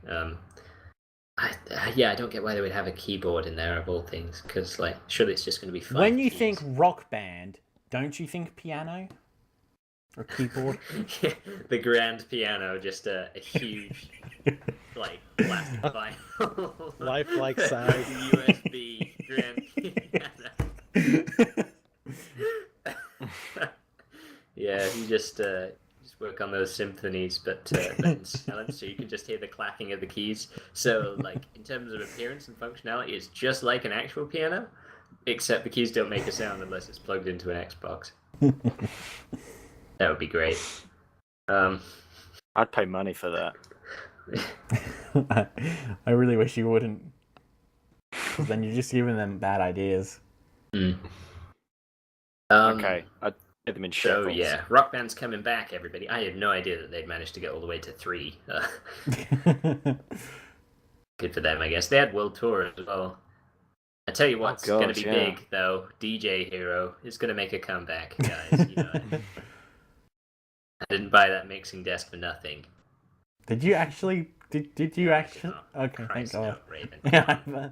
I don't get why they would have a keyboard in there of all things, because like surely it's just going to be fun. When you think Rock Band, don't you think piano or keyboard? The grand piano, just a huge like plastic vinyl, lifelike size USB grand piano. Yeah, you just work on those symphonies, but in silence, so you can just hear the clacking of the keys. So, like, in terms of appearance and functionality, it's just like an actual piano, except the keys don't make a sound unless it's plugged into an Xbox. That would be great. I'd pay money for that. I really wish you wouldn't. 'Cause then you're just giving them bad ideas. Okay, I'd get them in shackles. So yeah, Rock Band's coming back, everybody. I had no idea that they'd managed to get all the way to 3. Good for them, I guess. They had World Tour as well. I tell you what's God, going to be yeah. big, though. DJ Hero is going to make a comeback, guys. You know it. I didn't buy that mixing desk for nothing. Did you actually? Did you actually? Okay, thank God. Raven. Yeah, I'm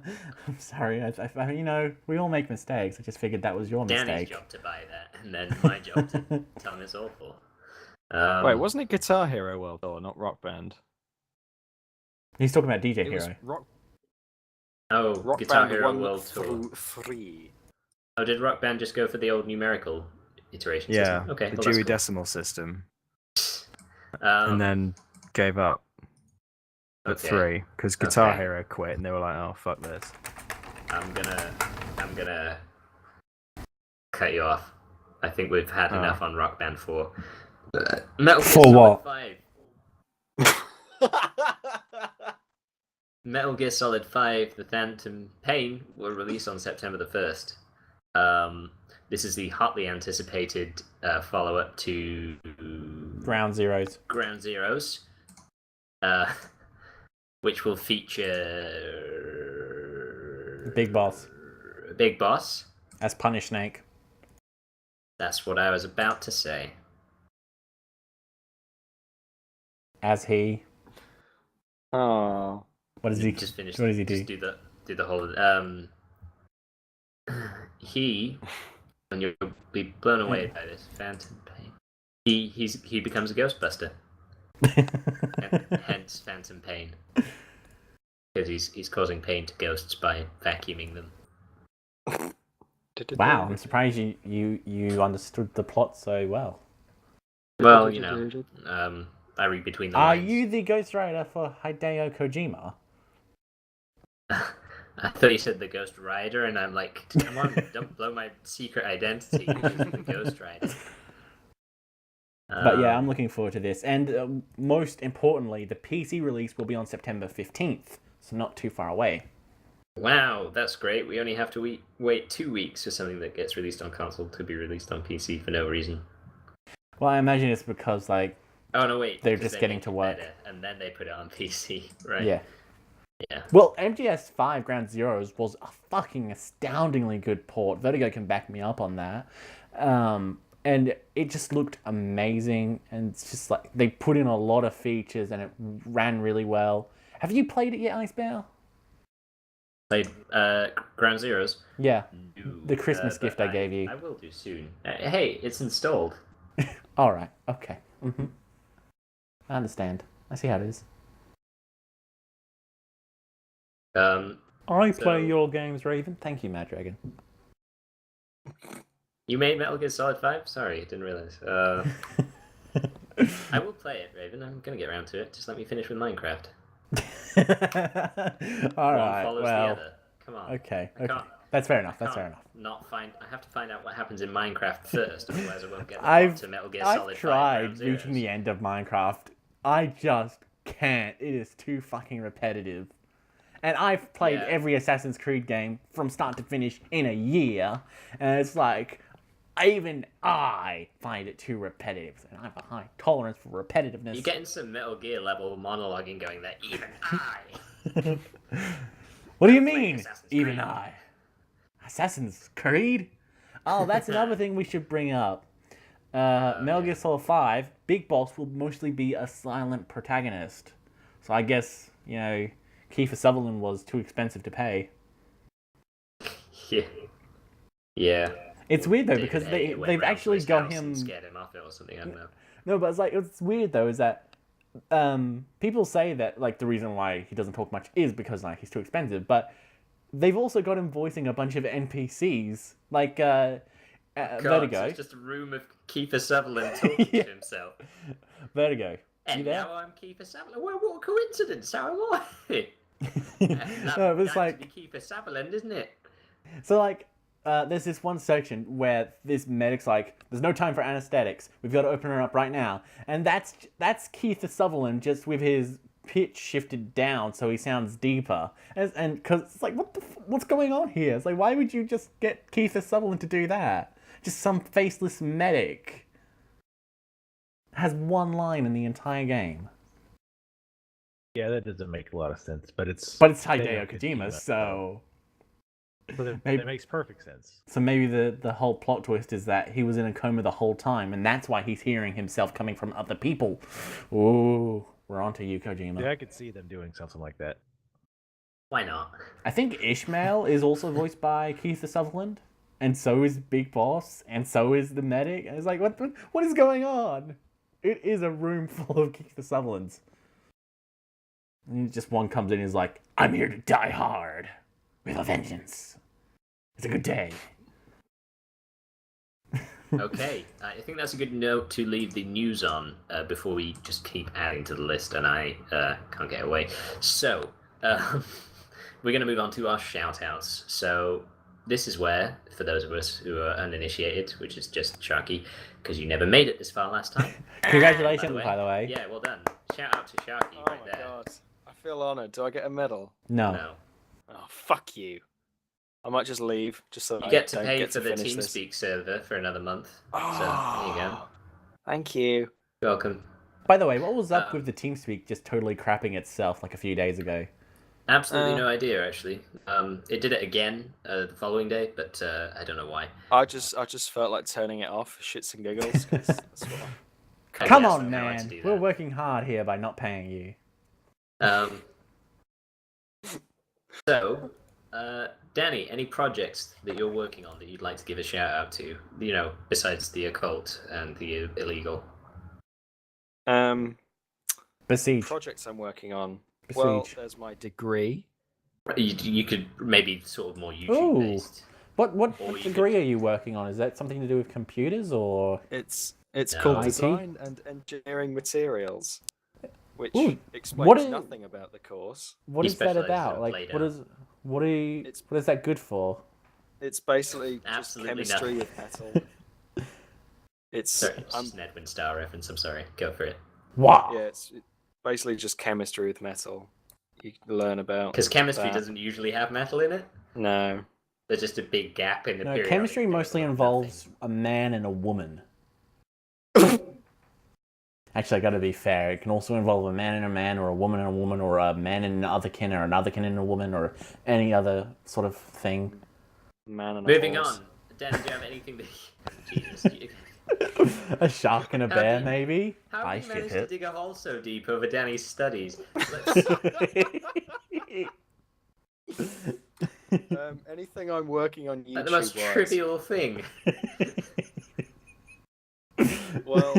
sorry. You know, we all make mistakes. I just figured that was your Danny's mistake. job to buy that, and then my job to tell him it's awful. Wait, wasn't it Guitar Hero World Tour, not Rock Band? He's talking about DJ It was Hero. Rock Guitar Band Hero 1 World Tour. through 3. Oh, did Rock Band just go for the old numerical iteration Yeah, system? Okay, the well, Dewey that's cool. Decimal System, Um, and then gave up at okay. 3 because Guitar Okay. Hero quit, and they were like, "Oh, fuck this." I'm gonna cut you off. I think we've had enough on Rock Band 4. Metal Gear For Solid what? 5. Metal Gear Solid 5, The Phantom Pain, will release on September the 1st. This is the hotly anticipated follow-up to Ground Zeroes. Ground Zeroes, which will feature Big Boss Big Boss. as Punish Snake. That's what I was about to say. As he. Oh. What does he? Just finish. What does he do? Just do the whole. He, and you'll be blown away by this Phantom Pain. He becomes a Ghostbuster. Hence Phantom Pain, because he's causing pain to ghosts by vacuuming them. Wow, I'm surprised you understood the plot so well. Well, you know, I read between the Are lines. you the ghostwriter for Hideo Kojima? I thought you said the Ghost Rider, and I'm like, come on, don't blow my secret identity. The Ghost Rider. But yeah, I'm looking forward to this. And most importantly, the PC release will be on September 15th, so not too far away. Wow, that's great. We only have to wait 2 weeks for something that gets released on console to be released on PC for no reason. Well, I imagine it's because, like... Oh, no, wait. They're just getting to work. Better, and then they put it on PC, right? Yeah. Yeah. Well, MGS5 Ground Zeroes was a fucking astoundingly good port. Vertigo can back me up on that. And it just looked amazing. And it's just like, they put in a lot of features and it ran really well. Have you played it yet, IceBear? Played Ground Zeroes? Yeah. No, The Christmas gift I gave you. I will do soon. Hey, it's installed. Alright, okay. Mm-hmm. I understand. I see how it is. I play your games, Raven. Thank you, Maddragon. You made Metal Gear Solid 5? Sorry, I didn't realize. I will play it, Raven. I'm gonna get around to it. Just let me finish with Minecraft. Alright, One follows well... the other. Come on. Okay. can't- That's fair enough, I that's fair can't enough. I have to find out what happens in Minecraft first, otherwise I won't get the I've plot to Metal Gear Solid 5 tried Ground reaching Zeroes. the end of Minecraft. I just can't. It is too fucking repetitive. And I've played Yeah. every Assassin's Creed game from start to finish in a year, and it's like, even I find it too repetitive, and I have a high tolerance for repetitiveness. You're getting some Metal Gear level monologuing going there. Even I. What do you I'm playing mean, Assassin's even Creed. I? Assassin's Creed? Oh, that's another thing we should bring up. Metal Gear Solid 5, Big Boss will mostly be a silent protagonist. So I guess, you know, Kiefer Sutherland was too expensive to pay. Yeah. Yeah. It's weird though, David because Hayter went they've round to actually his got house and him... scared him off it or something, I don't know. No, but it's like, it's weird though, is that people say that, like, the reason why he doesn't talk much is because, like, he's too expensive, but they've also got him voicing a bunch of NPCs, like, God, Vertigo. it's just a room of Kiefer Sutherland talking Yeah. to himself. Vertigo. You And there? now I'm Kiefer Sutherland. Well, what a coincidence, how am I? No, but it's That like... to be Kiefer Sutherland, isn't it? So, like, there's this one section where this medic's like, there's no time for anesthetics. We've got to open her up right now. And that's Keith Sutherland just with his pitch shifted down so he sounds deeper. And because it's like, what's going on here? It's like, why would you just get Keith Sutherland to do that? Just some faceless medic. Has one line in the entire game. Yeah, that doesn't make a lot of sense, but it's But it's Hideo Kojima, so... So that Maybe- makes perfect sense. So maybe the whole plot twist is that he was in a coma the whole time, and that's why he's hearing himself coming from other people. Ooh, we're on to you, Kojima. Yeah, I could see them doing something like that. Why not? I think Ishmael is also voiced by Keith Sutherland, and so is Big Boss, and so is the medic. And it's like, what is going on? It is a room full of Keith Sutherlands. And just one comes in and is like, I'm here to die hard with a vengeance. It's a good day. Okay, I think that's a good note to leave the news on before we just keep adding to the list and I can't get away. So, we're going to move on to our shout-outs. So, this is where, for those of us who are uninitiated, which is just Sharky, because you never made it this far last time. Congratulations, by the way. Yeah, well done. Shout out to Sharky Oh right my there. god. I feel honoured. Do I get a medal? No. No. Oh, fuck you. I might just leave, just so You I get to don't pay get for to the finish this. TeamSpeak server for another month. So, there you go. Thank you. You're welcome. By the way, what was up Um, with the TeamSpeak just totally crapping itself like a few days ago? Absolutely no idea, actually. It did it again the following day, but I don't know why. I just felt like turning it off for shits and giggles. 'Cause that's what I Come guess on, I like to man. do We're that. working hard here by not paying you. So, Danny, any projects that you're working on that you'd like to give a shout out to? You know, besides the occult and the illegal. Besiege. projects I'm working on. Besiege. Well, there's my degree. You could maybe sort of more Ooh. YouTube based. What Or you degree are you working on? Is that something to do with computers or? It's No. called IT? Design and Engineering Materials, which Ooh, explains what is- nothing about the course. What He is that specialises about? in Like, Play-Doh. It's- what is that good for? It's basically just Absolutely chemistry nothing. of metal. It's Sorry, it's just an Edwin Starr reference. I'm sorry. Go for it. Wow. yeah, it's basically just chemistry with metal. You can learn about Because chemistry that. doesn't usually have metal in it. No. There's just a big gap in the No, periodic chemistry table mostly of involves a man and a woman. Actually, I gotta be fair. It can also involve a man and a man, or a woman and a woman, or a man and another kin, or another kin and a woman, or any other sort of thing. Man and a Moving horse. on. Dan, do you have anything that... Jesus. A shark and a How bear, do you- maybe? How I have you should managed to hit. dig a hole so deep over Danny's studies? Let's... Anything I'm working on Like the most YouTube-wise. trivial thing. Well,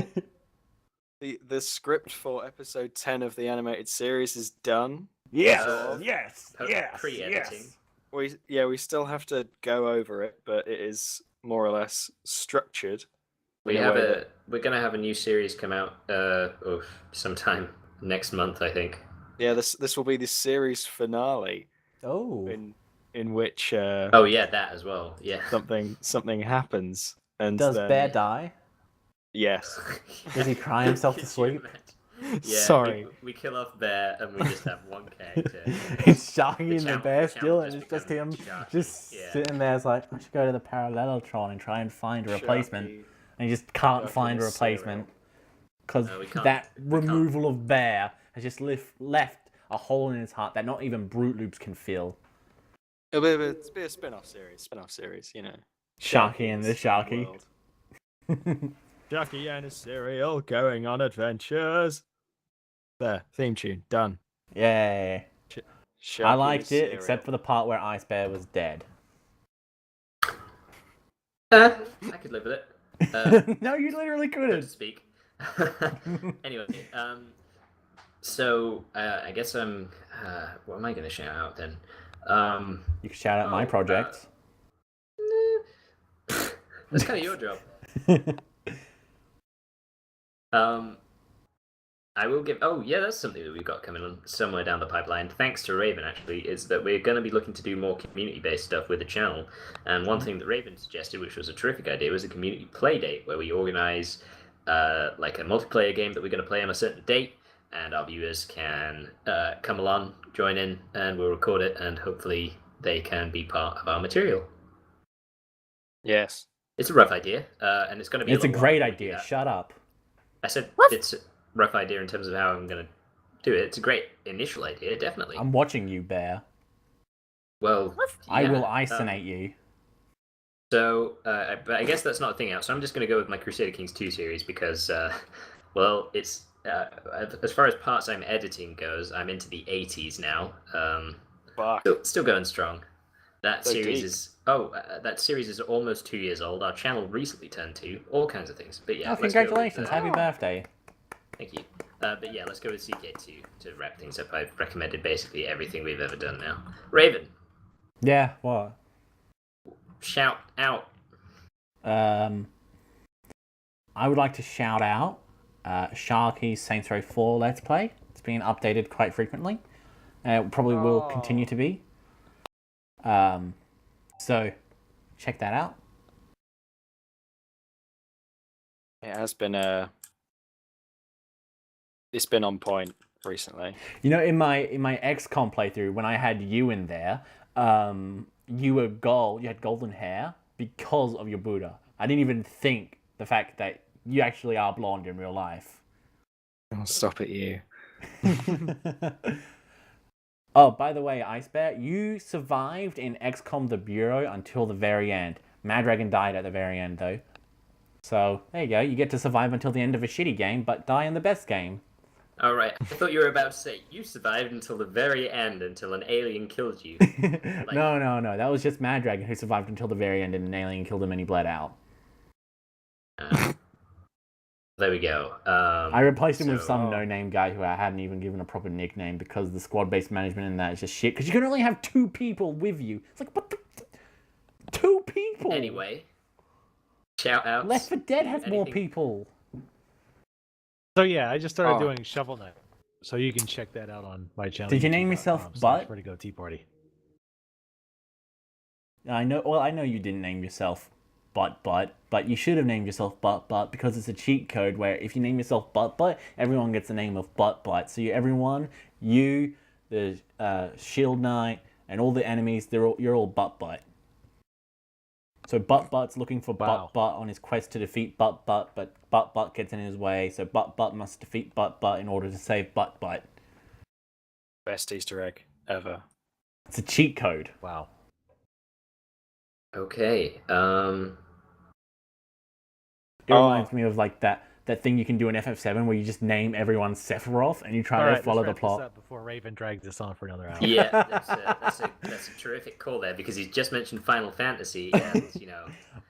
the script for episode 10 of the animated series is done. Yes, Uh, yes, yes, pre-editing. yes. We still have to go over it, but it is more or less structured. in a way that- We're gonna have a new series come out sometime next month, I think. Yeah, this will be the series finale Oh. in which Oh yeah, that as well. Yeah. something happens, and Does then, Bear die? Yes. Does he cry himself to Could you sleep? imagine? Yeah, Sorry. we kill off Bear and we just have one character. It's Sharky The and the channel- bear the still, channel and just it's just him becomes Sharky, just yeah. sitting there. It's like, I should go to the Parallelotron and try and find a replacement. Sharky. And he just can't Sharky find a is replacement. Because No, we can't- that we can't. removal of Bear has just left a hole in his heart that not even Brute Loops can fill. It'll be a spin-off series, you know. Sharky and the Sharky's Sharky. world. Sharky and his cereal going on adventures. There, theme tune, done. Yay. Sharky I and liked his it, cereal. except for the part where Ice Bear was dead. I could live with it. No, you literally So to couldn't. speak. Anyway, so I guess I'm. What am I going to shout out then? You can shout out my Oh, project. That's kind of your job. I will give. Oh yeah, that's something that we've got coming on somewhere down the pipeline. Thanks to Raven, actually, is that we're going to be looking to do more community-based stuff with the channel. And one thing that Raven suggested, which was a terrific idea, was a community play date where we organize like a multiplayer game that we're going to play on a certain date, and our viewers can come along, join in, and we'll record it, and hopefully they can be part of our material. Yes. It's a rough idea, and it's going to be. It's a little great while before we do idea. that. Shut up. I said it's a rough idea in terms of how I'm going to do it. It's a great initial idea, definitely. I'm watching you, Bear. Well, I will yeah, icinate you. So, but I guess that's not a thing out. So I'm just going to go with my Crusader Kings 2 series because, well, it's as far as parts I'm editing goes, I'm into the 80s now. Fuck. Still going strong. That So series deep. is that series is almost 2 years old. Our channel recently turned 2. All kinds of things. But yeah, Oh, let's go with, congratulations! Happy birthday. Thank you. But yeah, let's go with CK2 to wrap things up. I've recommended basically everything we've ever done now. Raven, Yeah. What? shout out. I would like to shout out Sharky's Saints Row 4 Let's Play. It's being updated quite frequently. It probably will continue to be. So, check that out. It has been it's been on point recently. You know, in my XCOM playthrough, when I had you in there, you had golden hair because of your Buddha. I didn't even think the fact that you actually are blonde in real life. Oh, stop it, you. Oh, by the way, IceBear, you survived in XCOM The Bureau until the very end. Maddragon died at the very end, though. So, there you go. You get to survive until the end of a shitty game, but die in the best game. All right, I thought you were about to say you survived until the very end, until an alien killed you. No. That was just Maddragon who survived until the very end and an alien killed him and he bled out. There we go. I replaced him with some oh. no-name guy who I hadn't even given a proper nickname because the squad-based management in that is just shit. Because you can only have 2 people with you. It's like, what the... 2 people! Anyway, shout out. Left 4 Dead has more Anything- people. So yeah, I just started Oh. doing Shovel Knight. So you can check that out on my channel. Did you name yourself Butt? VertigoTeaparty. I know you didn't name yourself Butt, but you should have named yourself Butt because it's a cheat code where if you name yourself Butt, everyone gets the name of Butt. So you, the Shield Knight, and all the enemies, you're all Butt. So Butt's looking for Wow. Butt on his quest to defeat Butt, but Butt gets in his way, so Butt must defeat Butt in order to save Butt. Best Easter egg ever. It's a cheat code. Wow. Okay. It reminds me of like that thing you can do in FF7 where you just name everyone Sephiroth and you try to follow the plot. Before Raven drags this on for another hour. Yeah, that's a terrific call there because he's just mentioned Final Fantasy and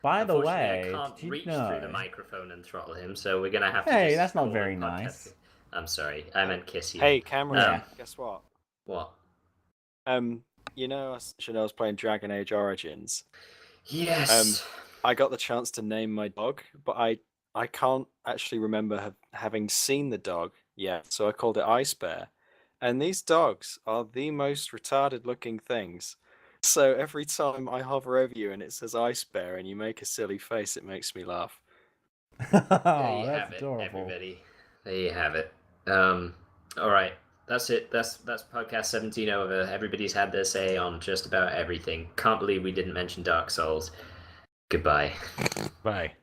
By the unfortunately, way, I can't did you reach know? through the microphone and throttle him, so we're gonna have to. Hey, just that's not call very the nice. podcast. I'm sorry, I meant kiss you. Hey, Cameron, Yeah. guess what? What? You know, I was playing Dragon Age Origins. Yes. I got the chance to name my dog, but I can't actually remember having seen the dog yet, so I called it IceBear. And these dogs are the most retarded looking things. So every time I hover over you and it says IceBear and you make a silly face, it makes me laugh. There you Oh, have that's it, adorable. everybody. There you have it. All right. That's it. That's podcast 17 over. Everybody's had their say on just about everything. Can't believe we didn't mention Dark Souls. Goodbye. Bye.